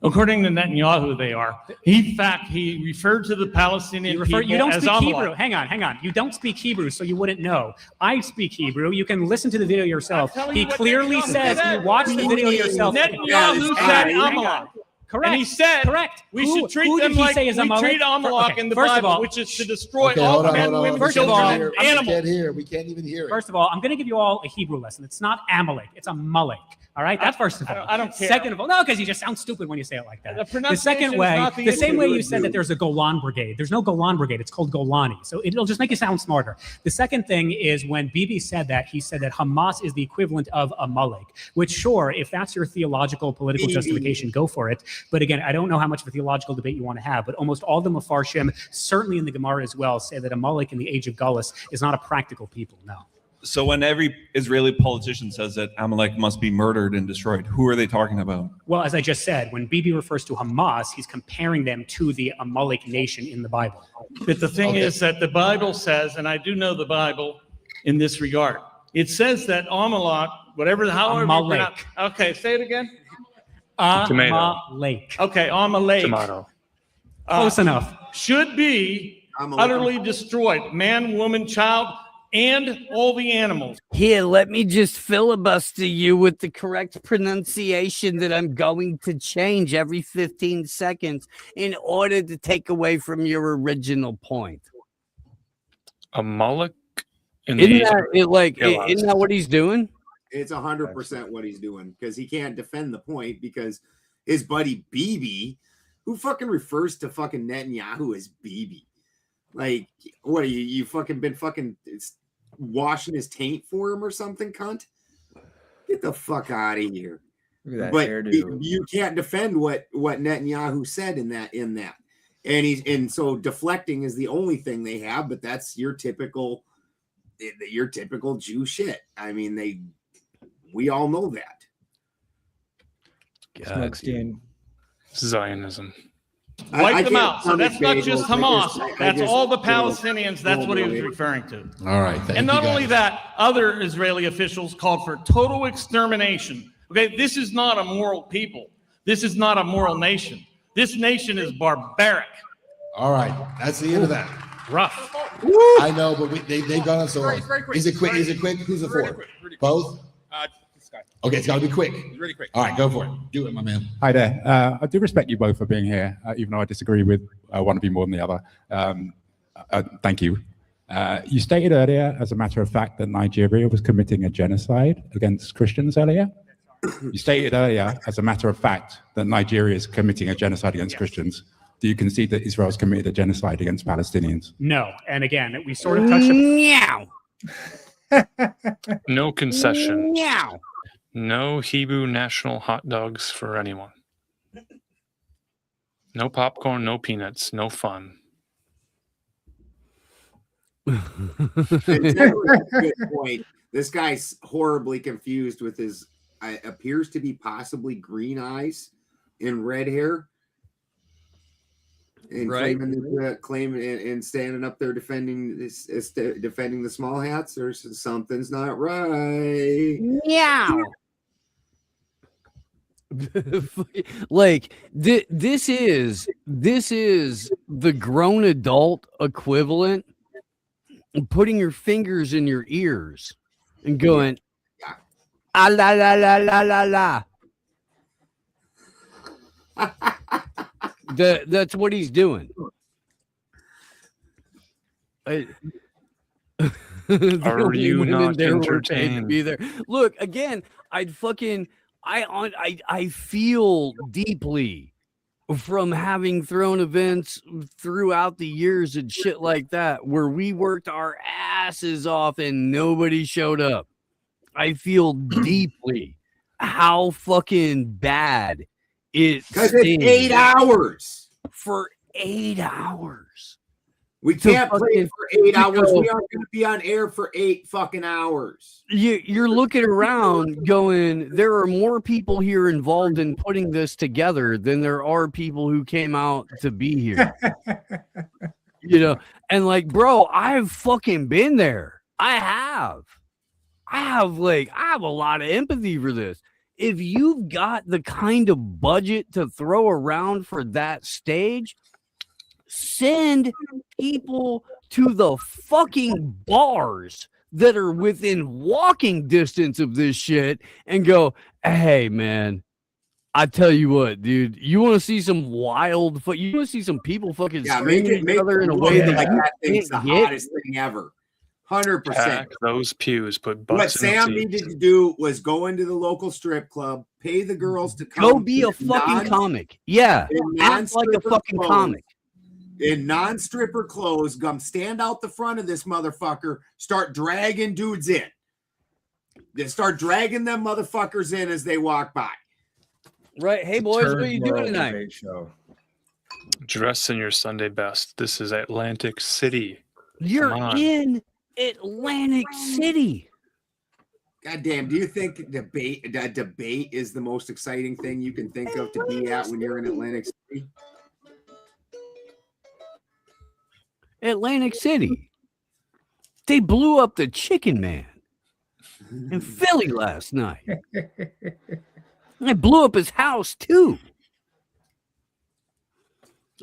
According to Netanyahu, they are. In fact, he referred to the Palestinian people You don't as speak Amalek. Hebrew. Hang on. You don't speak Hebrew, so you wouldn't know. I speak Hebrew. You can listen to the video yourself. He clearly says, you watch the video yourself. Netanyahu said Amalek. Correct. And he said, correct. We Who- should treat who them did he like say is we Amalek? treat Amalek Okay, in the first of Bible, all- which is to destroy Okay, all hold on, men, hold on, women, hold on. First of children, all, and We animals. can't hear. We can't even hear it. First of all, I'm going to give you all a Hebrew lesson. It's not Amalek. It's Amalek. All right, that's first of all. I don't care. Second of all, no, because you just sound stupid when you say it like that. The The pronunciation second is way, not the same issue. way you said that there's a Golan Brigade. There's no Golan Brigade. It's called Golani. So it'll just make you sound smarter. The second thing is when Bibi said that, he said that Hamas is the equivalent of Amalek, which sure, if that's your theological, political justification, go for it. But again, I don't know how much of a theological debate you want to have, but almost all the Mefarshim, certainly in the Gemara as well, say that Amalek in the age of Gullus is not a practical people, no. So when every Israeli politician says that Amalek must be murdered and destroyed, who are they talking about? Well, as I just said, when Bibi refers to Hamas, he's comparing them to the Amalek nation in the Bible. But the thing is that the Bible says, and I do know the Bible in this regard, it says that Amalek, however you Amalek. pronounce- okay, say it again. Tomato. Amalek. Okay, Amalek. Tomato. Close enough. Should be Amalek. utterly destroyed. Man, woman, child, and all the animals. Here, let me just filibuster you with the correct pronunciation that I'm going to change every 15 seconds in order to take away from your original point. Amalek in Isn't the that it, like? Yeah, Isn't that what he's doing? It's 100% what he's doing because he can't defend the point because his buddy Bibi, who fucking refers to fucking Netanyahu as Bibi, like, what are you? You fucking been fucking washing his taint for him or something, cunt? Get the fuck out of here. Look at that But hairdo. you can't defend what Netanyahu said in that, and so deflecting is the only thing they have. But that's your typical Jew shit. I mean, we all know that. Smokestein. Zionism. Wipe them can't out. So that's not stomach just bagels. Hamas. That's just, all the you know, Palestinians. That's what he was referring to. All right. Thank And you, not only guys. that, other Israeli officials called for total extermination. Okay, this is not a moral people. This is not a moral nation. This nation is barbaric. All right. That's the end of that. Rough. I know, but they've gone on so long. Is it quick? Is it quick? Who's it for? Both? This guy. Okay, it's got to be quick. It's really quick. All right, go for it. Do it, my man. Hi there. I do respect you both for being here, even though I disagree with one of you more than the other. Thank you. You stated earlier, as a matter of fact, that Nigeria was committing a genocide against Christians earlier. You stated earlier, as a matter of fact, that Nigeria is committing a genocide against Christians. Do you concede that Israel's committed a genocide against Palestinians? No. And again, we sort of touched Meow. No concession. Meow. No Hebrew national hot dogs for anyone. No popcorn, no peanuts, no fun. It's a good point. This guy's horribly confused with his appears to be possibly green eyes and red hair, and Right. claiming and standing up there defending defending the small hats. Or something's not right. Meow. Like this is the grown adult equivalent of putting your fingers in your ears and going ah la la la la la la. That's what he's doing. The Are only you women not there were paid to entertained? be there. Look, again, I feel deeply from having thrown events throughout the years and shit like that where we worked our asses off and nobody showed up. I feel deeply how fucking bad it Because it's 8 hours. For 8 hours. We To can't play fucking- it for 8 hours. you know, We aren't going to be on air for 8 fucking hours. You're looking around going, there are more people here involved in putting this together than there are people who came out to be here. And like, bro, I've fucking been there. I have a lot of empathy for this. If you've got the kind of budget to throw around for that stage, send people to the fucking bars that are within walking distance of this shit and go, hey man, I tell you what, dude. You want to see some wild? You want to see some people fucking screaming at each other in a way that like you that thing's the can't get? hottest thing ever. 100%. Pack those pews. Put butts What in Sam the needed seats. to do was go into the local strip club, pay the girls to come. Go be a fucking comic. Yeah, act like a fucking comic. In non-stripper clothes, come stand out the front of this motherfucker, start dragging dudes in. They start dragging them motherfuckers in as they walk by. Right. Hey, boys, what are you doing tonight? Show. Dress in your Sunday best. This is Atlantic City. You're Come on. in Atlantic City. God damn, do you think debate is the most exciting thing you can think of to be at when you're in Atlantic City? Atlantic City. They blew up the Chicken Man in Philly last night. They blew up his house too.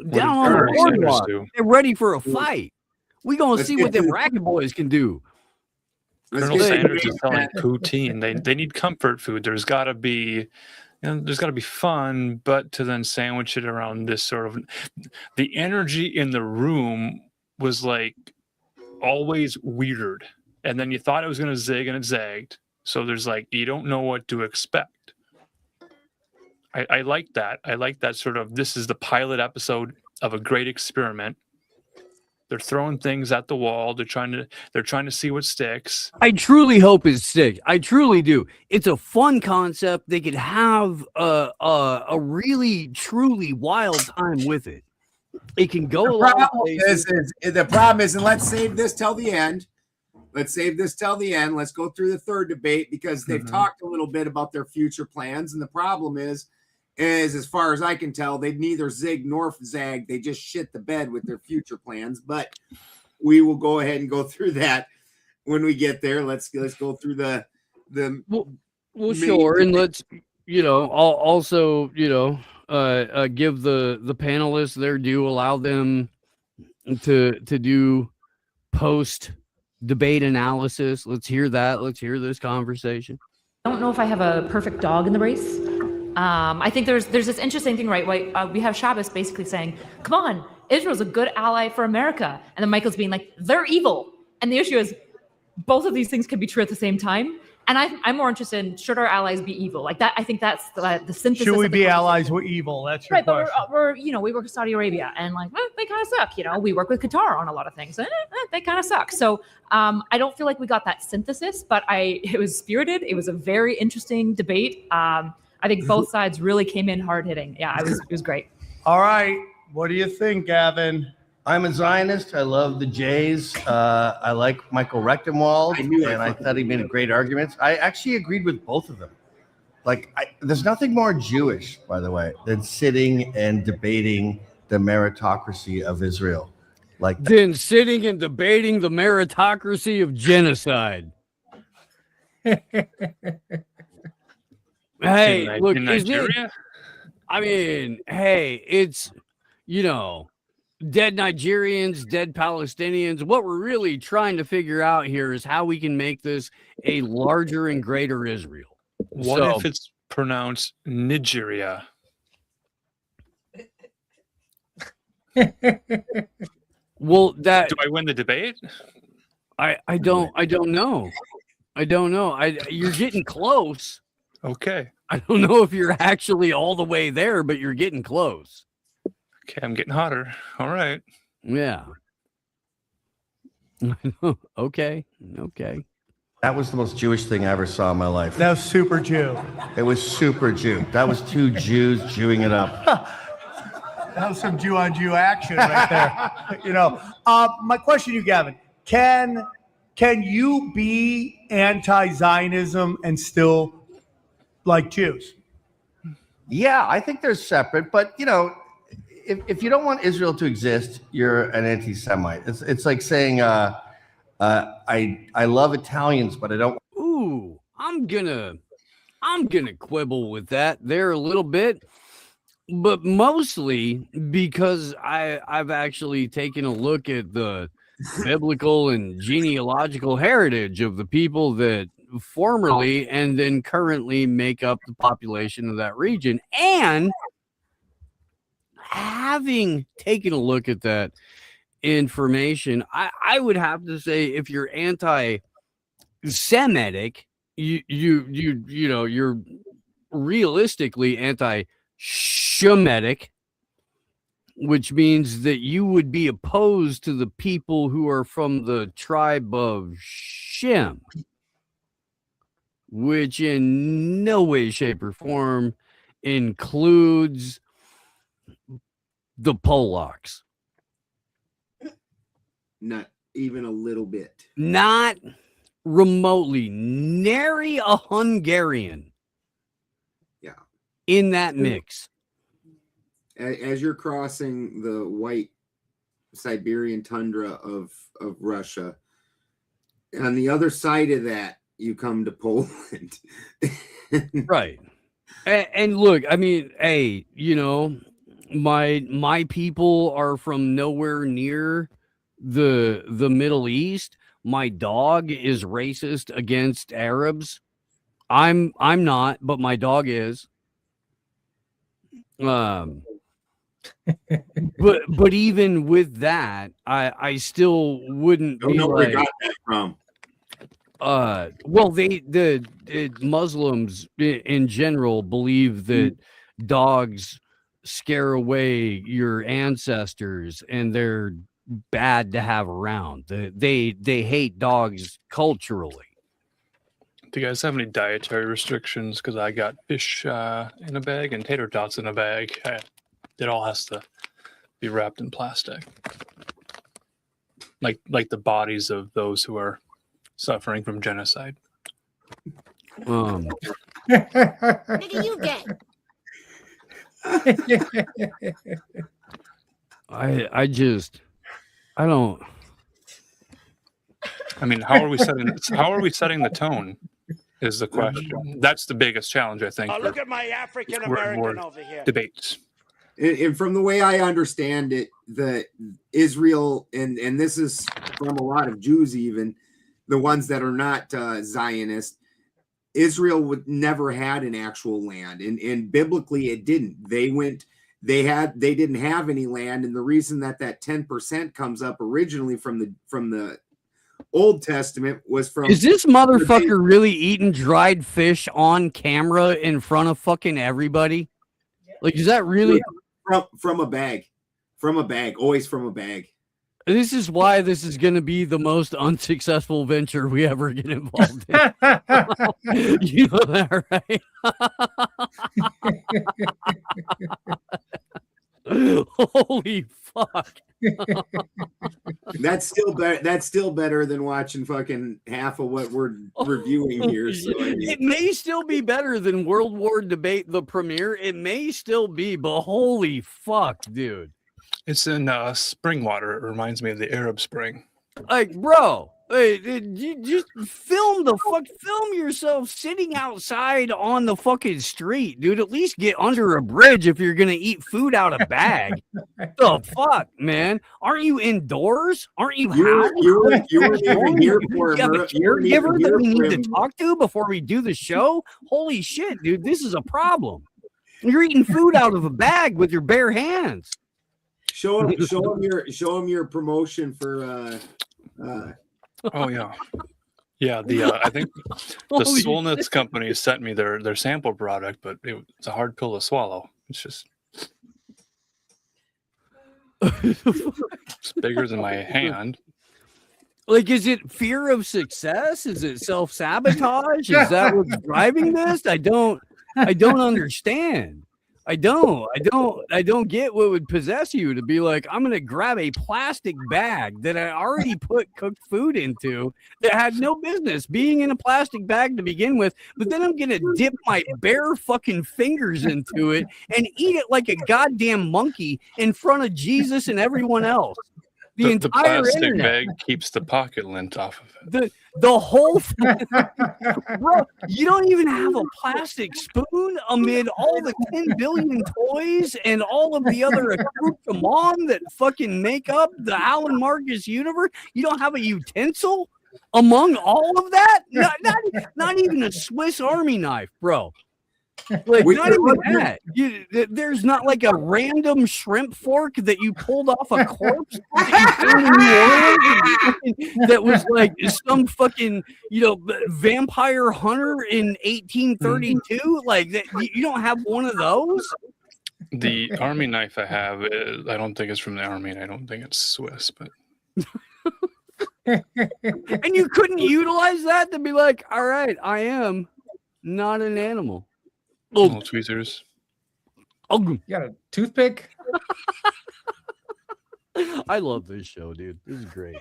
Down on the boardwalk. They're ready for a fight. We gonna see what them racket boys can do. Colonel Sanders is selling poutine. They need comfort food. There's got to be, there's got to be fun, but to then sandwich it around this sort of, the energy in the room was like always weird, and then you thought it was going to zig and it zagged. So there's like you don't know what to expect. I like that. I like that sort of. This is the pilot episode of a great experiment. They're throwing things at the wall. They're trying to see what sticks. I truly hope it sticks. I truly do. It's a fun concept. They could have a really, truly wild time with it. It can go. The problem is, and let's save this till the end. Let's go through the third debate because they've talked a little bit about their future plans, and the problem is as far as I can tell, they'd neither zig nor zag. They just shit the bed with their future plans. But we will go ahead and go through that when we get there. Let's go through the well sure, and let's also give the panelists their due. Allow them to do post debate analysis. Let's hear that. Let's hear this conversation. I don't know if I have a perfect dog in the race. I think there's this interesting thing, right? We have Shabbos basically saying, come on, Israel's a good ally for America. And then Michael's being like, they're evil. And the issue is both of these things can be true at the same time. And I'm more interested in, should our allies be evil? Like that, I think that's the synthesis. Should we be allies with evil? That's your right, question. But we're we work with Saudi Arabia and they kind of suck. We work with Qatar on a lot of things. They kind of suck. So I don't feel like we got that synthesis, but it was spirited. It was a very interesting debate. I think both sides really came in hard hitting. Yeah, it was great. All right. What do you think, Gavin? I'm a Zionist. I love the Jays. I like Michael Rectenwald, and I thought he made great arguments. I actually agreed with both of them. There's nothing more Jewish, by the way, than sitting and debating the meritocracy of Israel. Than sitting and debating the meritocracy of genocide. Hey, look, in Nigeria? It's dead Nigerians, dead Palestinians. What we're really trying to figure out here is how we can make this a larger and greater Israel. What if it's pronounced Nigeria? Well, do I win the debate? I don't know. You're getting close. Okay. I don't know if you're actually all the way there, but you're getting close. Okay, I'm getting hotter. All right. Yeah. Okay. That was the most Jewish thing I ever saw in my life. That was super Jew. It was super Jew. That was two Jews Jewing it up. That was some Jew on Jew action right there. My question to you, Gavin, can you be anti-Zionism and still like Jews? Yeah, I think they're separate, but if you don't want Israel to exist, you're an anti-Semite. It's like saying I love Italians, but I don't. Ooh, I'm gonna quibble with that there a little bit, but mostly because I've actually taken a look at the biblical and genealogical heritage of the people that formerly and then currently make up the population of that region. And having taken a look at that information, I would have to say, if you're anti-Semitic, you're realistically anti-Shemitic, which means that you would be opposed to the people who are from the tribe of Shem, which in no way, shape, or form includes the Polacks. Not even a little bit. Not remotely. Nary a Hungarian. Yeah. In that mix. As you're crossing the white Siberian tundra of Russia, on the other side of that, you come to Poland. Right. And look, I mean, hey, my people are from nowhere near the Middle East. My dog is racist against Arabs. I'm not, but my dog is. But even with that, I still wouldn't Don't be know where like, I got that from. well, the Muslims in general believe that dogs scare away your ancestors and they're bad to have around. They hate dogs culturally. Do you guys have any dietary restrictions? Because I got fish in a bag and tater tots in a bag. It all has to be wrapped in plastic, like the bodies of those who are suffering from genocide. Nigga, you gay. I don't. I mean, how are we setting the tone? Is the question. That's the biggest challenge, I think. Look at my African American over here. Debates. And from the way I understand it, the Israel, and this is from a lot of Jews, even the ones that are not Zionist, Israel would never had an actual land, and biblically it didn't. They didn't have any land, and the reason that 10% comes up originally from the Old Testament was from. Is this motherfucker really eating dried fish on camera in front of fucking everybody? Like, is that really from a bag? From a bag, always from a bag. This is why this is going to be the most unsuccessful venture we ever get involved in. You know that, right? Holy fuck. That's still better than watching fucking half of what we're reviewing here. So it may still be better than World War Debate the premiere. It may still be, but holy fuck, dude. It's in spring water. It reminds me of the Arab Spring. Like, bro, you just film yourself sitting outside on the fucking street, dude. At least get under a bridge if you're gonna eat food out of bag. The fuck, man? Aren't you indoors? Aren't you? You weren't even here for you have a caregiver that we need to talk to before we do the show. Holy shit, dude! This is a problem. You're eating food out of a bag with your bare hands. Show him your promotion for. Oh yeah, yeah. I think the Solnitz company sent me their sample product, but it's a hard pill to swallow. It's just it's bigger than my hand. Like, is it fear of success? Is it self-sabotage? Is that what's driving this? I don't understand. I don't get what would possess you to be like, I'm gonna grab a plastic bag that I already put cooked food into that had no business being in a plastic bag to begin with, but then I'm gonna dip my bare fucking fingers into it and eat it like a goddamn monkey in front of Jesus and everyone else. The entire plastic internet. bag keeps the pocket lint off of it. The whole bro, you don't even have a plastic spoon amid all the 10 billion toys and all of the other accoutrements that fucking make up the Alan Marcus universe. You don't have a utensil. Among all of that, not even a Swiss Army knife, bro. Like, not even that. There's not like a random shrimp fork that you pulled off a corpse that you found in New Orleans that was like some fucking, vampire hunter in 1832. Like, you don't have one of those. The army knife I have, I don't think it's from the army, and I don't think it's Swiss, but. And you couldn't utilize that to be like, all right, I am not an animal. Little tweezers. You got a toothpick? I love this show, dude. This is great.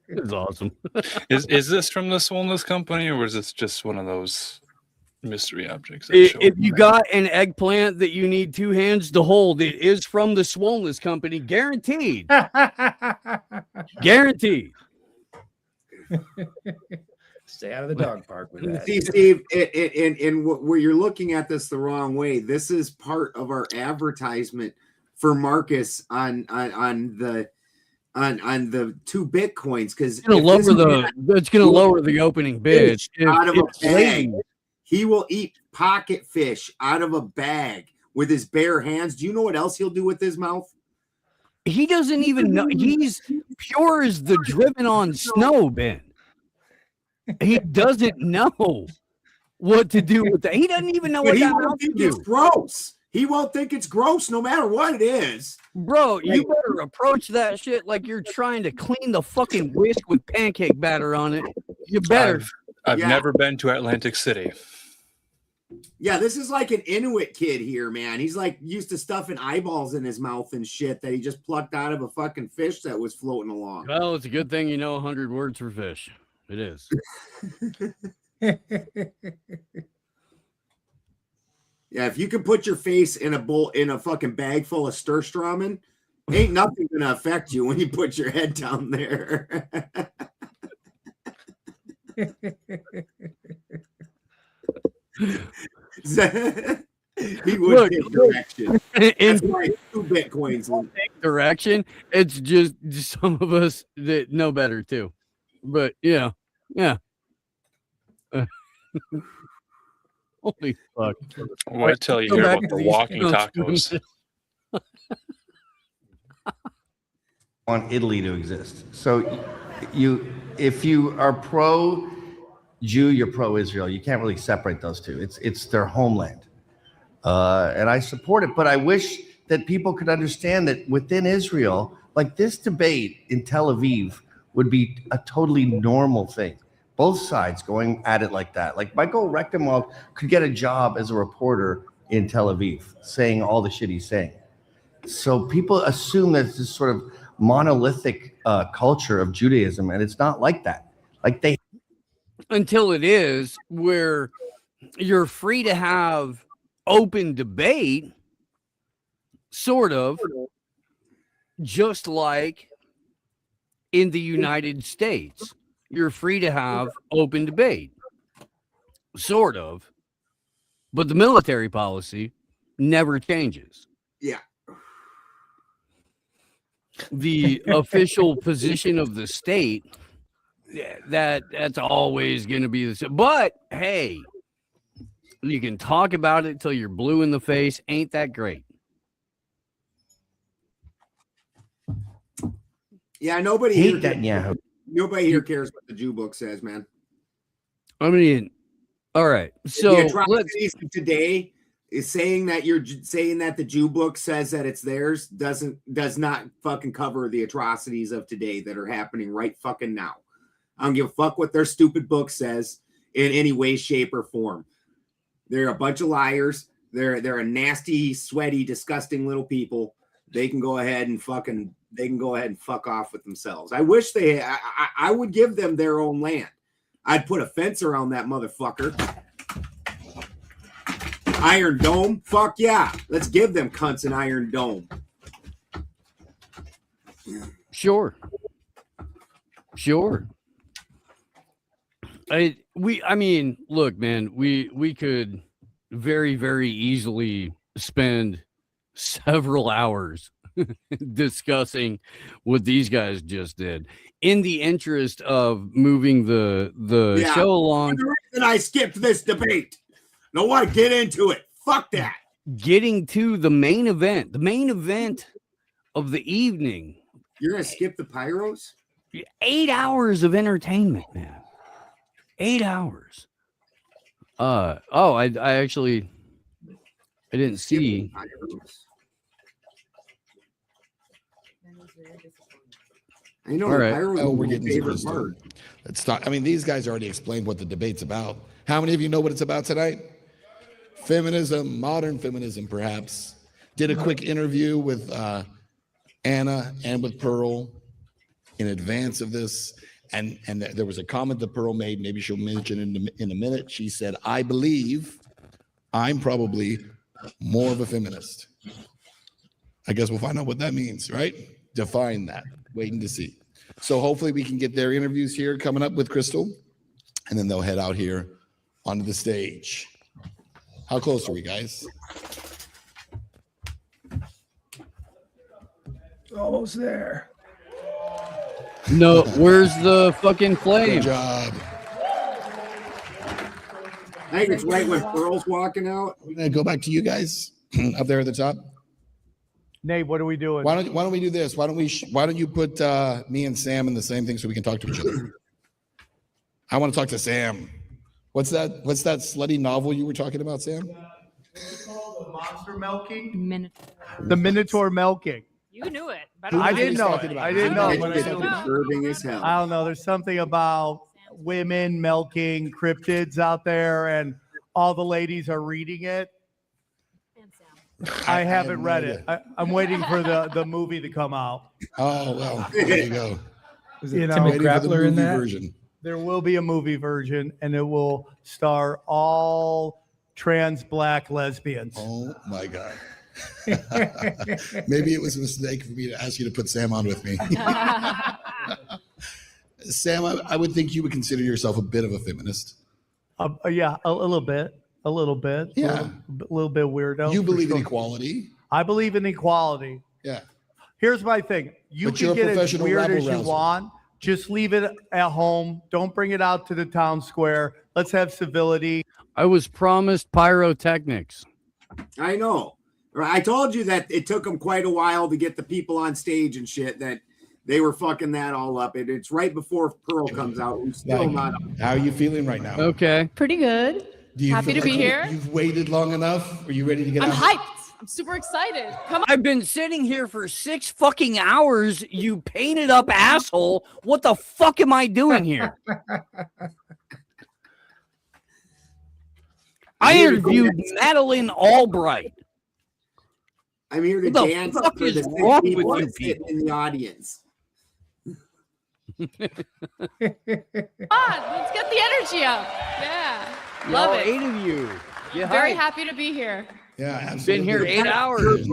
It's awesome. Is this from the Swollenness Company, or is this just one of those mystery objects? If you got an eggplant that you need two hands to hold, it is from the Swollenness Company, guaranteed. Guaranteed. Stay out of the dog park with that. See, Steve, and where you're looking at this the wrong way. This is part of our advertisement for Marcus on the 2 Bitcoins, because it's gonna lower the opening bid out of a bag. He will eat pocket fish out of a bag with his bare hands. Do you know what else he'll do with his mouth? He doesn't even know. He's pure as the driven on snow, Ben. He doesn't know what to do with that. He doesn't even know what he that won't think it's gross. He won't think it's gross no matter what it is. Bro, you better approach that shit like you're trying to clean the fucking whisk with pancake batter on it. You better. I've never been to Atlantic City. Yeah, this is like an Inuit kid here, man. He's like used to stuffing eyeballs in his mouth and shit that he just plucked out of a fucking fish that was floating along. Well, it's a good thing you know 100 words for fish. It is. Yeah, if you can put your face in a fucking bag full of Sturströmmen, ain't nothing gonna affect you when you put your head down there. He would take direction. That's why 2 Bitcoins direction. It's just some of us that know better too. But yeah. Holy fuck! What tell you here about the walking tacos? Want Italy to exist. So if you are pro-Jew, you're pro-Israel. You can't really separate those two. It's their homeland. And I support it, but I wish that people could understand that within Israel, like this debate in Tel Aviv would be a totally normal thing. Both sides going at it like that. Like Michael Rectenwald could get a job as a reporter in Tel Aviv saying all the shit he's saying. So people assume that it's this sort of monolithic culture of Judaism, and it's not like that. Like until it is, where you're free to have open debate, sort of, just like in the United States. You're free to have open debate, sort of, but the military policy never changes. Yeah. The official position of the state, that's always going to be the same. But hey, you can talk about it till you're blue in the face. Ain't that great? Yeah, nobody hate that. Yeah. Nobody here cares what the Jew book says, man. I mean, all right. So the atrocities of today is saying that the Jew book says that it's theirs does not fucking cover the atrocities of today that are happening right fucking now. I don't give a fuck what their stupid book says in any way, shape, or form. They're a bunch of liars. They're a nasty, sweaty, disgusting little people. They can go ahead and fuck off with themselves. I wish I would give them their own land. I'd put a fence around that motherfucker. Iron Dome? Fuck yeah. Let's give them cunts an Iron Dome. Sure. I mean, look, man, we could very, very easily spend several hours discussing what these guys just did in the interest of moving the show along. The reason I skipped this debate. No one get into it. Fuck that. Getting to the main event of the evening. You're gonna skip the pyros? 8 hours of entertainment, man. 8 hours. I actually I didn't see. I know. All right. Pyros We're are getting my favorite part. Let's talk. I mean, these guys already explained what the debate's about. How many of you know what it's about tonight? Feminism, modern feminism, perhaps. Did a quick interview with Anna and with Pearl in advance of this. And there was a comment that Pearl made. Maybe she'll mention it in a minute. She said, I believe I'm probably more of a feminist. I guess we'll find out what that means, right? Define that. Waiting to see. So hopefully we can get their interviews here coming up with Crystal, and then they'll head out here onto the stage. How close are we, guys? Almost there. No, where's the fucking flame? Good job. I think it's right when Pearl's walking out. We're gonna go back to you guys up there at the top. Nate, what are we doing? Why don't we do this? Why don't you put me and Sam in the same thing so we can talk to each other? I want to talk to Sam. What's that slutty novel you were talking about, Sam? It's called the monster milking. The Minotaur milking. You knew it. I didn't know it. I didn't know. It's disturbing as hell. I don't know. There's something about women milking cryptids out there, and all the ladies are reading it. I haven't read it. I'm waiting for the movie to come out. Oh, well, there you go. Is it Timmy Grappler in that? Version. There will be a movie version, and it will star all trans black lesbians. Oh my God. Maybe it was a mistake for me to ask you to put Sam on with me. Sam, I would think you would consider yourself a bit of a feminist. Yeah, a little bit. A little bit. Yeah. A little bit weirdo. You believe in equality. I believe in equality. Yeah. Here's my thing. You But you're can a get as professional weird as you rabble-rouser. want. Just leave it at home. Don't bring it out to the town square. Let's have civility. I was promised pyrotechnics. I know. I told you that it took them quite a while to get the people on stage and shit, that they were fucking that all up. It's right before Pearl comes out. We're still not. How are you feeling right now? Okay. Pretty good. Do you Happy feel to be like here. You've waited long enough? Are you ready to get I'm out? hyped. I'm super excited. Come on. I've been sitting here for 6 fucking hours, you painted up asshole. What the fuck am I doing here? I interviewed Madeline Albright. I'm here to What the dance fuck for is the wrong six people with you that sit in the audience. Come on, let's get the energy up. Yeah. Love Y'all, it. 8 of you. Get Very hyped. happy to be here. Yeah, absolutely. Been here 8 hours.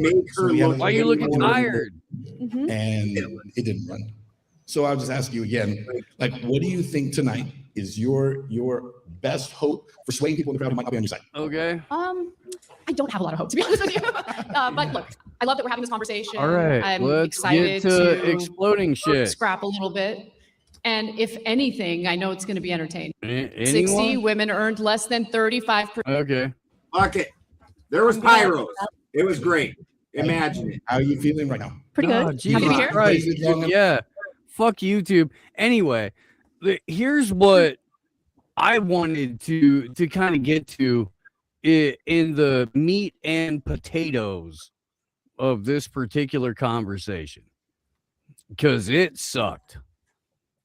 Why are you looking tired? Mm-hmm. And it didn't run. So I'll just ask you again, like, what do you think tonight is your best hope for swaying people in the crowd who might not be on your side? Okay. I don't have a lot of hope, to be honest with you. But look, I love that we're having this conversation. All right, I'm let's excited get to exploding shit. Scrap a little bit. And if anything, I know it's going to be entertaining. 60 Anyone? women earned less than 35%. Okay. Fuck it. There was pyros. It was great. Imagine it. How are you feeling right now? Pretty Oh, good. Jesus Happy to be here. Christ. Waited long enough? Yeah. Fuck YouTube. Anyway, here's what I wanted to kind of get to in the meat and potatoes of this particular conversation, because it sucked.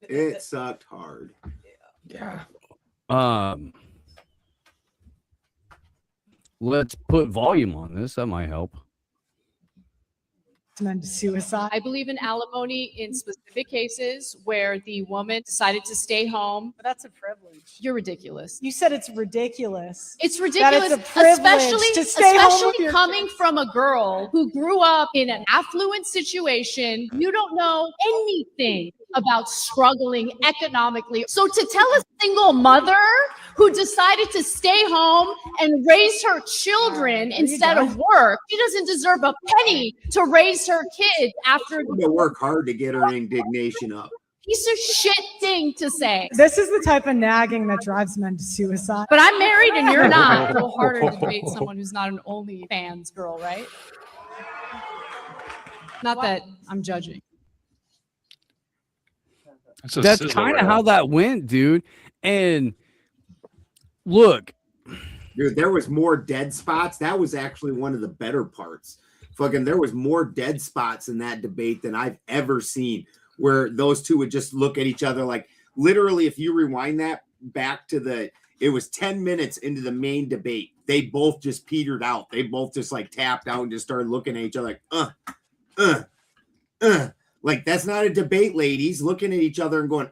It sucked hard. Yeah. Let's put volume on this. That might help. To suicide. I believe in alimony in specific cases where the woman decided to stay home. But that's a privilege. You're ridiculous. You said it's ridiculous. It's That ridiculous, it's a privilege especially, to stay home with especially your coming from a girl who grew up in an affluent situation. You don't know anything about struggling economically. So to tell a single mother who decided to stay home and raise her children instead of work, she doesn't deserve a penny to raise her kids after I'm gonna work hard to get her indignation up. piece of shit thing to say. This is the type of nagging that drives men to suicide. But I'm married and you're not. A little harder to debate someone who's not an OnlyFans girl, right? Not that I'm judging. That's kind of how that went, dude. And look, dude, there was more dead spots. That was actually one of the better parts. Fucking, there was more dead spots in that debate than I've ever seen, where those two would just look at each other like, literally, if you rewind that back to it was 10 minutes into the main debate, they both just petered out. They both just like tapped out and just started looking at each other like, like, that's not a debate, ladies. Looking at each other and going,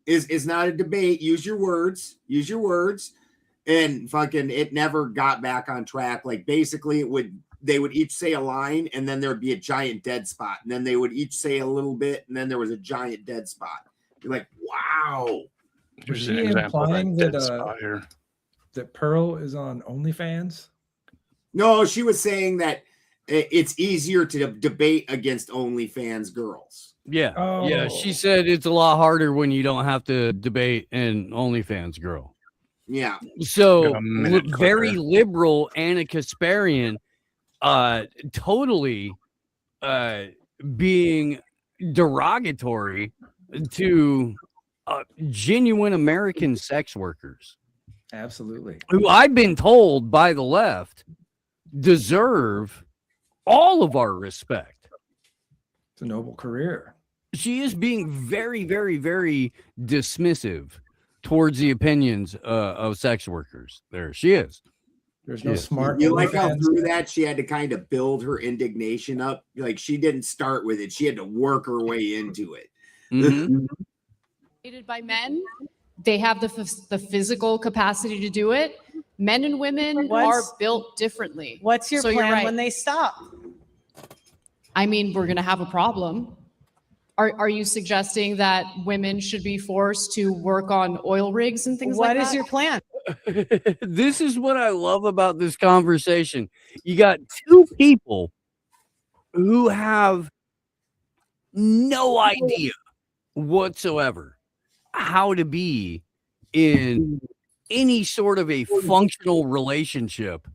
is not a debate. Use your words. And fucking, it never got back on track. Like, basically, they would each say a line, and then there would be a giant dead spot. And then they would each say a little bit, and then there was a giant dead spot. You're like, wow. Here's Was an she example of implying that dead spot here. that Pearl is on OnlyFans? No, she was saying that it's easier to debate against OnlyFans girls. yeah, Oh. yeah. She said it's a lot harder when you don't have to debate an OnlyFans girl. Yeah. So Got a minute very clicker. liberal Anna Kasparian, totally being derogatory to genuine American sex workers, Absolutely. who I've been told by the left deserve all of our respect. It's a noble career. She is being very, very, very dismissive towards the opinions of sex workers. There she is. There's no Yeah. smart. You like how OnlyFans. through that she had to kind of build her indignation up? Like, she didn't start with it. She had to work her way into it. Mhm. Created by men, they have the physical capacity to do it. Men and women are built differently. What's your So you're plan right. when they stop? I mean, we're going to have a problem. Are you suggesting that women should be forced to work on oil rigs and things like that? What is your plan? This is what I love about this conversation. You got two people who have no idea whatsoever how to be in any sort of a functional relationship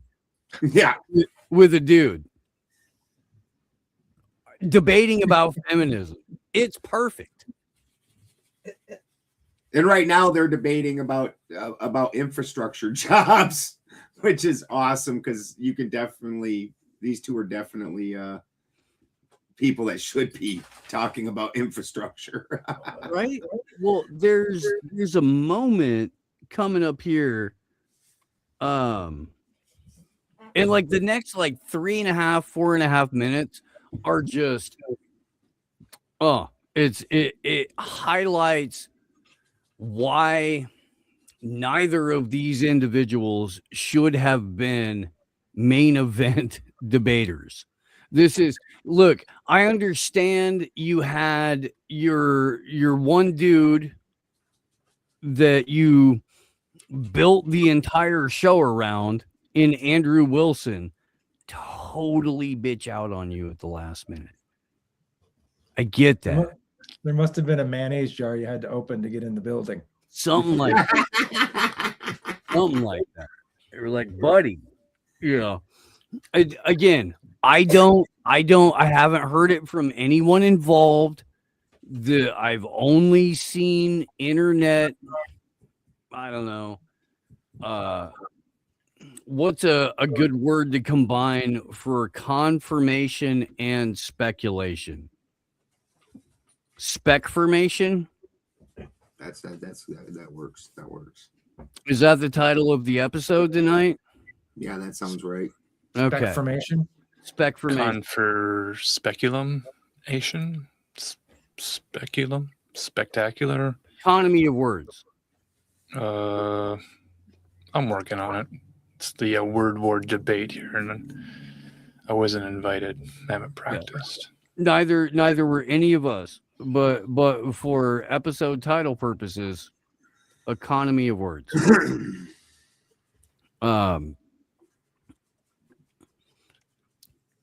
Yeah. with a dude debating about feminism. It's perfect. And right now they're debating about infrastructure jobs, which is awesome because you can definitely, these two are definitely people that should be talking about infrastructure. Right? Well, there's a moment coming up here. And like the next like 4.5 minutes are just it highlights why neither of these individuals should have been main event debaters. This is, look, I understand you had your one dude that you built the entire show around in Andrew Wilson totally bitch out on you at the last minute. I get that. There must have been a mayonnaise jar you had to open to get in the building. Something like that. Something like that. They were like, buddy, you know. I haven't heard it from anyone involved. I've only seen internet. I don't know. What's a good word to combine for confirmation and speculation? Specformation? That works. That works. Is that the title of the episode tonight? Yeah, that sounds right. Okay. Specformation? Specformation. For speculum-ation? Speculum? Spectacular? Economy of words. I'm working on it. It's the word war debate here, and I wasn't invited. I haven't practiced. Neither were any of us. but for episode title purposes, economy of words.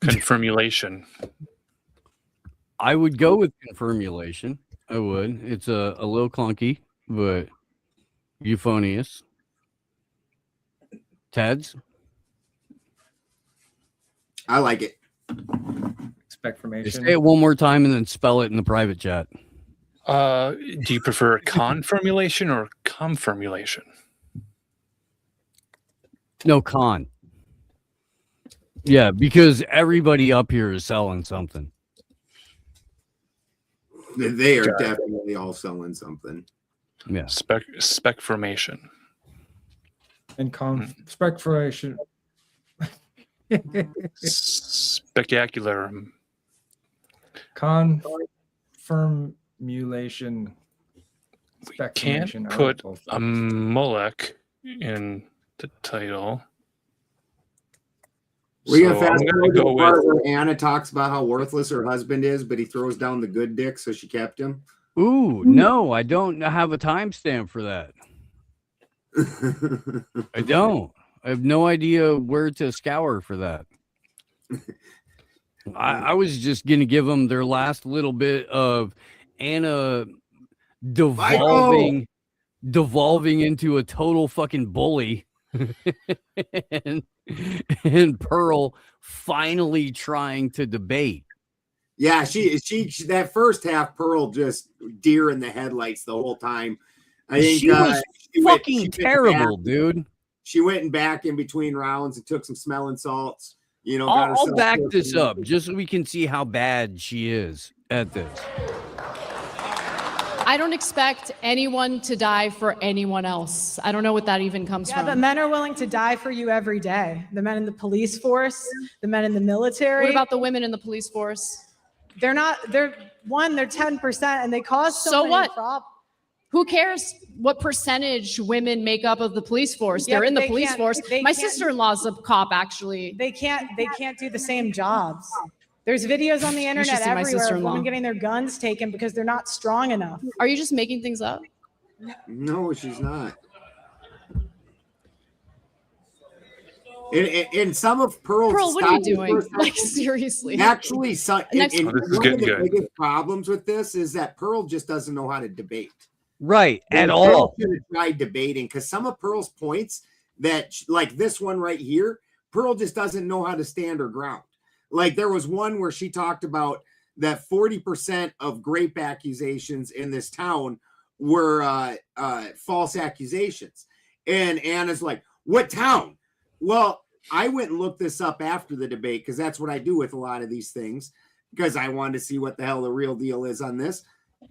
Confirmulation. I would go with confirmulation. I would. It's a little clunky, but euphonious. Ted's? I like it. Expectformation. Say it one more time and then spell it in the private chat. Do you prefer confirmulation or confirmulation? No, con. Yeah, because everybody up here is selling something. They are Got it. definitely all selling something. Yeah. Spec formation. And spectration. Spectacular. Confirmulation. Can't put a Molech in the title. We're gonna So fast I'm gonna forward to go the part with where Anna talks about how worthless her husband is, but he throws down the good dick, so she kept him. Ooh, no, I don't have a timestamp for that. I don't. I have no idea where to scour for that. I was just going to give them their last little bit of Anna devolving into a total fucking bully. and Pearl finally trying to debate. Yeah, she that first half, Pearl just deer in the headlights the whole time. I think She was fucking went terrible, back. dude. She went and back in between rounds and took some smelling salts. You know, got I'll herself back to- this up just so we can see how bad she is at this. I don't expect anyone to die for anyone else. I don't know what that even comes Yeah, from. but men are willing to die for you every day. The men in the police force, the men in the military. What about the women in the police force? They're 10% and they cause so many what? problems. Who cares what percentage women make up of the police force? Yeah, They're in but the they police can't- force. they My can't- sister-in-law's a cop, actually. They can't do the same jobs. There's videos on the should internet see my everywhere of sister-in-law. women getting their guns taken because they're not strong enough. Are you just making things up? No, she's not. And some of Pearl's Pearl, what are you style doing? first- Like, seriously. Actually, Next and Oh, this is one of getting the good. biggest problems with this is that Pearl just doesn't know how to debate. Right, at Pearl all. should have tried debating because some of Pearl's points that, like this one right here, Pearl just doesn't know how to stand her ground. Like there was one where she talked about that 40% of grape accusations in this town were false accusations. And Anna's like, what town? Well, I went and looked this up after the debate because that's what I do with a lot of these things because I wanted to see what the hell the real deal is on this.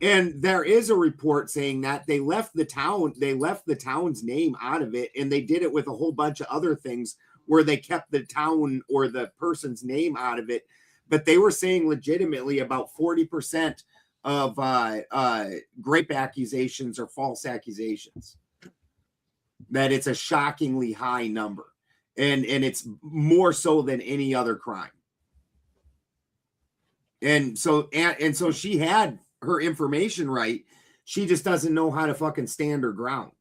And there is a report saying that they left the town's name out of it, and they did it with a whole bunch of other things where they kept the town or the person's name out of it. But they were saying legitimately about 40% of grape accusations are false accusations. That it's a shockingly high number. And it's more so than any other crime. And so she had her information right. She just doesn't know how to fucking stand her ground.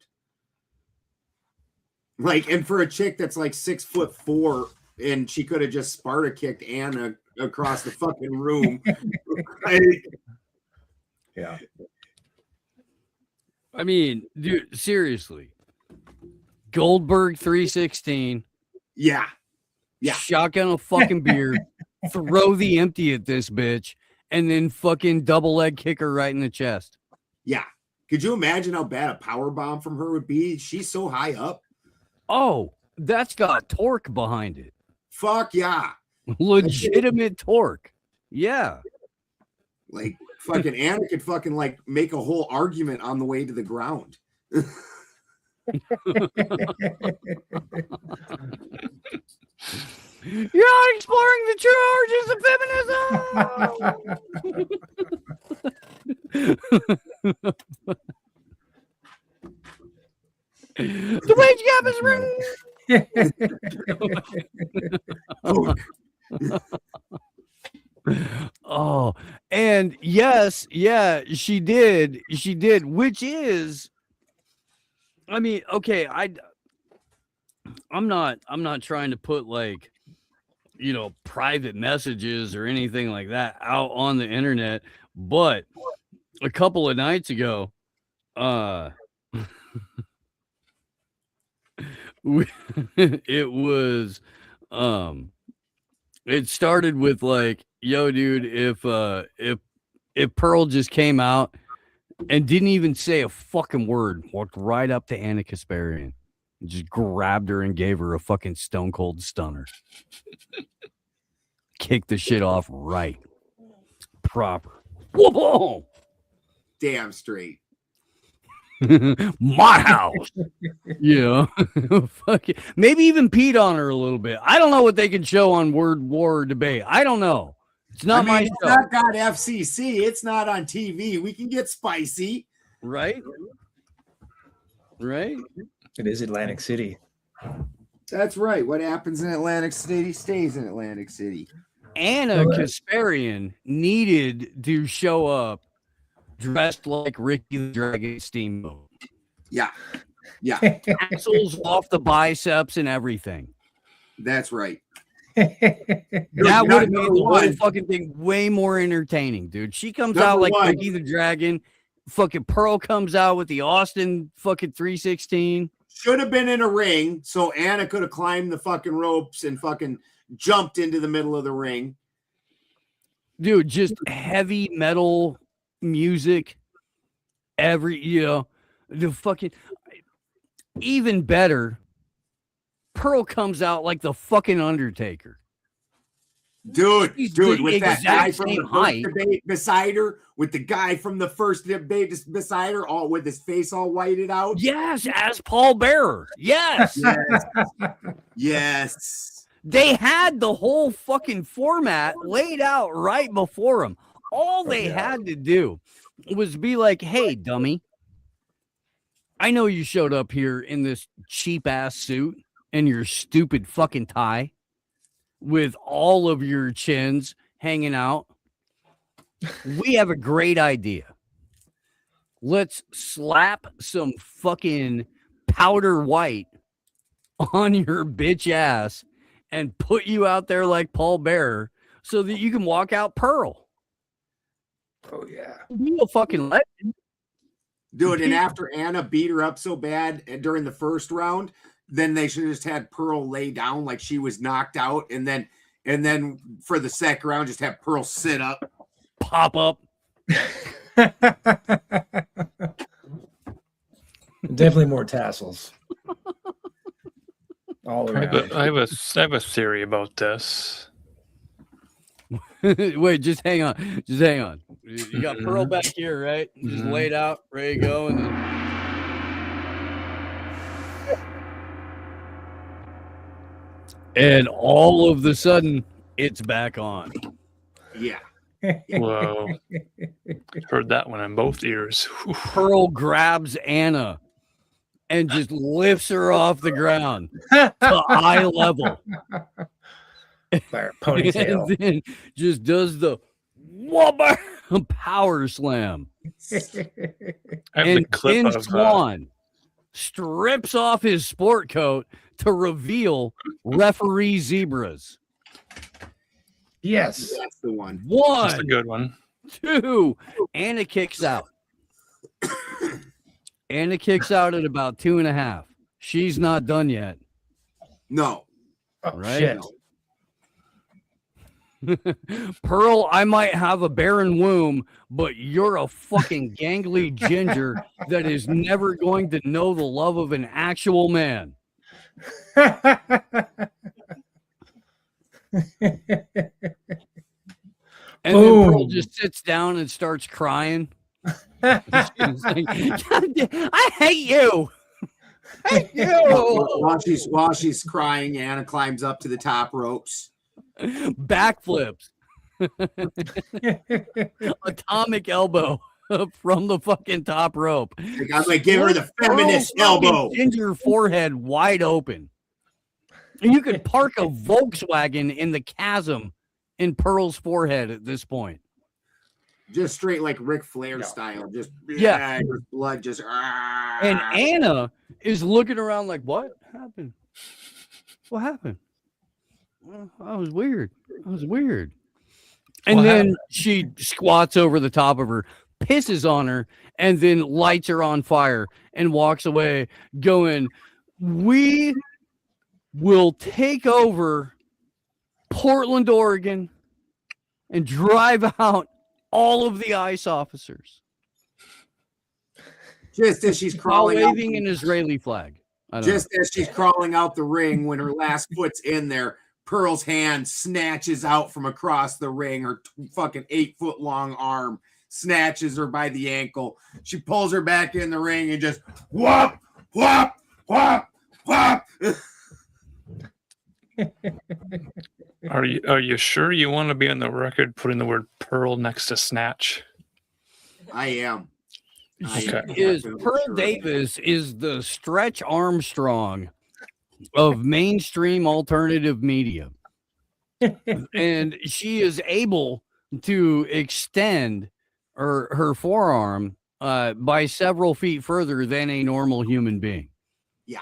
Like, and for a chick that's like 6'4", and she could have just Sparta kicked Anna across the fucking room. Yeah. I mean, dude, seriously. Goldberg 316. Yeah. Yeah. Shotgun a fucking beer, throw the empty at this bitch, and then fucking double leg kick her right in the chest. Yeah. Could you imagine how bad a power bomb from her would be? She's so high up. Oh, that's got torque behind it. Fuck yeah. Legitimate torque. Yeah. Like fucking Anna could fucking like make a whole argument on the way to the ground. You're not exploring the true origins of feminism. The wage gap is real. Oh, And yes, yeah, she did. She did, which is, I mean, okay, I'm not trying to put like, you know, private messages or anything like that out on the internet, but a couple of nights ago, it was, it started with like, yo, dude, if Pearl just came out and didn't even say a fucking word, walked right up to Anna Kasparian, and just grabbed her and gave her a fucking stone cold stunner. Kicked the shit off right. Proper. Whoa! Damn straight. My house. You know, fuck it. Maybe even peed on her a little bit. I don't know what they can show on Word War Debate. I don't know. It's not my it's show. not got FCC. It's not on TV. We can get spicy. Right? Right? It is Atlantic City. That's right. What happens in Atlantic City stays in Atlantic City. Anna Kasparian needed to show up dressed like Ricky the Dragon Steamboat. Yeah. Yeah. Tassels off the biceps and everything. That's right. That would have made the whole fucking thing way more entertaining, dude. She comes out like Ricky the Dragon. Fucking Pearl comes out with the Austin fucking 316. Should have been in a ring so Anna could have climbed the fucking ropes and fucking jumped into the middle of the ring. Dude, just heavy metal music. The fucking, even better, Pearl comes out like the fucking Undertaker. Dude, the with that guy exact from the same first height. debate beside her, with the guy from the first debate beside her, all with his face all whited out. Yes, as Paul Bearer. Yes. Yes. They had the whole fucking format laid out right before them. All they had to do was be like, hey, dummy, I know you showed up here in this cheap ass suit and your stupid fucking tie with all of your chins hanging out. We have a great idea. Let's slap some fucking powder white on your bitch ass and put you out there like Paul Bearer so that you can walk out Pearl. Oh, yeah. You a fucking legend. Dude, and after Anna beat her up so bad during the first round, then they should have just had Pearl lay down like she was knocked out, and then for the second round, just have Pearl sit up, pop up. Definitely more tassels. All around. I have a theory about this. Wait, just hang on. Just hang on. You got Pearl back here, right? Just laid out, ready to go, and then. And all of the sudden, it's back on. Yeah. Whoa. Heard that one in both ears. Pearl grabs Anna and just lifts her off the ground to eye level. Ponytail. And then just does the whopper power slam. I have And the clip Finn of Swan strips off his sport coat to reveal referee zebras. Yes. That's the one. One. That's a good one. Two. Anna kicks out. Anna kicks out at about 2.5. She's not done yet. No. Right? Shit. Pearl, I might have a barren womb, but you're a fucking gangly ginger that is never going to know the love of an actual man. And then Pearl just sits down and starts crying. Like, I hate you. I hate you. While she's crying, Anna climbs up to the top ropes. Backflips. Atomic elbow from the fucking top rope. I'm gonna give her the feminist elbow. Ginger forehead wide open. You could park a Volkswagen in the chasm in Pearl's forehead at this point. Just straight like Ric Flair style. Just Yeah. just blood just. And Anna is looking around like, what happened? What happened? Well, that was weird. That was weird. And What then happened? she squats over the top of her, pisses on her, and then lights her on fire and walks away going, we will take over Portland, Oregon, and drive out all of the ICE officers. Just as she's While crawling out waving an Israeli flag. I don't Just as she's crawling out the ring, when her last foot's in there, Pearl's hand snatches out from across the ring. Her fucking 8-foot long arm snatches her by the ankle. She pulls her back in the ring and just whop, whop, whop, whop. Are you sure you want to be on the record putting the word Pearl next to snatch? I am. Pearl Davis is the Stretch Armstrong of mainstream alternative media. And she is able to extend her forearm by several feet further than a normal human being. Yeah.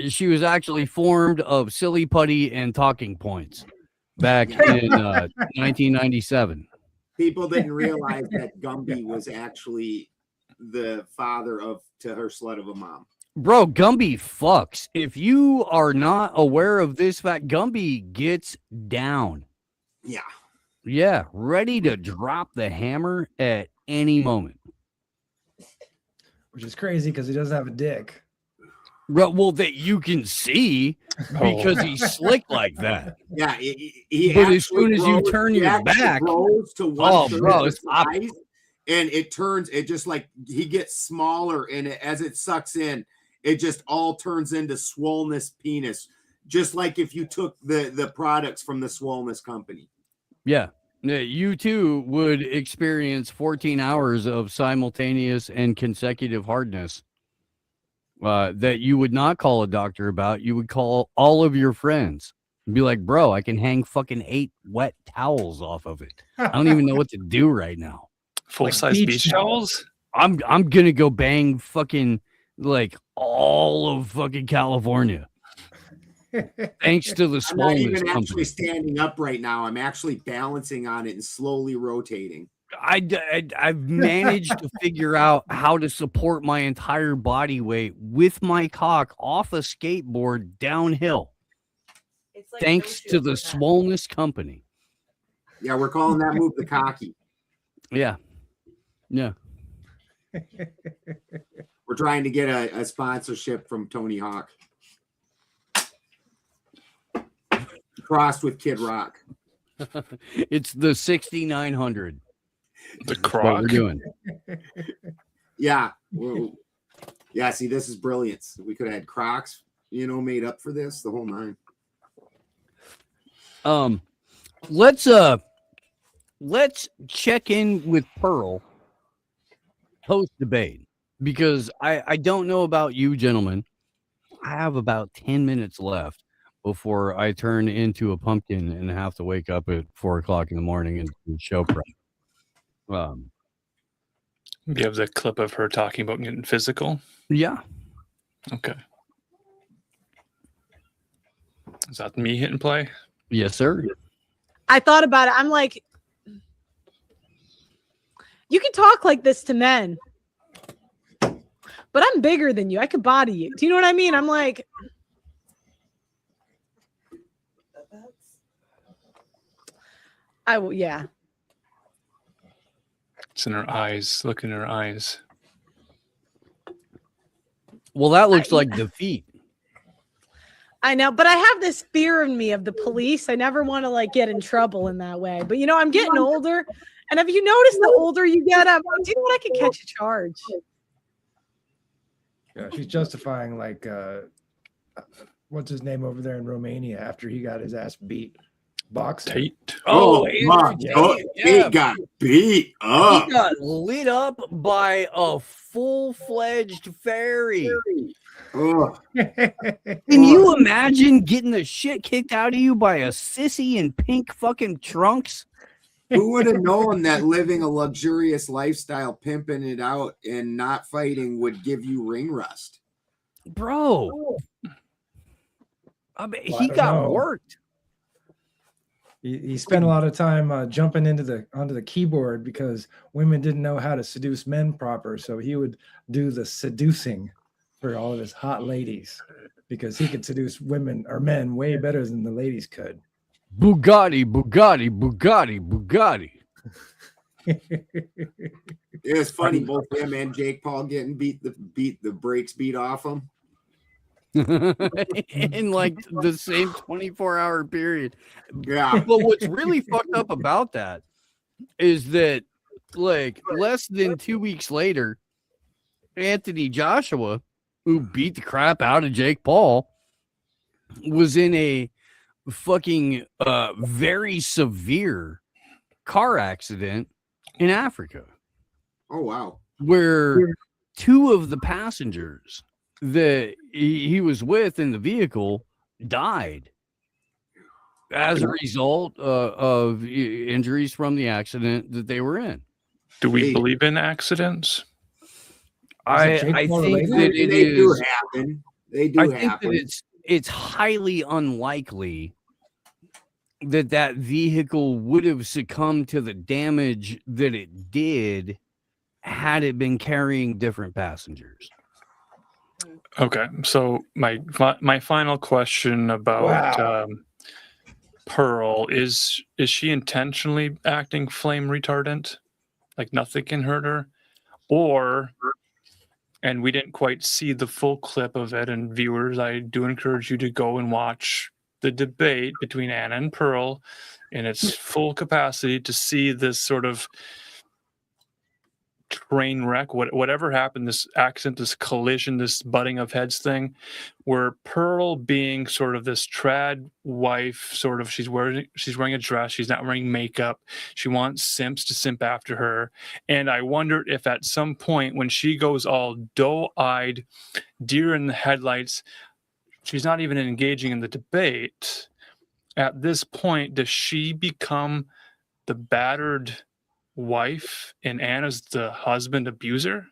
She was actually formed of silly putty and talking points back in 1997. People didn't realize that Gumby was actually the father to her slut of a mom. Bro, Gumby fucks. If you are not aware of this fact, Gumby gets down. Yeah. Yeah, ready to drop the hammer at any moment. Which is crazy because he doesn't have a dick. Well, that you can see because he's slick like that. Yeah, he But as actually soon as you grows- turn he your actually back, grows to one third bro, of it's his size, and it turns. It just like he gets smaller, and as it sucks in, it just all turns into swollenness penis. Just like if you took the products from the swollenness company. Yeah. You too would experience 14 hours of simultaneous and consecutive hardness that you would not call a doctor about. You would call all of your friends and be like, bro, I can hang fucking 8 wet towels off of it. I don't even know what to do right now. Full-size beach towels? I'm gonna go bang fucking like all of fucking California. Thanks to the I'm not swollenness even company. actually standing up right now. I'm actually balancing on it and slowly rotating. I've managed to figure out how to support my entire body weight with my cock off a skateboard downhill. Thanks to the swollenness company. Yeah, we're calling that move the cocky. Yeah. Yeah. We're trying to get a sponsorship from Tony Hawk. Crossed with Kid Rock. It's the 6900. The That's what we're doing. Yeah. Yeah, see, this is brilliance. We could have had Crocs, made up for this, the whole nine. Let's check in with Pearl post debate, because I don't know about you gentlemen. I have about 10 minutes left before I turn into a pumpkin and have to wake up at 4 o'clock in the morning and do show prep. You have the clip of her talking about getting physical? Yeah. Okay. Is that me hitting play? Yes, sir. I thought about it. I'm like, you can talk like this to men, but I'm bigger than you. I could body you. Do you know what I mean? I'm like, I will. Yeah. It's in her eyes. Look in her eyes. Well, that looks like defeat. I know, but I have this fear in me of the police. I never want to get in trouble in that way. But I'm getting older, and have you noticed the older you get, do you know what? I can catch a charge. Yeah, she's justifying what's his name over there in Romania after he got his ass beat. Boxing. Tate. He got beat up. He got lit up by a full-fledged fairy. Can you imagine getting the shit kicked out of you by a sissy in pink fucking trunks? Who would have known that living a luxurious lifestyle, pimping it out, and not fighting would give you ring rust? Bro, I mean, Well, he I don't got know. worked. He spent a lot of time jumping onto the keyboard because women didn't know how to seduce men proper. So he would do the seducing for all of his hot ladies because he could seduce women or men way better than the ladies could. Bugatti, Bugatti, Bugatti, Bugatti. It was funny, both him and Jake Paul getting beat the brakes beat off him. In like the same 24-hour period. Yeah. But what's really fucked up about that is that like less than 2 weeks later, Anthony Joshua, who beat the crap out of Jake Paul, was in a fucking very severe car accident in Africa. Oh wow. Where two of the passengers that he was with in the vehicle died as a result of injuries from the accident that they were in. Do we believe in accidents? I think that it They do is. happen. They do I think happen. that it's highly unlikely that vehicle would have succumbed to the damage that it did had it been carrying different passengers. Okay, so my final question about Pearl is she intentionally acting flame retardant, like nothing can hurt her, or, and we didn't quite see the full clip of it, and viewers, I do encourage you to go and watch the debate between Anna and Pearl in its full capacity to see this sort of train wreck, whatever happened, this accident, this collision, this butting of heads thing, where Pearl, being sort of this trad wife, sort of she's wearing a dress, she's not wearing makeup, she wants simps to simp after her, and I wondered if at some point when she goes all doe-eyed, deer in the headlights, she's not even engaging in the debate. At this point, does she become the battered wife and Anna's the husband abuser?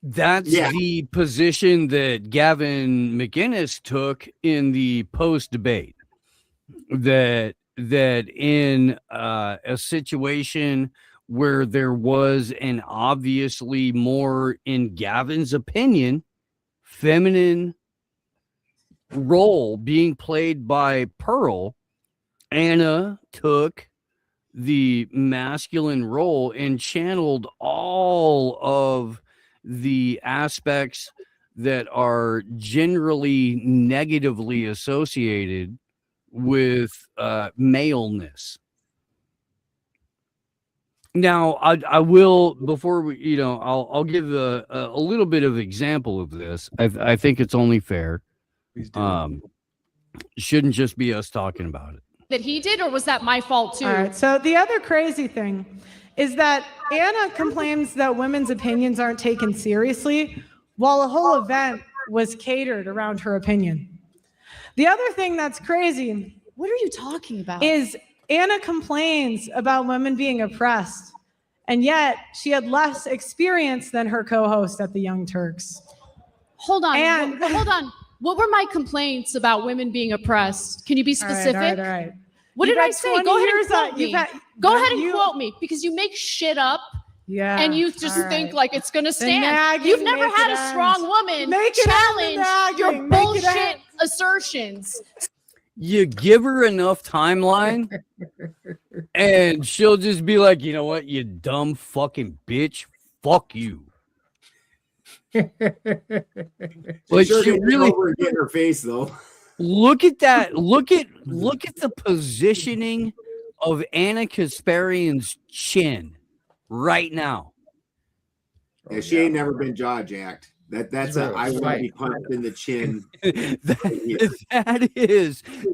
That's the position that Gavin McInnes took in the post debate. That in a situation where there was an obviously more, in Gavin's opinion, feminine role being played by Pearl, Anna took the masculine role and channeled all of the aspects that are generally negatively associated with maleness. Now, I will, before we, I'll give a little bit of example of this. I think it's only fair. Shouldn't just be us talking about it. That he did, or was that my fault too? All right. So the other crazy thing is that Anna complains that women's opinions aren't taken seriously, while a whole event was catered around her opinion. The other thing that's crazy, what are you talking about? Is Anna complains about women being oppressed, and yet she had less experience than her co-host at the Young Turks. Hold on. Hold on. What were my complaints about women being oppressed? Can you be specific? All right. What You've did I had say? 20 Go ahead and years quote on- me. you've had- Go ahead and you- quote me, because you make shit up. Yeah. And you just all think right. like it's going to The stand. nagging, You've never make had it a end. strong woman Make it end, the challenge your nagging, make it bullshit end. assertions. You give her enough timeline and she'll just be like, you know what, you dumb fucking bitch, fuck you. Like, Sure she didn't really go over and get in her face though. look at that. Look at the positioning of Anna Kasparian's chin right now. Yeah, she ain't never been jaw jacked. That's She's I want to be fight. punched in the chin.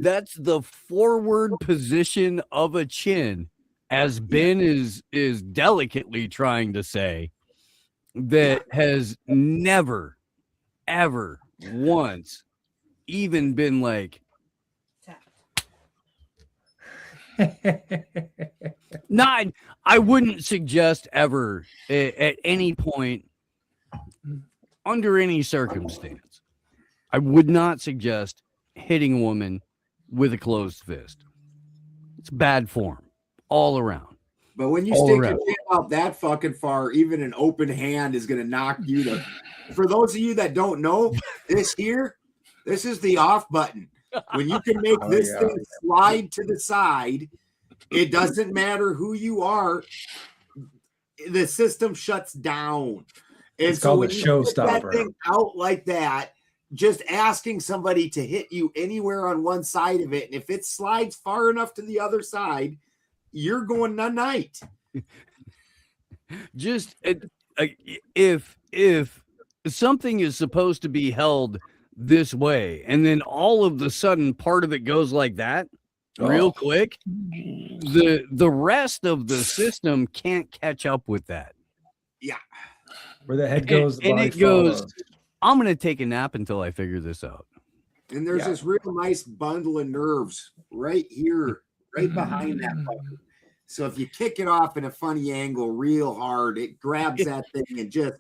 That's the forward position of a chin, as Ben is delicately trying to say, that has never, ever once even been like Not, I wouldn't suggest ever at any point, under any circumstance, I would not suggest hitting a woman with a closed fist. It's bad form all around. But when you All stick around. your chin out that fucking far, even an open hand is going to knock you to. For those of you that don't know, this is the off button. When you can make this thing slide to the side, it doesn't matter who you are. The system shuts down. And It's so called when a you put that showstopper. thing out like that, just asking somebody to hit you anywhere on one side of it, and if it slides far enough to the other side, you're going night. Just if something is supposed to be held this way, and then all of the sudden part of it goes like that, real quick, the rest of the system can't catch up with that. Yeah. Where the head goes, the and body it goes, follows. I'm gonna take a nap until I figure this out. And there's this real nice bundle of nerves right here, right behind that fucker. So if you kick it off in a funny angle real hard, it grabs that thing and just.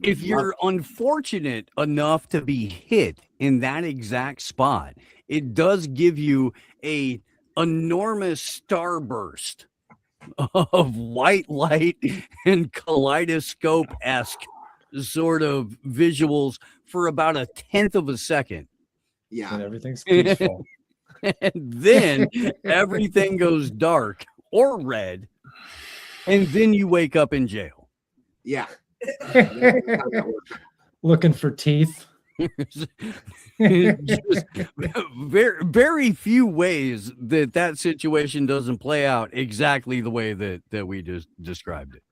If you're unfortunate enough to be hit in that exact spot, it does give you a enormous starburst of white light and kaleidoscope-esque sort of visuals for about 1/10 of a second. Yeah. And everything's peaceful. And then everything goes dark or red, and then you wake up in jail. Yeah. Looking for teeth. Just very, very few ways that situation doesn't play out exactly the way that we just described it.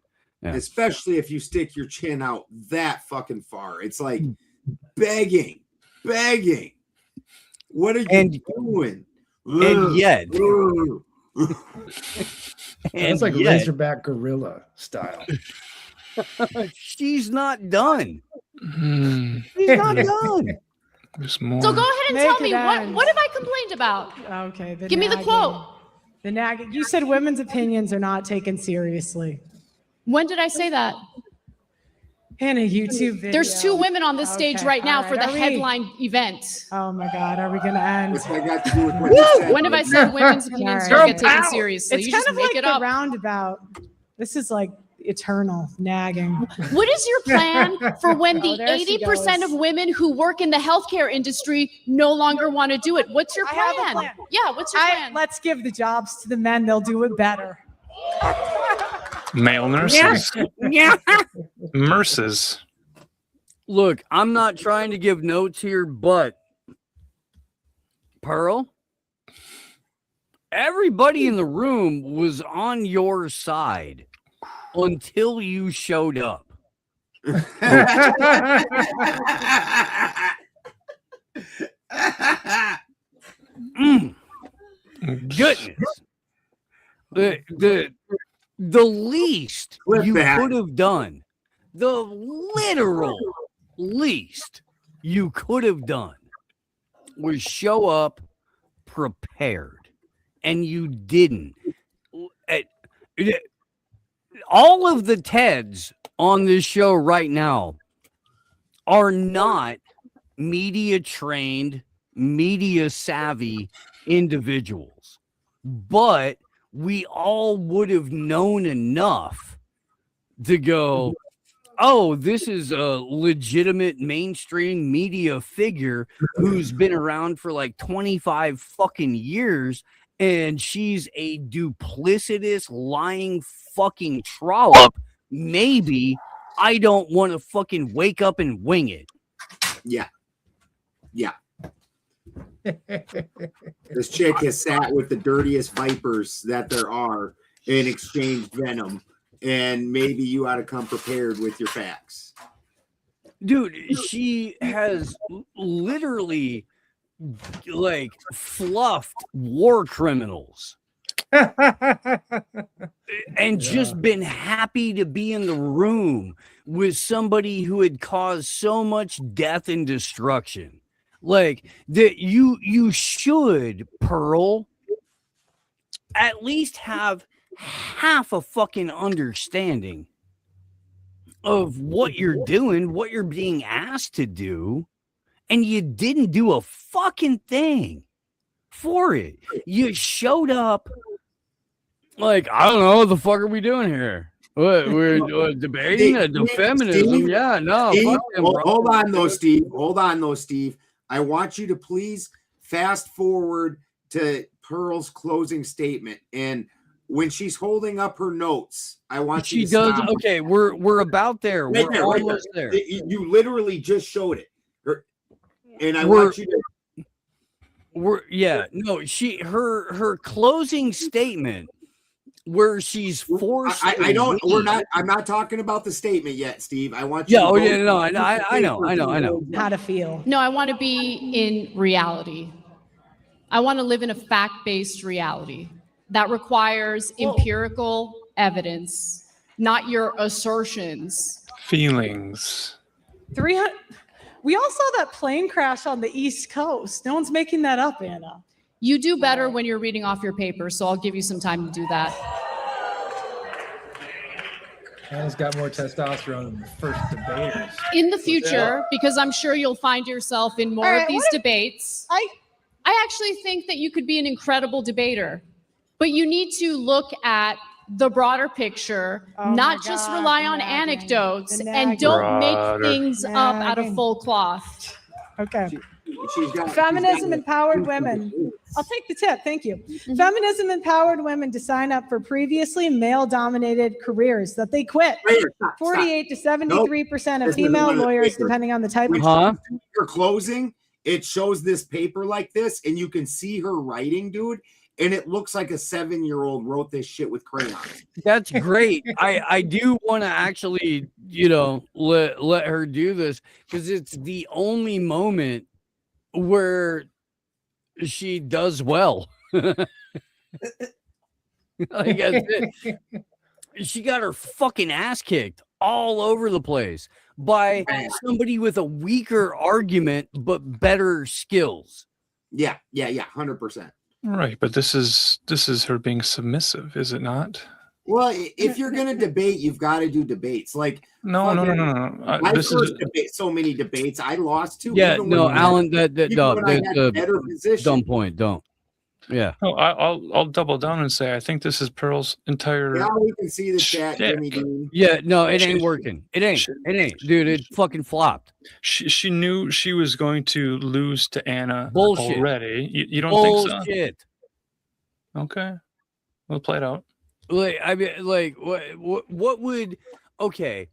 Yeah. Especially if you stick your chin out that fucking far. It's like begging. What are you doing? And yet, It's like yet- Razorback Gorilla style. she's not done. She's not done. There's more. So go ahead and Make tell it me end. what have I complained about? Okay. Give me the quote. The nagging. You said women's opinions are not taken seriously. When did I say that? In a YouTube video. There's 2 women on this stage Okay, right now all for the right. Are we- headline event. Oh my God, are we gonna end? What's that got to do with what you said? When have I said women's opinions All don't right. get taken seriously? It's You kind just of make like it the up. roundabout. This is like eternal nagging. What is your plan for when Oh, the there she 80% goes. of women who work in the healthcare industry no longer want to do it? What's your I have a plan? plan. Yeah, what's your plan? Let's give the jobs to the men. They'll do it better. Male nurses. Yeah. Nurses. Look, I'm not trying to give notes here, but Pearl, everybody in the room was on your side until you showed up. Goodness. The least Flip you that. could have done, the literal least you could have done was show up prepared, and you didn't. All of the Teds on this show right now are not media trained, media savvy individuals, but we all would have known enough to go, oh, this is a legitimate mainstream media figure who's been around for like 25 fucking years, and she's a duplicitous, lying fucking trollop. Maybe I don't want to fucking wake up and wing it. Yeah. This chick has sat with the dirtiest vipers that there are and exchanged venom, and maybe you ought to come prepared with your facts. Dude, she has literally like fluffed war criminals and just been happy to be in the room with somebody who had caused so much death and destruction. Like that you should, Pearl, at least have half a fucking understanding of what you're doing, what you're being asked to do, and you didn't do a fucking thing for it. You showed up like, I don't know, what the fuck are we doing here? What, we're debating the feminism. Steve, Yeah, no, Steve, fuck them, bro. hold on though, Steve. Hold on though, Steve. I want you to please fast forward to Pearl's closing statement, and when she's holding up her notes, I want She you to does. stop. Okay, we're about there. Right We're there, right almost there. You literally just showed it, and I We're- want you to. Her closing statement where she's forced. I don't. to We're leave. not. I'm not talking about the statement yet, Steve. I want you. Yeah. to Oh go yeah. No. through I know. How to feel. No, I want to be in reality. I want to live in a fact-based reality that requires empirical evidence, not your assertions. Feelings. 300. We all saw that plane crash on the East Coast. No one's making that up, Anna. You do better when you're reading off your paper, so I'll give you some time to do that. Anna's got more testosterone than the first debaters. In the future, because I'm sure you'll find yourself in more All of right, these what if- debates, I actually think that you could be an incredible debater, but you need to look at the broader picture, Oh not my just God, rely the on nagging, anecdotes, the and nagging. don't make Broader. things up out of Nagging. full cloth. Okay. She's got Feminism empowered women. I'll take the tip. Thank you. Feminism empowered women to sign up for previously male dominated careers that they quit. 48 to 73% of This is female one of the lawyers, papers. depending on the type When of. her closing, it shows this paper like this, and you can see her writing, dude, and it looks like a 7-year-old wrote this shit with crayons. That's great. I do want to actually, let her do this because it's the only moment where she does well. Like that's it. She got her fucking ass kicked all over the place by somebody with a weaker argument but better skills. Yeah, 100%. Right, but this is her being submissive, is it not? Well, if you're gonna debate, you've got to do debates. Like No. My This first is debate, so many debates, I lost to. Yeah, even no, when I had- Alan, that's a better position. dumb point. Don't. Yeah. No, I'll double down and say I think this is Pearl's entire. Now we can see the chat, Jimmy Dean. Yeah, no, it ain't working. It ain't, dude. It fucking flopped. She knew she was going to lose to Anna Bullshit. already. You don't think so? Bullshit. Okay, we'll play it out. Like, I mean, like, what would, okay,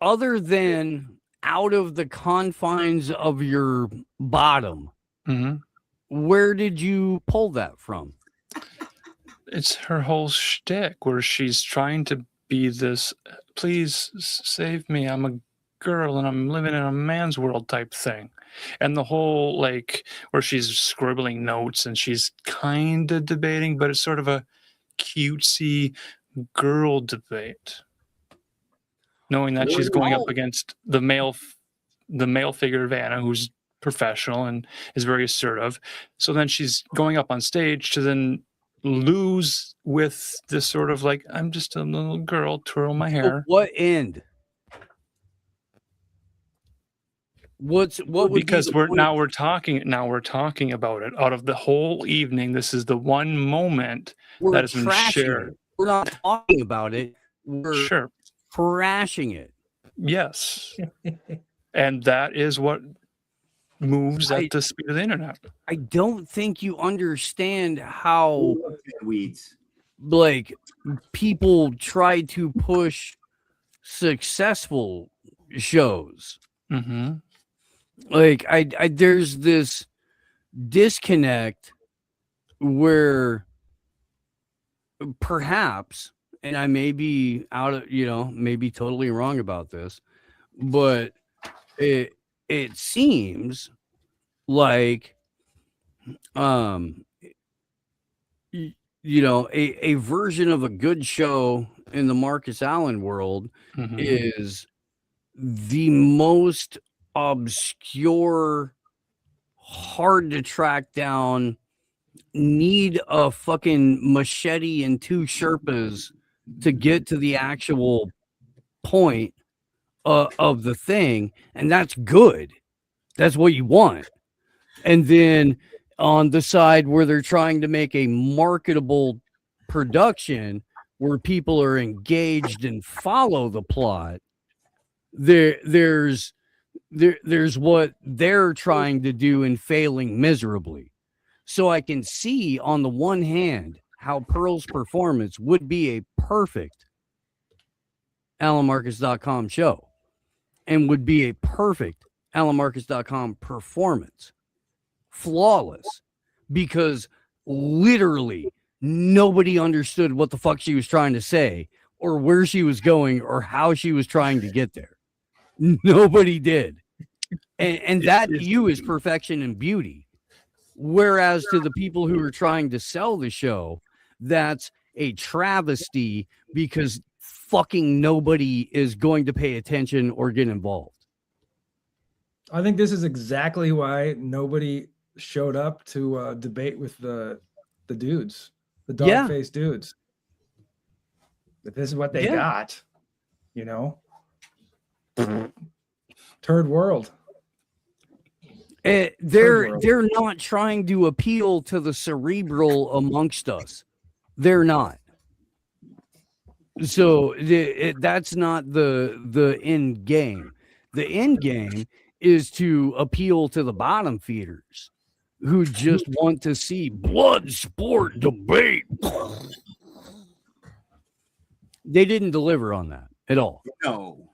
other than out of the confines of your bottom, where did you pull that from? It's her whole shtick where she's trying to be this, please save me, I'm a girl and I'm living in a man's world type thing. And the whole, like, where she's scribbling notes and she's kind of debating, but it's sort of a cutesy girl debate. Knowing that she's going up against the male figure of Anna, who's professional and is very assertive. So then she's going up on stage to then lose with this sort of like, I'm just a little girl, twirl my hair. What end? What would because be the we're talking about it. Out of the whole evening, this is the one moment We're that has been trashing shared. it. We're not talking about it. We're crashing it. Yes. And that is what moves at the speed of the internet. I don't think you understand how weeds, like, people try to push successful shows. Mm-hmm. Like, I there's this disconnect where perhaps, and I may be out of, maybe totally wrong about this, but it seems like a version of a good show in the Marcus Allen world is the most obscure, hard to track down need a fucking machete and 2 Sherpas to get to the actual point of the thing, and that's good. That's what you want. And then on the side where they're trying to make a marketable production where people are engaged and follow the plot, there's what they're trying to do and failing miserably. So I can see on the one hand how Pearl's performance would be a perfect AlanMarcus.com show and would be a perfect AlanMarcus.com performance. Flawless, because literally nobody understood what the fuck she was trying to say or where she was going or how she was trying to get there. Nobody did. And that to you is perfection and beauty. Whereas to the people who are trying to sell the show, that's a travesty because fucking nobody is going to pay attention or get involved. I think this is exactly why nobody showed up to debate with the dudes, the dog-faced dudes. But this is what they got, you know. Third world. They're not trying to appeal to the cerebral amongst us. They're not. So that's not the end game. The end game is to appeal to the bottom feeders who just want to see blood sport debate. They didn't deliver on that at all. No.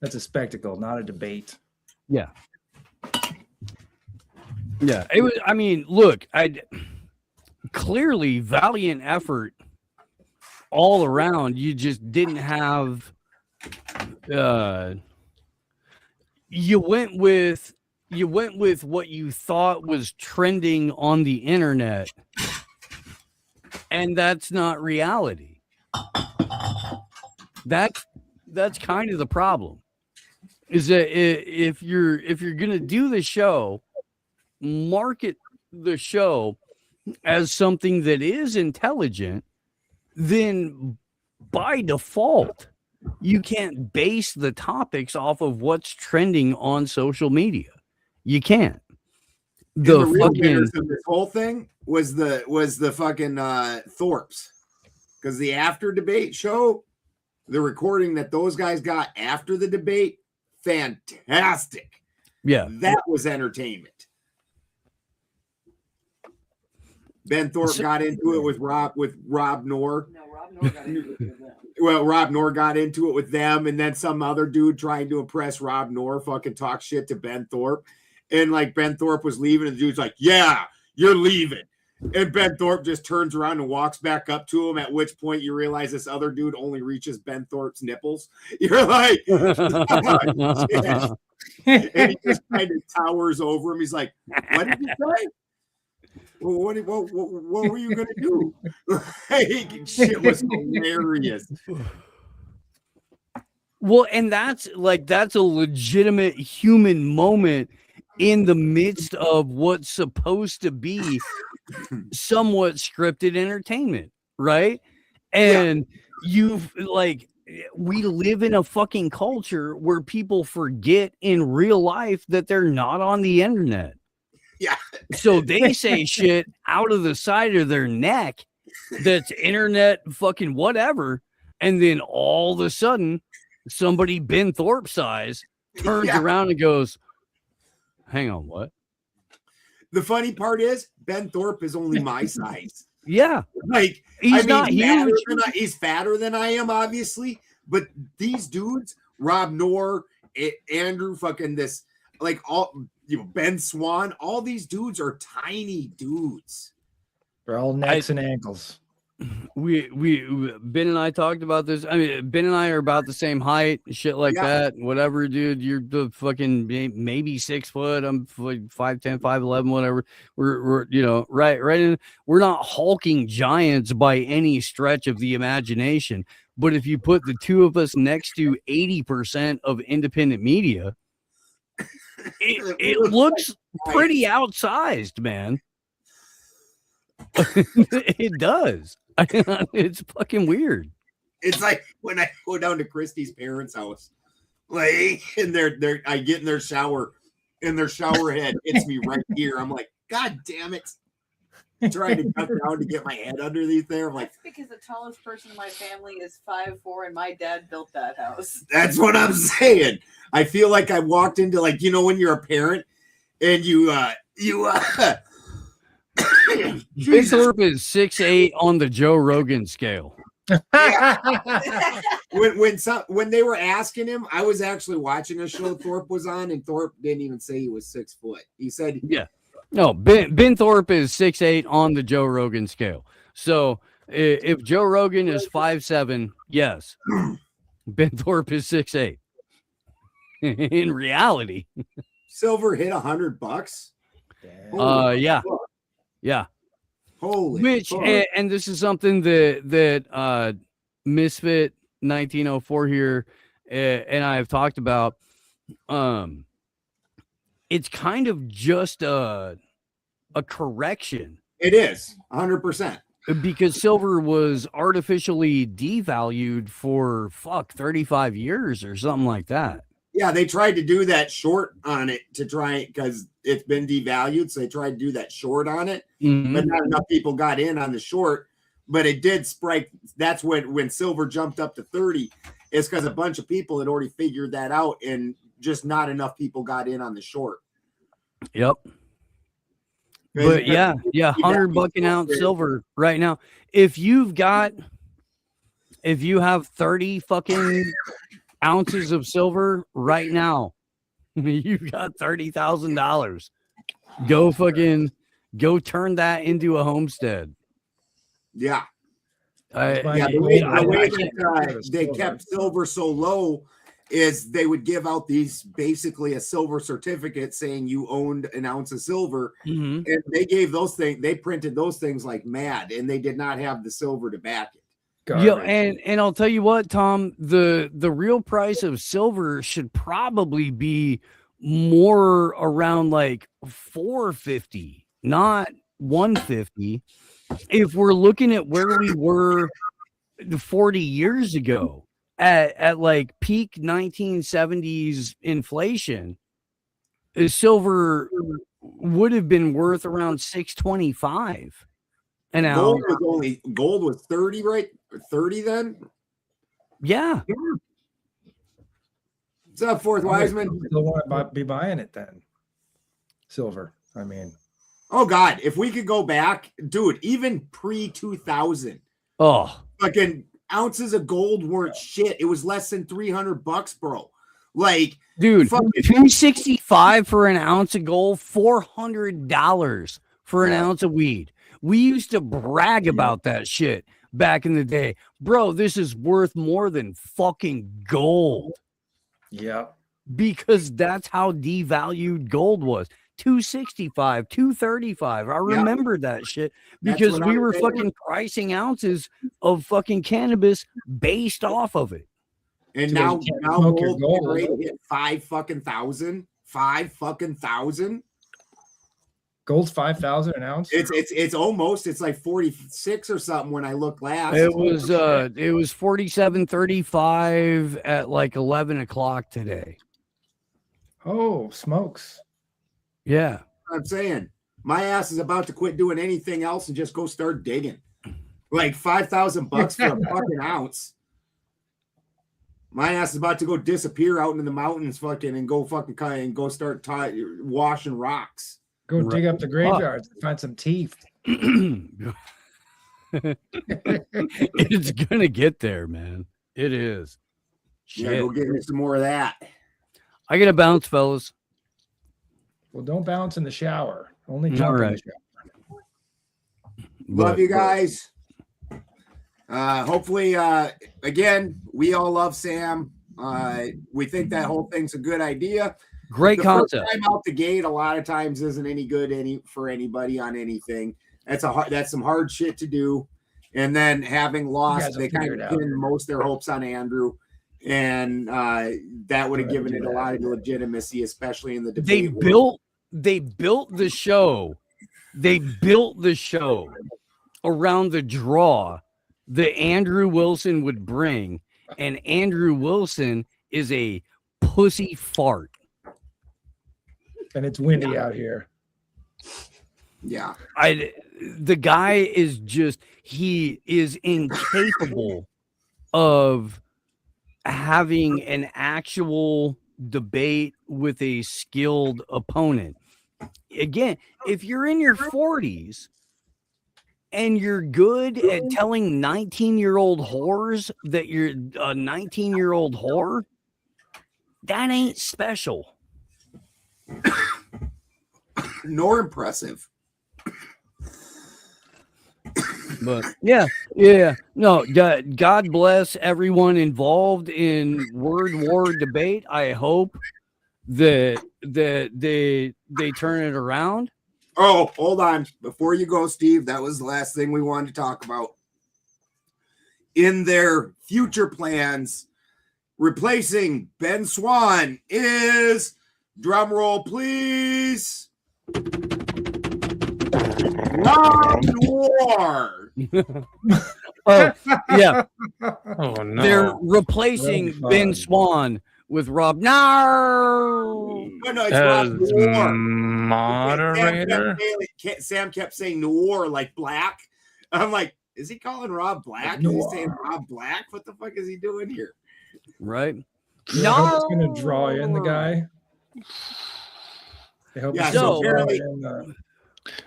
That's a spectacle, not a debate. Yeah. Yeah. It was, I mean, look, clearly valiant effort all around. You just didn't have you went with what you thought was trending on the internet, and that's not reality. That's kind of the problem, is that if you're gonna do the show, market the show as something that is intelligent, then by default you can't base the topics off of what's trending on social media. You can't. The real winners of this whole thing was the fucking Thorpes, because the after debate show, the recording that those guys got after the debate, fantastic. Yeah, that was entertainment. Ben Thorpe got into it with Rob Knorr. No, Rob Knorr got into it with them. Well, Rob Knorr got into it with them, and then some other dude trying to impress Rob Knorr fucking talk shit to Ben Thorpe. And like Ben Thorpe was leaving, and the dude's like, "Yeah, you're leaving." And Ben Thorpe just turns around and walks back up to him, at which point you realize this other dude only reaches Ben Thorpe's nipples. You're like, oh, shit. And he just kind of towers over him. He's like, "What did you say? Well, what were you going to do?" Like, shit was hilarious. Well, and that's a legitimate human moment in the midst of what's supposed to be somewhat scripted entertainment, right? And we live in a fucking culture where people forget in real life that they're not on the internet. Yeah. So they say shit out of the side of their neck that's internet fucking whatever. And then all of a sudden, somebody Ben Thorpe size turns around and goes, "Hang on, what?" The funny part is Ben Thorpe is only my size. Yeah. Like, he's not huge. He's fatter than I am, obviously. But these dudes, Rob Knorr, Andrew, fucking this, like all, Ben Swan, all these dudes are tiny dudes. They're all necks and ankles. We Ben and I talked about this. I mean, Ben and I are about the same height, shit like that. Whatever, dude. You're the fucking maybe 6 foot. I'm 5'10", 5'11", whatever. We're right in. We're not hulking giants by any stretch of the imagination. But if you put the two of us next to 80% of independent media, it looks pretty outsized, man. It does. It's fucking weird. It's like when I go down to Christy's parents' house, like, and I get in their shower, and their shower head hits me right here. I'm like, God damn it. Trying to duck down to get my head underneath there. I'm like, That's because the tallest person in my family is 5'4", and my dad built that house. that's what I'm saying. I feel like I walked into, like, you know, when you're a parent and Big Thorpe is 6'8" on the Joe Rogan scale. when they were asking him, I was actually watching a show Thorpe was on, and Thorpe didn't even say he was 6 foot. He said, Yeah. No, Ben Thorpe is 6'8" on the Joe Rogan scale. So if Joe Rogan is 5'7", yes, Ben Thorpe is 6'8". In reality, Silver hit $100. Yeah. Holy Which fuck. and this is something that Misfit 1904 here and I have talked about. It's kind of just a correction. It is 100%. Because silver was artificially devalued for 35 years or something like that. Yeah, they tried to do that short on it to try, because it's been devalued. So they tried to do that short on it, but not enough people got in on the short. But it did spike. That's when silver jumped up to 30. It's because a bunch of people had already figured that out, and just not enough people got in on the short. Yep. But yeah, $100 an ounce silver right now. If you have 30 fucking ounces of silver right now, you've got $30,000. Go turn that into a homestead. Yeah. The way that they kept silver so low is they would give out these basically a silver certificate saying you owned an ounce of silver, and they gave those things. They printed those things like mad, and they did not have the silver to back it. Yeah, and I'll tell you what, Tom, the real price of silver should probably be more around like $450, not $150. If we're looking at where we were 40 years ago at like peak 1970s inflation, silver would have been worth around $625 an ounce. Gold was 30, right? 30 then? Yeah. What's up, Fourth Wiseman? Still want to be buying it then. Silver. I mean, oh God, if we could go back, dude, even pre-2000, fucking ounces of gold weren't shit. It was less than $300, bro. Like, dude, $265 for an ounce of gold, $400 for an ounce of weed. We used to brag about that shit back in the day. Bro, this is worth more than fucking gold. Yeah. Because that's how devalued gold was. $265, $235. I remember that shit because we were fucking pricing ounces of fucking cannabis based off of it. And now gold rate hit $5,000. $5,000. Gold's 5,000 an ounce. It's almost, it's like 46 or something when I looked last. It was 47.35 at like 11 o'clock today. Oh, smokes. Yeah. I'm saying my ass is about to quit doing anything else and just go start digging. Like $5,000 for a fucking ounce. My ass is about to go disappear out into the mountains, fucking, and go fucking and go start washing rocks. Go dig up the graveyards and find some teeth. It's gonna get there, man. It is. Yeah, go get me some more of that. I gotta bounce, fellas. Well, don't bounce in the shower. Only jump in the shower. Love you guys. Hopefully, again, we all love Sam. We think that whole thing's a good idea. Great concept. First time out the gate, a lot of times isn't any good for anybody on anything. That's some hard shit to do. And then having lost, they kind of pinned most of their hopes on Andrew, and that would have given it a lot of legitimacy, especially in the debate. They built the show They built the show around the draw that Andrew Wilson would bring, and Andrew Wilson is a pussy fart. And it's windy out here. Yeah. The guy is just, he is incapable of having an actual debate with a skilled opponent. Again, if you're in your 40s and you're good at telling 19-year-old whores that you're a 19-year-old whore, that ain't special. Nor impressive. But yeah, no, God bless everyone involved in word war debate. I hope that they turn it around. Oh, hold on. Before you go, Steve, that was the last thing we wanted to talk about. In their future plans, replacing Ben Swan is, drum roll, please, Rob Noir. Oh, yeah. Oh, no. They're replacing Ben Swan with Rob. No, it's As Rob Noir. moderator. Sam kept saying Noir like black. I'm like, is he calling Rob Black? Is he saying Rob Black? What the fuck is he doing here? Right? Yeah, I hope it's going to draw in the guy. I hope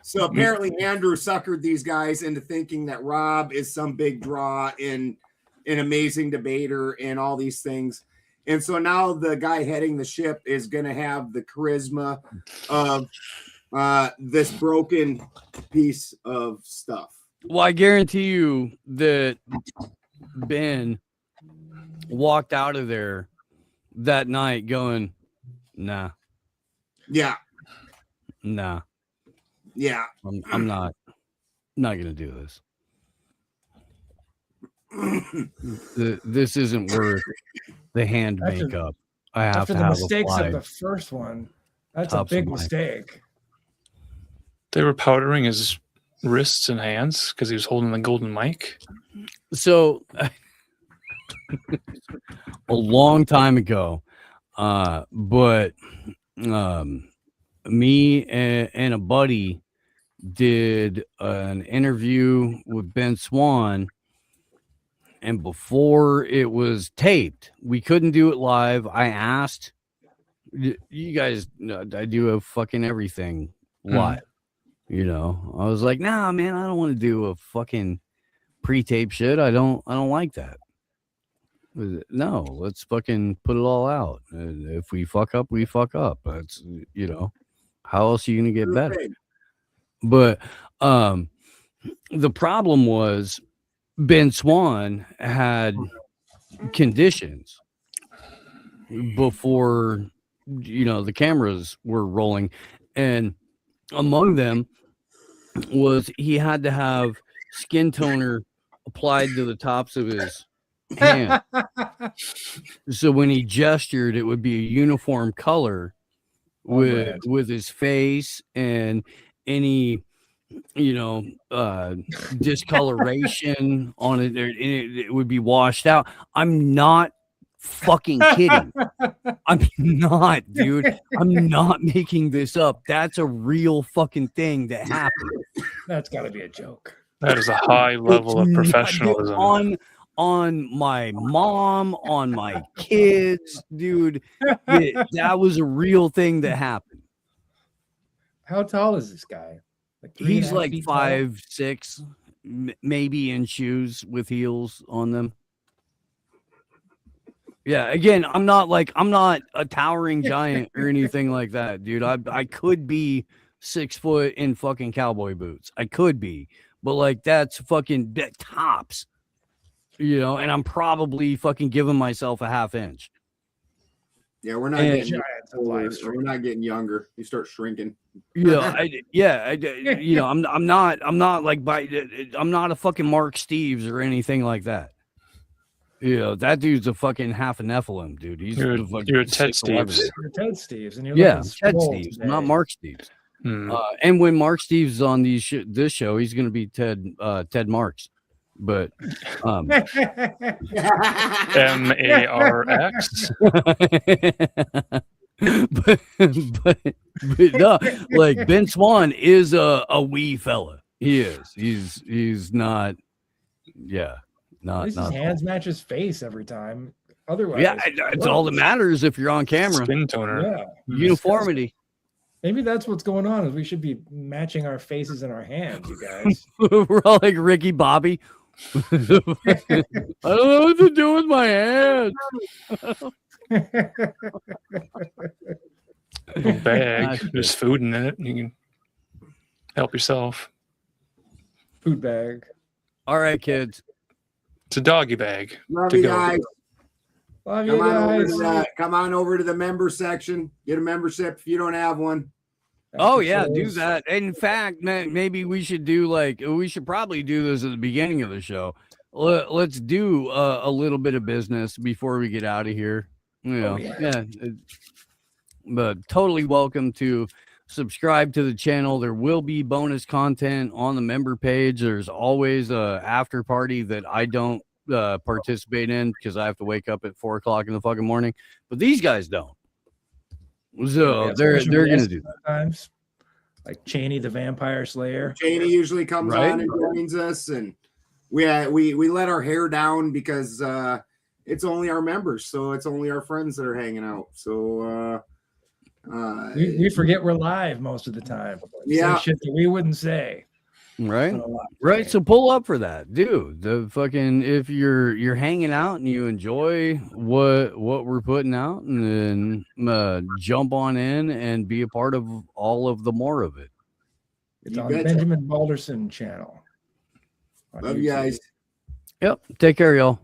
So apparently Andrew suckered these guys into thinking that Rob is some big draw in an amazing debater and all these things. And so now the guy heading the ship is going to have the charisma of this broken piece of stuff. Well, I guarantee you that Ben walked out of there that night going, nah. Yeah. Nah. Yeah. I'm not gonna do this. This isn't worth the hand makeup. I have after to the have mistakes applied. of the first one. That's Tops a big of my- mistake. They were powdering his wrists and hands because he was holding the golden mic. So a long time ago, but me and a buddy did an interview with Ben Swan, and before it was taped, we couldn't do it live. I asked you guys, I do a fucking everything live. You know, I was like, nah, man, I don't want to do a fucking pre-tape shit. I don't like that. No, let's fucking put it all out. If we fuck up, we fuck up. That's, you know, how else are you gonna get better? But the problem was Ben Swan had conditions before, you know, the cameras were rolling, and among them was he had to have skin toner applied to the tops of his hand. So when he gestured, it would be a uniform color with his face, and any, you know, discoloration on it, it would be washed out. I'm not fucking kidding. I'm not, dude. I'm not making this up. That's a real fucking thing that happened. That's got to be a joke. That is a high level of professionalism. On my mom, on my kids, dude. That was a real thing that happened. How tall is this guy? He's like 5'6", maybe in shoes with heels on them. Yeah, again, I'm not a towering giant or anything like that, dude. I could be 6 foot in fucking cowboy boots. I could be, but like that's fucking tops, you know. And I'm probably fucking giving myself a half inch. Yeah, we're not getting older. We're not getting younger. You start shrinking. You know, you know, I'm not like I'm not a fucking Mark Steves or anything like that. You know, that dude's a fucking half a Nephilim, dude. He's you're Ted Steves. You're Ted Steves, and you're Ted swole Steves, today. not Mark Steves. And when Mark Steve's on this show, he's going to be Ted Marks. But MARX. but no, like Ben Swan is a wee fella. He is. He's not. Yeah, At least his hands match his face every time. Otherwise, yeah, it's all that matters if you're on camera. Skin toner. Yeah, Uniformity. Maybe that's what's going on. Is we should be matching our faces and our hands, you guys. We're all like Ricky Bobby. I don't know what to do with my hands. Little bag. There's food in it. You can help yourself. Food bag. All right, kids. It's a doggy bag. Love to you go. guys. Love Come you on over guys. to come on over to the member section. Get a membership if you don't have one. Oh yeah, do that. In fact, maybe we should probably do this at the beginning of the show. Let's do a little bit of business before we get out of here. You know, but totally welcome to subscribe to the channel. There will be bonus content on the member page. There's always a after party that I don't participate in because I have to wake up at 4 o'clock in the fucking morning. But these guys don't. So they're gonna do that. Sometimes, like Cheney the Vampire Slayer. Cheney usually comes Right? on and joins us, and we let our hair down because it's only our members, so it's only our friends that are hanging out. So We forget we're live most of the time. Yeah. Say shit that we wouldn't say. Right. So pull up for that, dude. The fucking if you're hanging out and you enjoy what we're putting out, and then jump on in and be a part of all of the more of it. It's on the Benjamin Balderson channel. Love you guys. Yep. Take care, y'all.